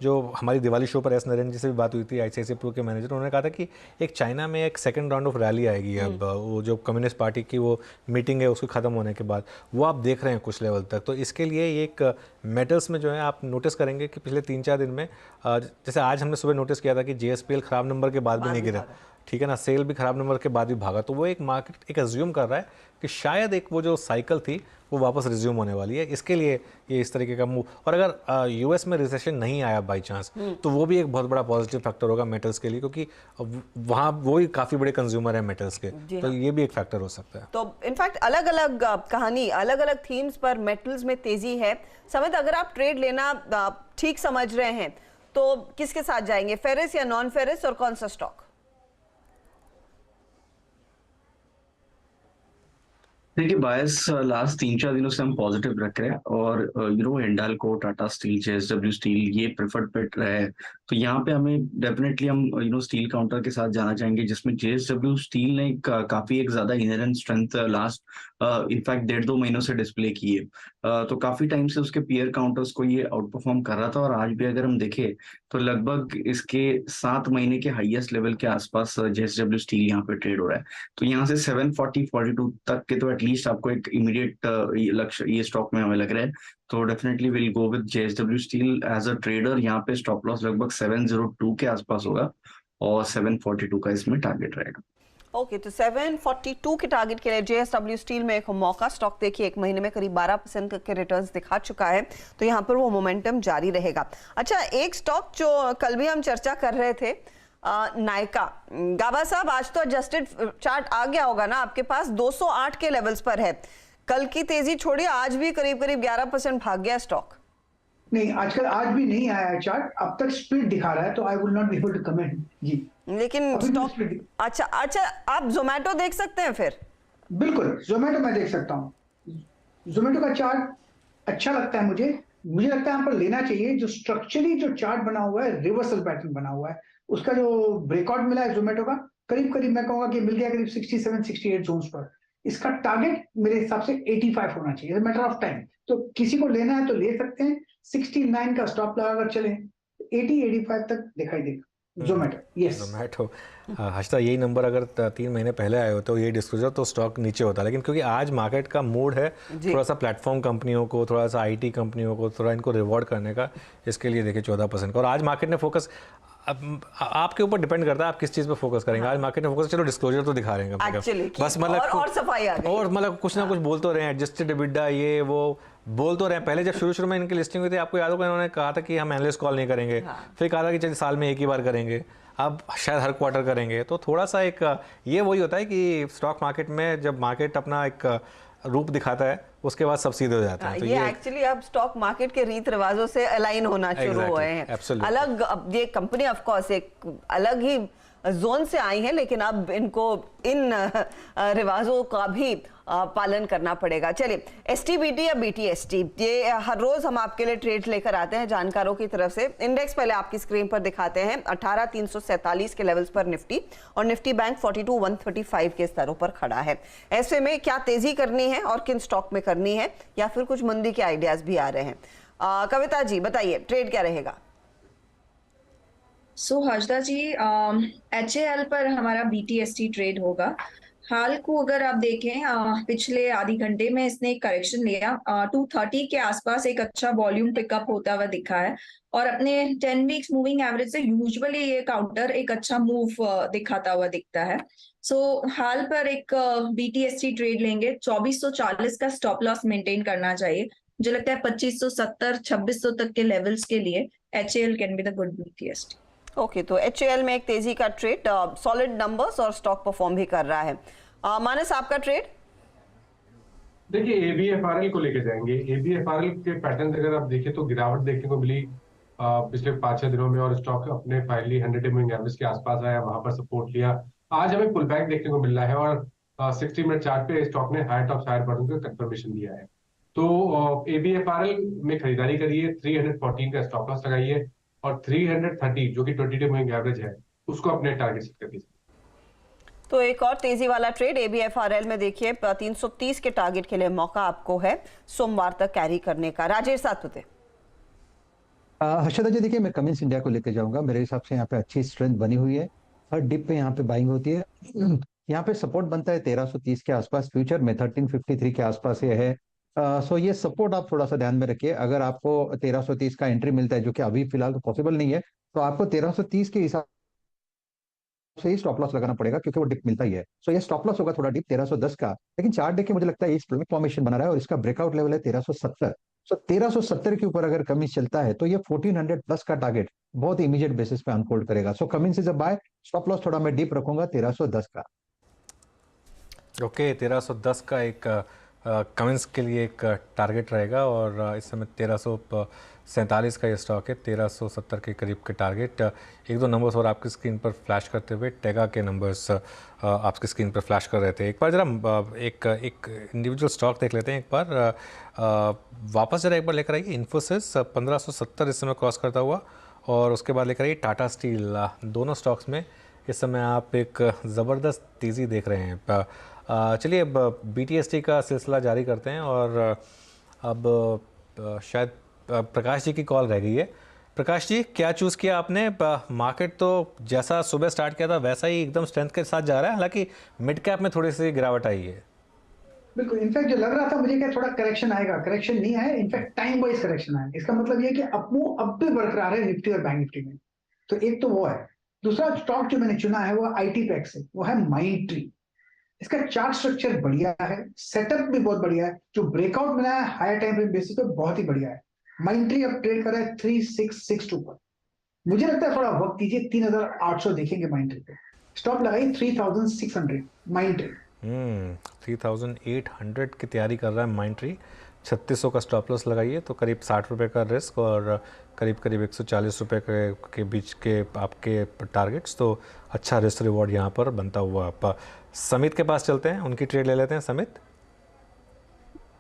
जो हमारी दिवाली शो पर एस नरेंद्र जी से भी बात हुई थी, ICICI प्रो के मैनेजर, उन्होंने कहा था कि एक चाइना में एक सेकंड राउंड ऑफ रैली आएगी। अब वो जो कम्युनिस्ट पार्टी की वो मीटिंग है उसको ख़त्म होने के बाद वो आप देख रहे हैं कुछ लेवल तक। तो इसके लिए एक मेटल्स में जो है आप नोटिस करेंगे कि पिछले 3-4 दिन में जैसे आज हमने सुबह नोटिस किया था कि JSPL ख़राब नंबर के बाद भी नहीं गिरा, ठीक है ना, सेल भी ख़राब नंबर के बाद भी भागा। तो वो एक मार्केट एक अज्यूम कर रहा है कि शायद एक वो जो साइकिल थी वो वापस रिज्यूम होने वाली है, इसके लिए ये इस तरीके का मूव। और अगर यूएस में रिसेशन नहीं आया बाई चांस तो वो भी एक बहुत बड़ा पॉजिटिव फैक्टर होगा मेटल्स के लिए, क्योंकि वहाँ वो ही काफ़ी बड़े कंज्यूमर है मेटल्स के, तो ये भी एक फैक्टर हो सकता है। तो इनफैक्ट अलग अलग कहानी, अलग अलग थीम्स पर मेटल्स में तेजी है। समित, अगर आप ट्रेड लेना ठीक समझ रहे हैं तो किसके साथ जाएंगे, फेरिस या नॉन फेरिस, और कौन सा स्टॉक? देखिए बायस लास्ट 3-4 दिनों से हम पॉजिटिव रख रहे हैं और Hindalco, Tata steel, JSW steel ये प्रेफर्ड पेट रहे हैं। तो यहाँ पे हमें डेफिनेटली हम स्टील काउंटर के साथ जाना चाहेंगे, जिसमें JSW स्टील ने काफी एक ज्यादा इनहेरेंट स्ट्रेंथ लास्ट इनफैक्ट 1.5-2 महीनों से डिस्प्ले की है। तो काफी टाइम से उसके पीयर काउंटर्स को ये आउट परफॉर्म कर रहा था और आज भी अगर हम देखें तो लगभग इसके 7 महीने के हाईएस्ट लेवल के आसपास JSW स्टील यहाँ पे ट्रेड हो रहा है। तो यहाँ से 740-42 तक के तो एटलीस्ट आपको एक इमीडिएट लक्ष्य ये स्टॉक में हमें लग रहा है। तो definitely will go with JSW steel as a trader. यहाँ पे स्टॉप लॉस लगभग 702 के आसपास होगा और 742 का इसमें टारगेट रहेगा। ओके, तो 742 के टारगेट के लिए JSW स्टील में एक मौका। स्टॉक देखिए 1 महीने में करीब 12% के रिटर्न्स दिखा चुका है, तो यहाँ पर वो मोमेंटम जारी रहेगा। अच्छा, एक स्टॉक जो कल भी हम चर्चा कर रहे थे, नायका। गाबा साहब, आज तो एडजस्टेड चार्ट आ गया होगा ना आपके पास, 208 के लेवल्स पर है। कल की तेजी छोड़िए, आज भी करीब करीब 11% भाग गया स्टॉक। नहीं, आज भी नहीं आया है चार्ट, अब तक स्प्लिट दिखा रहा है, तो I will not be able to comment ji. लेकिन स्टॉक अच्छा, आप जोमेटो देख सकते हैं फिर? बिल्कुल, जोमेटो मैं देख सकता हूँ। जोमेटो का चार्ट अच्छा लगता है मुझे लगता है यहाँ पर लेना चाहिए। जो स्ट्रक्चरली जो चार्ट बना हुआ है, रिवर्सल पैटर्न बना हुआ है, उसका जो ब्रेकआउट मिला है जोमेटो का, करीब करीब मैं कहूंगा कि मिल गया करीब 67-68 जोन्स पर। इसका टारगेट मेरे हिसाब से 85 होना चाहिए, मैटर ऑफ टाइम। तो किसी को लेना है तो ले सकते हैं, 69 का स्टॉप लगाकर चले, 80-85 तक दिखाई देगा जोमेटो। यस, जोमेटो हर्षिता, यही नंबर अगर 3 महीने पहले आए होते, ये डिस्क्लोजर, तो स्टॉक नीचे होता। लेकिन क्योंकि आज मार्केट का मूड है थोड़ा सा प्लेटफॉर्म कंपनियों को, थोड़ा सा IT कंपनियों को, थोड़ा इनको रिवॉर्ड करने का, इसके लिए देखिए 14% का। और आज मार्केट ने फोकस, आपके ऊपर डिपेंड करता है आप किस चीज पे फोकस करेंगे। आज मार्केट ने फोकस, चलो डिस्क्लोजर तो दिखा रहे हैं बस, मतलब और सफाई आ गई, और मतलब कुछ ना कुछ बोल तो रहे हैं, एडजस्टेड EBITDA ये वो बोल तो रहे हैं। पहले जब शुरू में इनकी लिस्टिंग हुई थी, आपको याद होगा, इन्होंने कहा था कि हम एनालिस्ट कॉल नहीं करेंगे, फिर कहा था कि चलिए साल में 1 ही बार करेंगे, अब शायद हर क्वार्टर करेंगे। तो थोड़ा सा एक ये वही होता है कि स्टॉक मार्केट में जब मार्केट अपना एक रूप दिखाता है उसके बाद सब सीधे हो जाते हैं। तो ये एक्चुअली अब स्टॉक मार्केट के रीत रिवाजों से अलाइन होना शुरू हुए हैं। अलग, अब ये कंपनी ऑफ कोर्स एक अलग ही जोन से आई है, लेकिन अब इनको इन रिवाजों का भी पालन करना पड़ेगा। चलिए, STBT या BTST, ये हर रोज हम आपके लिए ट्रेड लेकर आते हैं जानकारों की तरफ से। इंडेक्स पहले आपकी स्क्रीन पर दिखाते हैं, 18,347 के लेवल्स पर निफ्टी, और निफ्टी बैंक 42,135 के स्तरों पर खड़ा है। ऐसे में क्या तेजी करनी है और किन स्टॉक में करनी है, या फिर कुछ मंदी के आइडियाज भी आ रहे हैं? कविता जी बताइए, ट्रेड क्या रहेगा? हर्षदा जी, HAL पर हमारा BTST ट्रेड होगा। हाल को अगर आप देखें पिछले आधी घंटे में इसने एक करेक्शन लिया 230 के आसपास एक अच्छा वॉल्यूम पिकअप होता हुआ दिखा है और अपने 10 वीक्स मूविंग एवरेज से यूजुअली ये काउंटर एक अच्छा मूव दिखाता हुआ दिखता है। सो हाल पर एक BTST ट्रेड लेंगे, 2440 का स्टॉप लॉस मेंटेन करना चाहिए। मुझे लगता है 2570 2600 तक के लेवल्स के लिए HAL can be the good BTST। Okay, तो HAL में एक तेजी का ट्रेड, सॉलिड नंबर्स और स्टॉक परफॉर्म भी कर रहा है। मानस, आपका ट्रेड? देखिए ABFRL को लेके जाएंगे। ABFRL के पैटर्न अगर आप देखें तो गिरावट देखने को मिली पिछले 5-6 दिनों में और स्टॉक अपने फाइनली 100 मूविंग एवरेज के आसपास आया, वहां पर सपोर्ट लिया। आज हमें पुल बैक देखने को मिल रहा है और 60 मिनट चार्ट पे स्टॉक ने हायर टॉप हायर बॉटम का कंफर्मेशन दिया है। तो ABFRL में खरीदारी करिए, 314 का स्टॉप लॉस लगाइए और 330 जो कि 22 मूविंग एवरेज है उसको अपने टारगेट सेट कर दीजिए। तो एक और तेजी वाला ट्रेड ABFRL में देखिए 330 के टारगेट के लिए मौका आपको है सोमवार तक कैरी करने का। राजेश सातपुते। हर्षदा जी, देखिए मैं कमिंस इंडिया को लेकर जाऊंगा। मेरे हिसाब से यहाँ पे अच्छी स्ट्रेंथ बनी हुई है, हर डिप पे यहाँ पे बाइंग होती है। यहाँ पे सपोर्ट बनता है 1330 के आसपास, फ्यूचर में 1353 के आसपास ये है। सो ये सपोर्ट आप थोड़ा सा ध्यान में रखिए। अगर आपको 1330 का एंट्री मिलता है, जो कि अभी फिलहाल तो पॉसिबल नहीं है, तो आपको 1330 के हिसाब से ही स्टॉप लॉस लगाना पड़ेगा, क्योंकि वो डिप मिलता ही है। सो ये स्टॉप लॉस होगा थोड़ा डिप 1310 का, लेकिन चार्ट देखिए मुझे लगता है इस फॉर्मेशन बना रहा है और इसका ब्रेकआउट लेवल है 1370। सो 1370 के ऊपर अगर कमिंस चलता है तो ये 1400 प्लस का टारगेट बहुत इमीडिएट बेसिस पे अनफोल्ड करेगा। So Cummins is a buy, stop loss थोड़ा मैं डीप रखूंगा 1310 का। ओके, 1310 का एक कमिंस के लिए एक टारगेट रहेगा और इस समय 1347 का ये स्टॉक है, 1370 के करीब के टारगेट। एक दो नंबर्स और आपकी स्क्रीन पर फ्लैश करते हुए टेगा के नंबर्स आपकी स्क्रीन पर फ्लैश कर रहे थे। एक बार जरा एक इंडिविजुअल स्टॉक देख लेते हैं एक बार, वापस जरा एक बार लेकर आइए। इन्फोसिस 1570 इस समय क्रॉस करता हुआ और उसके बाद लेकर आइए टाटा स्टील। दोनों स्टॉक्स में इस समय आप एक ज़बरदस्त तेज़ी देख रहे हैं। चलिए अब BTST का सिलसिला जारी करते हैं और अब शायद प्रकाश जी की कॉल रह गई है। प्रकाश जी, क्या चूज़ किया आपने? मार्केट तो जैसा सुबह स्टार्ट किया था वैसा ही एकदम स्ट्रेंथ के साथ जा रहा है, हालांकि मिड कैप में थोड़ी सी गिरावट आई है। बिल्कुल, इनफैक्ट जो लग रहा था मुझे कि थोड़ा करेक्शन आएगा, करेक्शन नहीं आया, इनफैक्ट टाइम वाइज करेक्शन आया। इसका मतलब ये कि अब भी बरकरार है निफ्टी और बैंक निफ्टी में। तो एक तो वो है। दूसरा स्टॉक जो मैंने चुना है वो IT पैक से, वो है माइंडट्री। इसका चार्ट स्ट्रक्चर बढ़िया है, सेटअप भी बहुत बढ़िया है, जो ब्रेकआउट मिला है हायर टाइम फ्रेम बेसिस पे बहुत ही बढ़िया है। माइंडट्री अब ट्रेड कर रहा है 3662 पर। मुझे लगता है थोड़ा वक्त दीजिए, 3800 देखेंगे माइंडट्री पे। स्टॉप लगाई 3600 माइंडट्री। 3800 की तैयारी कर रहा है माइंडट्री। 3600 का स्टॉप लॉस लगाइए तो करीब 60 रुपये का रिस्क और करीब 140 रुपये के बीच के आपके टारगेट्स। तो अच्छा रिस्क रिवॉर्ड यहाँ पर बनता हुआ। आप समित के पास चलते हैं, उनकी ट्रेड ले लेते हैं। समित,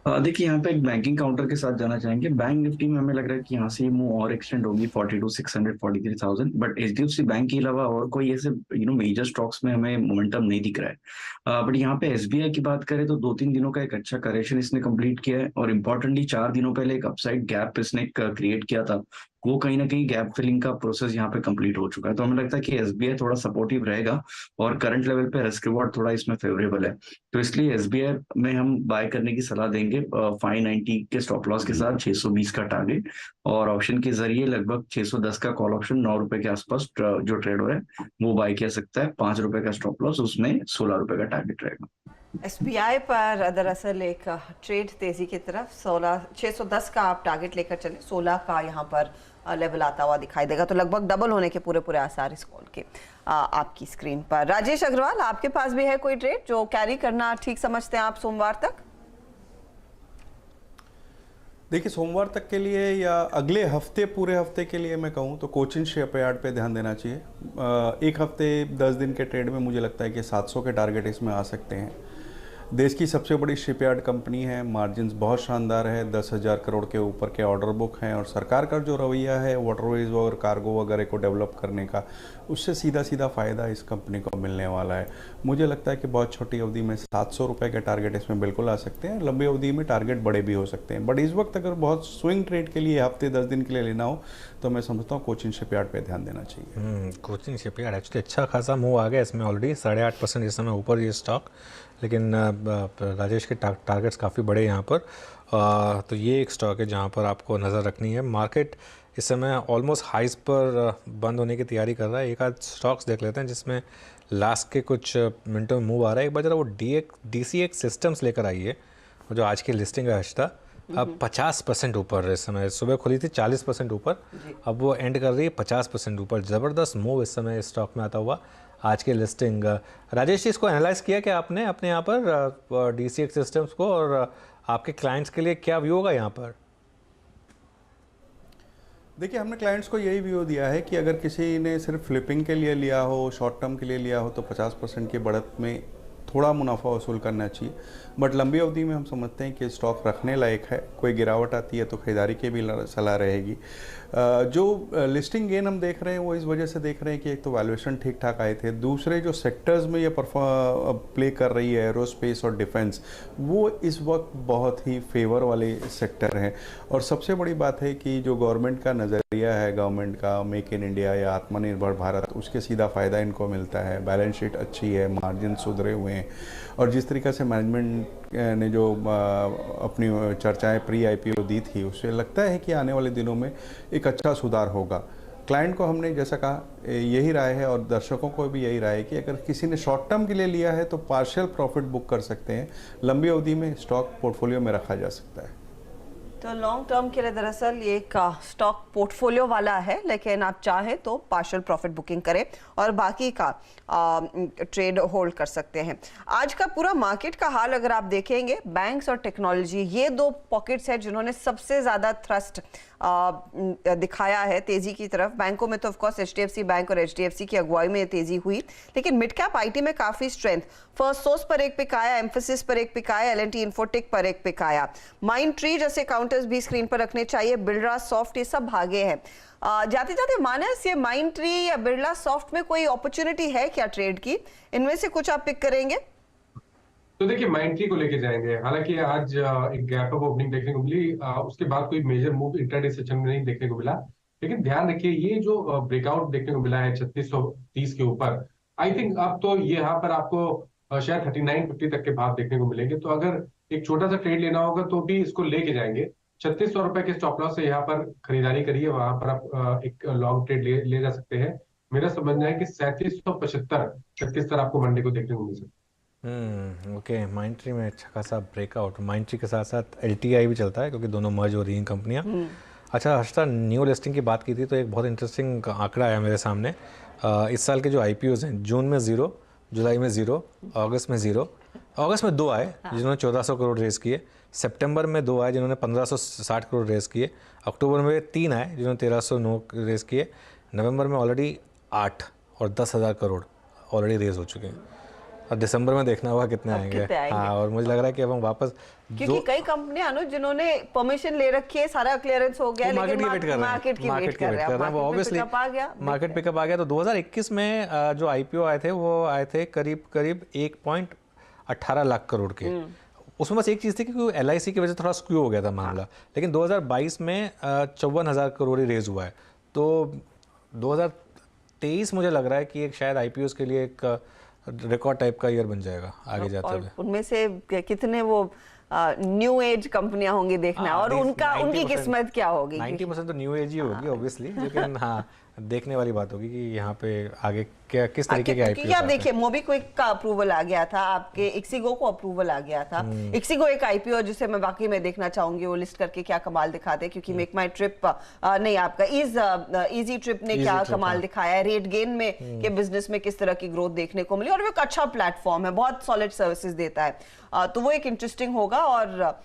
देखिए यहाँ पे एक बैंकिंग काउंटर के साथ जाना चाहेंगे। बैंक निफ्टी में हमें लग रहा है कि यहाँ से मूव और एक्सटेंड होगी 42,600 43,000, बट HDFC बैंक के अलावा और कोई ऐसे मेजर स्टॉक्स में हमें मोमेंटम नहीं दिख रहा है। बट यहाँ पे SBI की बात करें तो 2-3 दिनों का एक अच्छा करेक्शन इसने कंप्लीट किया है और इम्पोर्टेंटली 4 दिनों पहले एक अपसाइड गैप इसने क्रिएट किया था, वो कहीं ना कहीं गैप फिलिंग का प्रोसेस यहाँ पे कंप्लीट हो चुका है। तो हमें लगता है कि SBI थोड़ा सपोर्टिव रहेगा और करंट लेवल पे रिस्क रिवॉर्ड थोड़ा इसमें फेवरेबल है, तो इसलिए SBI में हम बाय करने की सलाह देंगे 590 के स्टॉप लॉस के साथ 620 का टारगेट और ऑप्शन के जरिए लगभग 610 का कॉल ऑप्शन 9 रुपए के आसपास जो ट्रेड हो रहा है वो बाय किया सकता है। 5 रुपए का स्टॉप लॉस, उसमें 16 रुपए का टारगेट रहेगा। SBI पर दरअसल एक ट्रेड तेजी की तरफ 610 का आप टारगेट लेकर चले, 16 का यहाँ पर लेवल आता हुआ दिखाई देगा, तो लगभग डबल होने के पूरे आसार इस कॉल के आपकी स्क्रीन पर। राजेश अग्रवाल, आपके पास भी है कोई ट्रेड जो कैरी करना ठीक समझते हैं आप सोमवार तक? देखिए सोमवार तक के लिए या अगले हफ्ते, पूरे हफ्ते के लिए मैं कहूँ तो कोचिन शिपयार्ड पे ध्यान देना चाहिए। एक हफ्ते 10 दिन के ट्रेड में मुझे लगता है कि 700 के टारगेट इसमें आ सकते हैं। देश की सबसे बड़ी शिपयार्ड कंपनी है, मार्जिन्स बहुत शानदार है, 10,000 करोड़ के ऊपर के ऑर्डर बुक हैं और सरकार का जो रवैया है वाटरवेज और कार्गो वगैरह को डेवलप करने का, उससे सीधा सीधा फ़ायदा इस कंपनी को मिलने वाला है। मुझे लगता है कि बहुत छोटी अवधि में 700 रुपये के टारगेट इसमें बिल्कुल आ सकते हैं, लंबी अवधि में टारगेट बड़े भी हो सकते हैं। बट इस वक्त अगर बहुत स्विंग ट्रेड के लिए हफ्ते 10 दिन के लिए लेना हो तो मैं समझता हूँ कोचिन शिपयार्ड पे ध्यान देना चाहिए। कोचिन शिपयार्ड एक्चुअली अच्छा खासा मूव आ गया इसमें ऑलरेडी 8.5% इस समय ऊपर ये स्टॉक, लेकिन राजेश के टारगेट्स काफ़ी बड़े यहाँ पर। तो ये एक स्टॉक है जहाँ पर आपको नज़र रखनी है। मार्केट इस समय ऑलमोस्ट हाइस पर बंद होने की तैयारी कर रहा है। एक आध स्टॉक्स देख लेते हैं जिसमें लास्ट के कुछ मिनटों में मूव आ रहा है। एक बार जरा वो DCX सिस्टम्स लेकर आई है, जो आज की लिस्टिंग है हर्षिता, अब 50% ऊपर इस समय। सुबह खुली थी 40% ऊपर, अब वो एंड कर रही है 50% ऊपर। ज़बरदस्त मूव इस समय स्टॉक में आता हुआ आज की लिस्टिंग। राजेश जी, इसको एनालाइज किया क्या आपने अपने यहाँ पर DCX सिस्टम्स को, और आपके क्लाइंट्स के लिए क्या व्यू होगा यहाँ पर? देखिए, हमने क्लाइंट्स को यही व्यू दिया है कि अगर किसी ने सिर्फ फ्लिपिंग के लिए लिया हो, शॉर्ट टर्म के लिए लिया हो, तो 50% की बढ़त में थोड़ा मुनाफा वसूल करना चाहिए। बट लंबी अवधि में हम समझते हैं कि स्टॉक रखने लायक है। कोई गिरावट आती है तो खरीदारी की भी सलाह रहेगी। जो लिस्टिंग गेन हम देख रहे हैं वो इस वजह से देख रहे हैं कि एक तो वैल्यूएशन ठीक ठाक आए थे, दूसरे जो सेक्टर्स में ये प्ले कर रही है एरोस्पेस और डिफेंस, वो इस वक्त बहुत ही फेवर वाले सेक्टर हैं। और सबसे बड़ी बात है कि जो गवर्नमेंट का नज़रिया है, गवर्नमेंट का मेक इन इंडिया या आत्मनिर्भर भारत, उसके सीधा फ़ायदा इनको मिलता है। बैलेंस शीट अच्छी है, मार्जिन सुधरे हुए हैं, और जिस तरीक़े से मैनेजमेंट ने जो अपनी चर्चाएं प्री IPO दी थी, उससे लगता है कि आने वाले दिनों में एक अच्छा सुधार होगा। क्लाइंट को हमने जैसा कहा यही राय है, और दर्शकों को भी यही राय है कि अगर किसी ने शॉर्ट टर्म के लिए लिया है तो पार्शियल प्रॉफिट बुक कर सकते हैं। लंबी अवधि में स्टॉक पोर्टफोलियो में रखा जा सकता है। तो लॉन्ग टर्म के लिए दरअसल ये एक स्टॉक पोर्टफोलियो वाला है, लेकिन आप चाहें तो पार्शियल प्रॉफिट बुकिंग करें और बाकी का ट्रेड होल्ड कर सकते हैं। आज का पूरा मार्केट का हाल अगर आप देखेंगे, बैंक्स और टेक्नोलॉजी ये दो पॉकेट्स हैं जिन्होंने सबसे ज़्यादा थ्रस्ट दिखाया है तेजी की तरफ। बैंकों में तो ऑफ कोर्स HDFC बैंक और HDFC की अगुवाई में तेजी हुई, लेकिन मिड कैप IT में काफी स्ट्रेंथ। फर्स्ट सोर्स पर एक पिक आया, एम्फेसिस पर एक पिक आया, L&T इन्फोटेक पर एक पिक आया। माइंडट्री जैसे काउंटर्स भी स्क्रीन पर रखने चाहिए। बिरला सॉफ्ट ये सब भागे हैं। जाते जाते मानस, ये माइंडट्री या बिरला सॉफ्ट में कोई अपॉर्चुनिटी है क्या ट्रेड की? इनमें से कुछ आप पिक करेंगे? तो देखिए, माइंडट्री को लेके जाएंगे। हालांकि आज एक गैप अप ओपनिंग देखने को मिली, उसके बाद कोई मेजर मूव इंट्राडे सेशन में नहीं देखने को मिला, लेकिन ध्यान रखिए ये जो ब्रेकआउट देखने को मिला है 3630 के ऊपर, आई थिंक अब तो यहाँ पर आपको शायद 3950 तक के भाव देखने को मिलेंगे। तो अगर एक छोटा सा ट्रेड लेना होगा तो भी इसको लेके जाएंगे। 3600 रुपए के स्टॉप लॉस से यहाँ पर खरीदारी करिए, वहां पर आप एक लॉन्ग ट्रेड ले जा सकते हैं। मेरा समझना है कि 3775 36 आपको मंडे को देखने को मिल सकता है। ओके, माइंडट्री में अच्छा खासा ब्रेकआउट। माइंडट्री के साथ साथ LTI भी चलता है क्योंकि दोनों मर्ज हो रही हैं कंपनियां। अच्छा हर्षिता, न्यू लिस्टिंग की बात की थी तो एक बहुत इंटरेस्टिंग आंकड़ा आया मेरे सामने। इस साल के जो IPOs हैं, जून में 0, जुलाई में 0, अगस्त में 0। अगस्त में 2 आए जिन्होंने 1400 करोड़ रेस किए, सितंबर में 2 आए जिन्होंने 1560 करोड़ रेस किए, अक्टूबर में 3 आए जिन्होंने 1309 रेस किए, नवंबर में ऑलरेडी 8 और 10,000 करोड़ ऑलरेडी रेस हो चुके हैं। और दिसंबर में देखना होगा कितने आएंगे। हाँ, और मुझे लग रहा है कि अब हम वापस, क्योंकि कई कंपनियां अनुज जिन्होंने परमिशन ले रखी है, सारा क्लियरेंस हो गया, लेकिन मार्केट की वेट कर रहे हैं। वो ऑब्वियसली मार्केट पिकअप आ गया। तो 2021 में जो IPO आए थे वो आए थे करीब 1.18 लाख करोड़ के। उसमें बस एक चीज़ थी कि LIC की वजह से थोड़ा स्क्यू हो गया था मामला, लेकिन 2022 में 54,000 करोड़ ही रेज हुआ है। तो 2023 मुझे लग रहा है कि एक शायद IPOs के लिए एक रिकॉर्ड टाइप का ईयर बन जाएगा आगे जाते हुए। उनमें से कितने वो न्यू एज कंपनियां होंगी देखना, और उनकी किस्मत क्या होगी। 90% तो न्यू एज ही होगी ऑब्वियसली, लेकिन हाँ देखने वाली बात होगी कि यहाँ पे आगे क्या किस तरीके के IPO। आप देखिए, मोबीक्विक का अप्रूवल आ गया था, आपके इक्सिगो को अप्रूवल आ गया था। इक्सिगो एक IPO जिसे मैं वाकई में देखना चाहूंगी, वो लिस्ट करके क्या कमाल दिखाते हैं, क्योंकि मेक माई ट्रिप नहीं, आपका इजी ट्रिप ने क्या कमाल दिखाया है, रेट गेन में के बिजनेस में किस तरह की ग्रोथ देखने को मिली, और वो एक अच्छा प्लेटफॉर्म है, बहुत सॉलिड सर्विसेज देता है। तो वो एक इंटरेस्टिंग होगा। और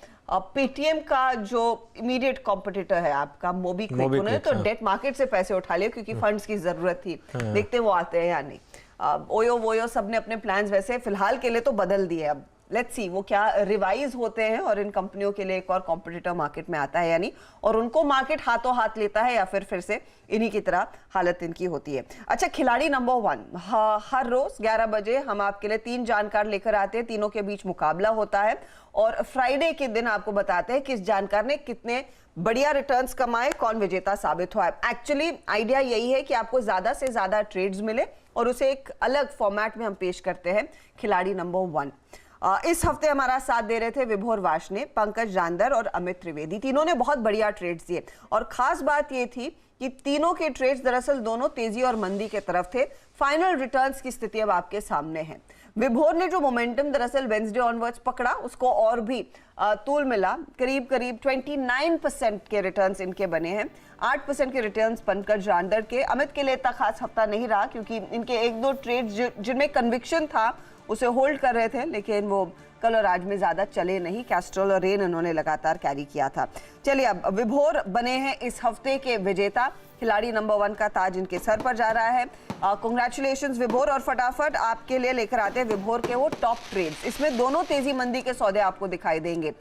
पेटीएम का जो इमीडिएट कॉम्पिटिटर है आपका मोबीक्विक, उन्होंने तो डेट मार्केट से पैसे उठा लिए क्योंकि फंड्स की जरूरत थी। देखते वो आते हैं या नहीं। ओयो वोयो सबने अपने प्लान्स वैसे फिलहाल के लिए तो बदल दिए अब लेट्स सी वो क्या रिवाइज होते हैं और इन कंपनियों के लिए एक और कॉम्पिटिटर मार्केट में आता है या नहीं, और उनको मार्केट हाथों हाथ लेता है या फिर से इन्हीं की तरह हालत इनकी होती है। अच्छा, खिलाड़ी नंबर 1, हर रोज 11 बजे हम आपके लिए 3 जानकार लेकर आते हैं, तीनों के बीच मुकाबला होता है और फ्राइडे के दिन आपको बताते हैं किस जानकार ने कितने बढ़िया रिटर्न्स कमाए, कौन विजेता साबित हुआ है। एक्चुअली आइडिया यही है कि आपको ज्यादा से ज्यादा ट्रेड्स मिले और उसे एक अलग फॉर्मेट में हम पेश करते हैं। खिलाड़ी नंबर 1 इस हफ्ते हमारा साथ दे रहे थे विभोर वार्ष्णेय, पंकज जानदर और अमित त्रिवेदी। तीनों ने बहुत बढ़िया ट्रेड्स दिए और खास बात ये थी कि तीनों के ट्रेड्स दरअसल दोनों तेजी और मंदी के तरफ थे। फाइनल रिटर्न्स की स्थिति अब आपके सामने है। विभोर ने जो मोमेंटम दरअसल वेंसडे ऑनवर्ड्स पकड़ा उसको और भी तूल मिला, करीब 29% के रिटर्न्स इनके बने हैं, 8% के रिटर्न्स पंकज जानदर के। अमित के लिए इतना खास हफ्ता नहीं रहा क्योंकि इनके 1-2 ट्रेड्स जिनमें कन्विक्शन था उसे होल्ड कर रहे थे, लेकिन वो कल और आज में ज्यादा चले नहीं। कैस्ट्रोल और रेन इन्होंने लगातार कैरी किया था। चलिए, अब विभोर बने हैं इस हफ्ते के विजेता। खिलाड़ी नंबर 1 का ताज इनके सर पर जा रहा है। कांग्रेचुलेशंस विभोर, और फटाफट आपके लिए लेकर आते हैं विभोर के वो टॉप ट्रेड्स। इसमें दोनों तेजी मंदी के सौदे आपको दिखाई देंगे।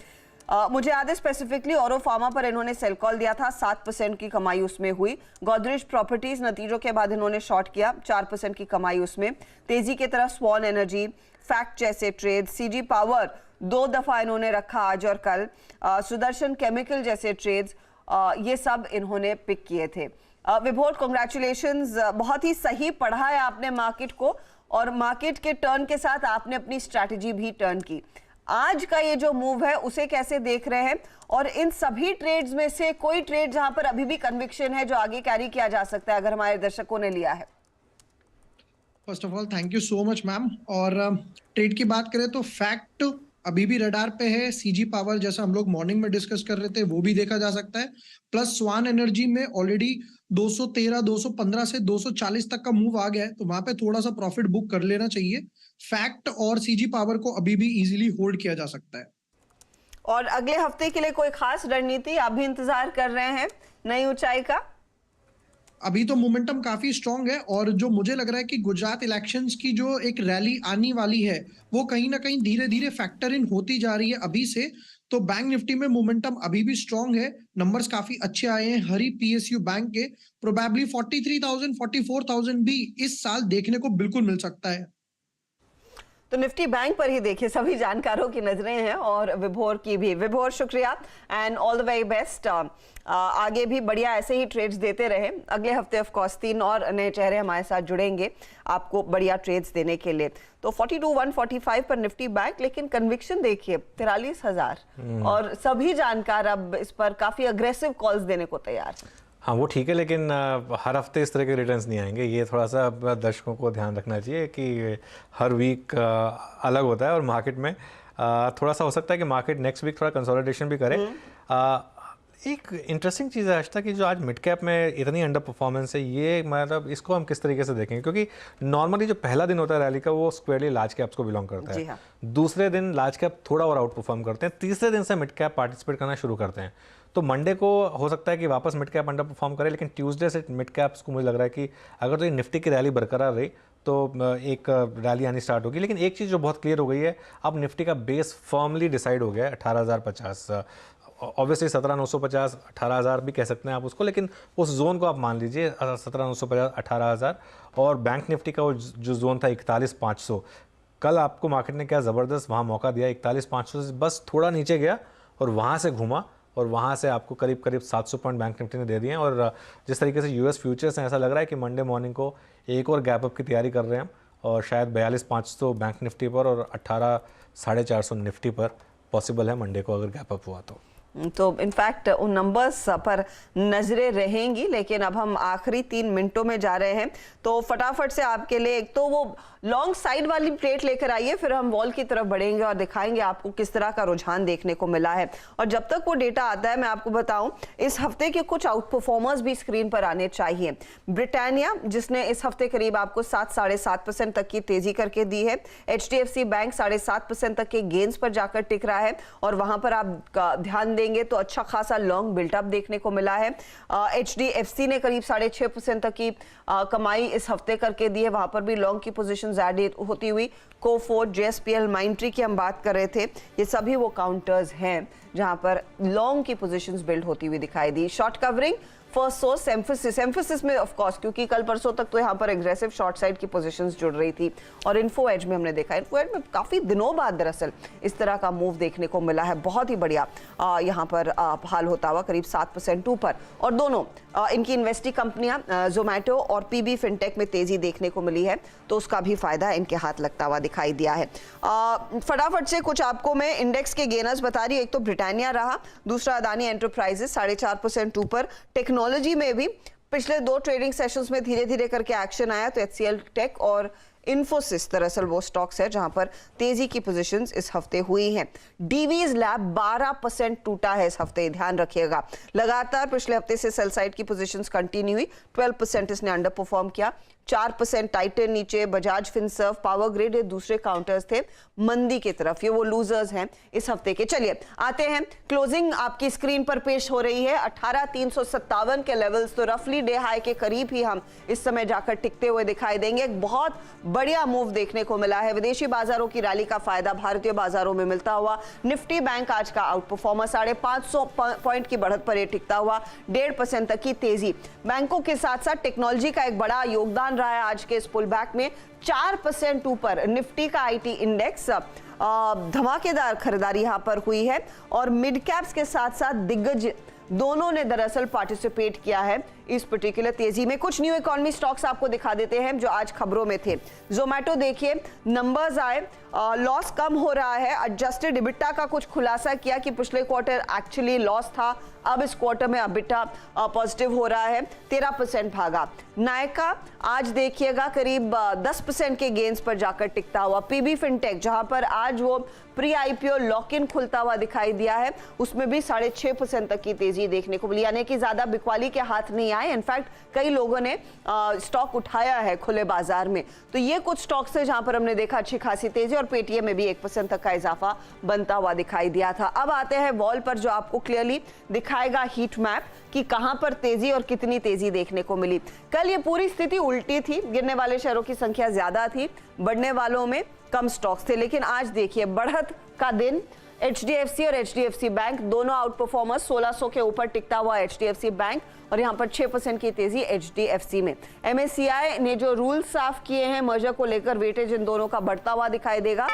मुझे याद है स्पेसिफिकली औरो फार्मा पर इन्होंने सेल कॉल दिया था, 7% की कमाई उसमें हुई। गोदरेज प्रॉपर्टीज नतीजों के बाद इन्होंने शॉर्ट किया, 4% की कमाई उसमें। तेजी की तरह स्वान एनर्जी, फैक्ट जैसे ट्रेड, सीजी पावर 2 दफा इन्होंने रखा आज और कल, सुदर्शन केमिकल जैसे ट्रेड्स, ये सब इन्होंने पिक किए थे। विभोर, कांग्रेचुलेशंस, बहुत ही सही पढ़ा है आपने मार्केट को और मार्केट के टर्न के साथ आपने अपनी स्ट्रैटेजी भी टर्न की। आज का ये जो मूव है उसे कैसे देख रहे हैं, और इन सभी ट्रेड्स में से कोई ट्रेड जहां पर अभी भी कन्विक्शन है जो आगे कैरी किया जा सकता है अगर हमारे दर्शकों ने लिया है? First of all thank you so much ma'am. और ट्रेड की बात करें तो फैक्ट अभी भी रडार पे है, सीजी पावर जैसा हम लोग मॉर्निंग में डिस्कस कर रहे थे वो भी देखा जा सकता है, प्लस स्वान एनर्जी में ऑलरेडी 213, 215 से 240 तक का मूव आ गया है, तो वहां पे थोड़ा सा प्रॉफिट बुक कर लेना चाहिए। फैक्ट और सीजी पावर को अभी भी इजीली होल्ड किया जा सकता है। और अगले हफ्ते के लिए कोई खास रणनीति आप भी इंतजार कर रहे हैं नई ऊंचाई का? अभी तो मोमेंटम काफी स्ट्रांग है और जो मुझे लग रहा है कि गुजरात इलेक्शंस की जो एक रैली आने वाली है वो कहीं ना कहीं धीरे धीरे फैक्टर इन होती जा रही है अभी से। तो बैंक निफ्टी में मोमेंटम अभी भी स्ट्रांग है, नंबर्स काफी अच्छे आए हैं हरी पीएसयू बैंक के। प्रोबेबली 43,000 44,000 भी इस साल देखने को बिल्कुल मिल सकता है। तो निफ्टी बैंक पर ही देखिए, सभी जानकारों की नजरें हैं और विभोर की भी। विभोर, शुक्रिया and all the very best. आगे भी बढ़िया ऐसे ही ट्रेड्स देते रहे। अगले हफ्ते ऑफ कोर्स 3 और नए चेहरे हमारे साथ जुड़ेंगे आपको बढ़िया ट्रेड्स देने के लिए। तो 42,145 पर निफ्टी बैंक, लेकिन कन्विक्शन देखिए 43,000 और सभी जानकार अब इस पर काफी अग्रेसिव कॉल्स देने को तैयार हैं। हाँ, वो ठीक है, लेकिन हर हफ्ते इस तरह के रिटर्न्स नहीं आएंगे। ये थोड़ा सा दर्शकों को ध्यान रखना चाहिए कि हर वीक अलग होता है और मार्केट में थोड़ा सा हो सकता है कि मार्केट नेक्स्ट वीक थोड़ा कंसोलिडेशन भी करे। एक इंटरेस्टिंग चीज़ है आस्था की, जो आज मिड कैप में इतनी अंडर परफॉर्मेंस है, ये मतलब इसको हम किस तरीके से देखेंगे? क्योंकि नॉर्मली जो पहला दिन होता है रैली का वो स्क्वायरली लार्ज कैप्स को बिलोंग करता है। दूसरे दिन लार्ज कैप थोड़ा और आउट परफॉर्म करते हैं, तीसरे दिन से मिड कैप पार्टिसिपेट करना शुरू करते हैं। तो मंडे को हो सकता है कि वापस मिड कैप अंडर परफॉर्म करे, लेकिन ट्यूसडे से मिड कैप्स को मुझे लग रहा है कि अगर तो ये निफ्टी की रैली बरकरार रही तो एक रैली आनी स्टार्ट होगी। लेकिन एक चीज़ जो बहुत क्लियर हो गई है, अब निफ्टी का बेस फर्मली डिसाइड हो गया है 18,050। ऑब्वियसली 17,950, 18,000 भी कह सकते हैं आप उसको, लेकिन उस जोन को आप मान लीजिए 17,950, 18,000। और बैंक निफ्टी का वो जो जोन था 41,500, कल आपको मार्केट ने क्या ज़बरदस्त वहाँ मौका दिया, 41,500 से बस थोड़ा नीचे गया और वहाँ से घूमा और वहाँ से आपको करीब 700 पॉइंट बैंक निफ्टी ने दे दिए हैं। और जिस तरीके से यूएस फ्यूचर्स हैं, ऐसा लग रहा है कि मंडे मॉर्निंग को एक और गैप अप की तैयारी कर रहे हैं हम, और शायद 42,500 बैंक निफ्टी पर और 18,450 निफ्टी पर पॉसिबल है मंडे को अगर गैप अप हुआ तो इनफैक्ट उन नंबर्स पर नजरें रहेंगी। लेकिन अब हम आखिरी 3 मिनटों में जा रहे हैं, तो फटाफट से आपके लिए एक तो वो लॉन्ग साइड वाली प्लेट लेकर आइए, फिर हम वॉल की तरफ बढ़ेंगे और दिखाएंगे आपको किस तरह का रुझान देखने को मिला है। और जब तक वो डेटा आता है मैं आपको बताऊं, इस हफ्ते के कुछ आउट परफॉर्मर्स भी स्क्रीन पर आने चाहिए। ब्रिटानिया, जिसने इस हफ्ते करीब आपको 7-7.5% तक की तेजी करके दी है। HDFC बैंक 7.5% तक के गेन्स पर जाकर टिक रहा है और वहां पर आप ध्यान देंगे तो अच्छा खासा लॉन्ग बिल्टअप देखने को मिला है। HDFC ने करीब 6.5% तक की कमाई इस हफ्ते करके दी है, वहां पर भी लॉन्ग की पोजीशंस ऐड होती हुई। कोफोर्ट, JSPL, माइंट्री की हम बात कर रहे थे, ये सभी वो काउंटर्स हैं जहां पर लॉन्ग की पोजीशंस बिल्ड होती हुई दिखाई दी। Short covering, first source, Mphasis में ऑफ कोर्स, क्योंकि कल परसों तक तो यहाँ पर एग्रेसिव शॉर्ट साइड की पोजीशंस जुड़ रही थी। और इन्फो एज में हमने देखा, इन्फो एज में काफी दिनों बाद दरअसल इस तरह का मूव देखने को मिला है। बहुत ही बढ़िया यहाँ पर हाल होता हुआ, करीब 7% ऊपर। और दोनों इनकी इन्वेस्टी कंपनियां जोमैटो और PB फिनटेक में तेजी देखने को मिली है, तो उसका भी फायदा इनके हाथ लगता हुआ दिखाई दिया है। फटाफट से कुछ आपको मैं इंडेक्स के गेनर्स बता रही हूँ। एक तो ब्रिटानिया रहा, दूसरा अदानी एंटरप्राइजेस 4.5% ऊपर। टेक्नोलॉजी में भी पिछले 2 ट्रेडिंग सेशंस में धीरे धीरे करके एक्शन आया, तो HCL टेक और इन्फोसिस दरअसल वो स्टॉक्स है जहां पर तेजी की पोजीशंस इस हफ्ते हुई हैं। डीवीज लैब 12% टूटा है इस हफ्ते, ध्यान रखिएगा। लगातार पिछले हफ्ते से सेल साइड की पोजीशंस कंटिन्यू हुई, 12% इसने अंडर परफॉर्म किया। 4% टाइटन नीचे, बजाज फिनसर्व, पावर ग्रिड ये दूसरे काउंटर्स थे मंदी की तरफ, ये वो लूजर्स हैं इस हफ्ते के। चलिए आते हैं, क्लोजिंग आपकी स्क्रीन पर पेश हो रही है 18,357 के लेवल्स, तो रफली डे हाई के करीब ही हम इस समय जाकर टिकते हुए दिखाई देंगे। एक बहुत बढ़िया मूव देखने को मिला है, विदेशी बाजारों की रैली का फायदा भारतीय बाजारों में मिलता हुआ। निफ्टी बैंक आज का आउट परफॉर्मर, 550 पॉइंट की बढ़त पर टिकता हुआ, 1.5% तक की तेजी। बैंकों के साथ साथ टेक्नोलॉजी का एक बड़ा योगदान रहा है आज के इस पुल बैक में। 4% ऊपर निफ्टी का IT इंडेक्स, धमाकेदार खरीदारी यहां पर हुई है। और मिड कैप्स के साथ साथ दिग्गज दोनों ने दरअसल पार्टिसिपेट किया है इस पर्टिकुलर तेजी में। कुछ न्यू इकोनॉमी स्टॉक्स आपको दिखा देते हैं जो आज खबरों में थे। जोमैटो देखिए, नंबर्स आए, लॉस कम हो रहा है। एडजस्टेड EBITDA का कुछ खुलासा किया कि पिछले क्वार्टर एक्चुअली लॉस था, अब इस क्वार्टर में EBITDA पॉजिटिव हो रहा है, 13% भागा। नायका आज देखिएगा करीब 10% के गेन्स पर जाकर टिकता हुआ। PB फिनटेक जहां पर आज वो प्री IPO लॉक इन खुलता हुआ दिखाई दिया है, उसमें भी 6.5% तक की तेजी देखने को मिली, यानी कि ज्यादा बिकवाली के हाथ नहीं आए। इनफैक्ट कई लोगों ने स्टॉक उठाया है खुले बाजार में। तो ये कुछ स्टॉक्स थे जहां पर हमने देखा अच्छी खासी तेजी, और पेटीएम में भी 1% तक का इजाफा बनता हुआ दिखाई दिया था। अब आते हैं वॉल पर जो आपको क्लियरली दिखाएगा हीट मैप कि कहां पर तेजी और कितनी तेजी देखने को मिली। कल ये पूरी स्थिति उल्टी थी, गिरने वाले शेयरों की संख्या ज्यादा थी, बढ़ने वालों में कम स्टॉक्स थे। लेकिन आज देखिए बढ़त का दिन, HDFC और HDFC बैंक दोनों आउट परफॉर्मर्स, 1600 के ऊपर टिकता हुआ HDFC बैंक और यहाँ पर 6% की तेजी HDFC में। MSCI ने जो रूल साफ किए हैं मर्जर को लेकर, वेटेज इन दोनों का बढ़ता हुआ दिखाई देगा।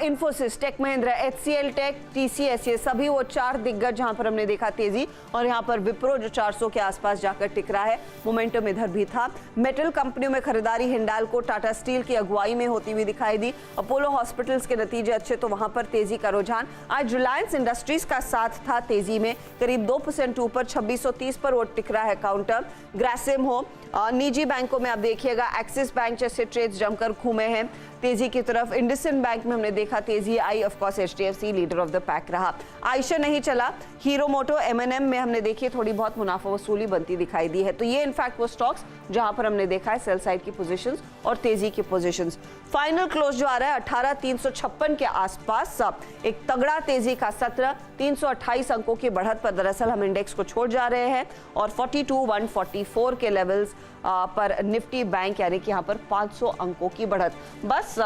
Infosys, take Mahindra, HCL take, TCS, ये सभी वो 4 दिग्गज जहां पर हमने देखा तेजी। और यहां पर विप्रो जो 400 के आसपास जाकर टिक रहा है, मोमेंटम इधर भी था। मेटल कंपनियों में खरीदारी हिंडाल्को, टाटा स्टील की अगुवाई में होती हुई दिखाई दी। अपोलो हॉस्पिटल्स के नतीजे अच्छे, तो वहां पर तेजी का रुझान। आज रिलायंस इंडस्ट्रीज का साथ था तेजी में, करीब 2% ऊपर, 2630 पर वो टिक रहा है काउंटर। ग्रासिम हो, निजी बैंकों में आप देखिएगा एक्सिस बैंक जैसे ट्रेड्स जमकर घूमे हैं तेजी की तरफ। इंडसइंड बैंक में हमने देखा तेजी आई, of course HDFC leader of the pack रहा। आयशा नहीं चला, हीरो मोटो, M&M में हमने देखी थोड़ी बहुत मुनाफा वसूली बनती दिखाई दी है। तो ये इनफैक्ट वो स्टॉक्स जहां पर हमने देखा है सेल साइड की पोजीशंस और तेजी की पोजीशंस। फाइनल क्लोज जो आ रहा है 18,356 के आसपास, एक तगड़ा तेजी का सत्र, 328 अंकों की बढ़त पर दरअसल हम इंडेक्स को छोड़ जा रहे हैं। और 42,144 के लेवल्स पर निफ्टी बैंक, यानी कि यहाँ पर 500 अंकों की बढ़त। बस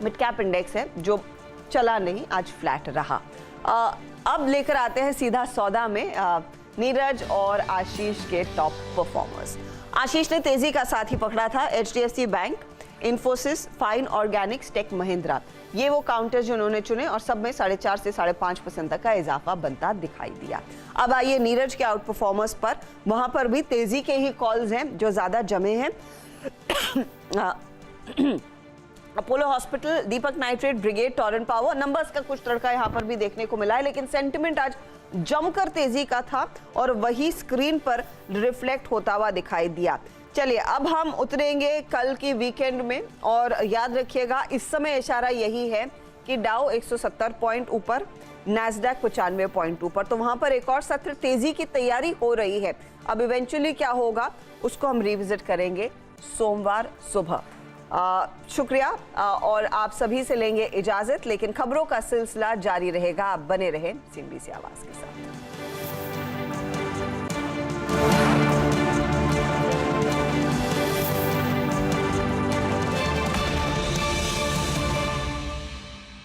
मिड कैप इंडेक्स है जो चला नहीं, आज फ्लैट रहा। अब लेकर आते हैं सीधा सौदा में नीरज और आशीष के टॉप परफॉर्मर्स। आशीष ने तेजी का साथ ही पकड़ा था, HDFC bank, Infosys, Fine Organics, tech Mahindra, ये वो काउंटर जो उन्होंने चुने और सब में 4.5 से 5.5% तक का इजाफा बनता दिखाई दिया। अब आइए नीरज के आउट परफॉर्मर्स पर, वहां पर भी तेजी के ही कॉल्स हैं जो ज्यादा जमे हैं। Apollo hospital, Deepak nitrate, Brigade, Torrent power, numbers का कुछ तड़का यहां पर भी देखने को मिला है, लेकिन सेंटिमेंट आज जमकर तेजी का था और वही स्क्रीन पर रिफ्लेक्ट होता हुआ दिखाई दिया। चलिए अब हम उतरेंगे कल की वीकेंड में, और याद रखिएगा इस समय इशारा यही है कि डाउ 170 पॉइंट ऊपर, नैस्डैक 95 पॉइंट ऊपर, तो वहां पर एक और सत्र तेजी की तैयारी हो रही है। अब इवेंचुअली क्या होगा उसको हम रिविजिट करेंगे सोमवार सुबह। शुक्रिया और आप सभी से लेंगे इजाजत, लेकिन खबरों का सिलसिला जारी रहेगा। आप बने रहें CNBC आवाज के साथ।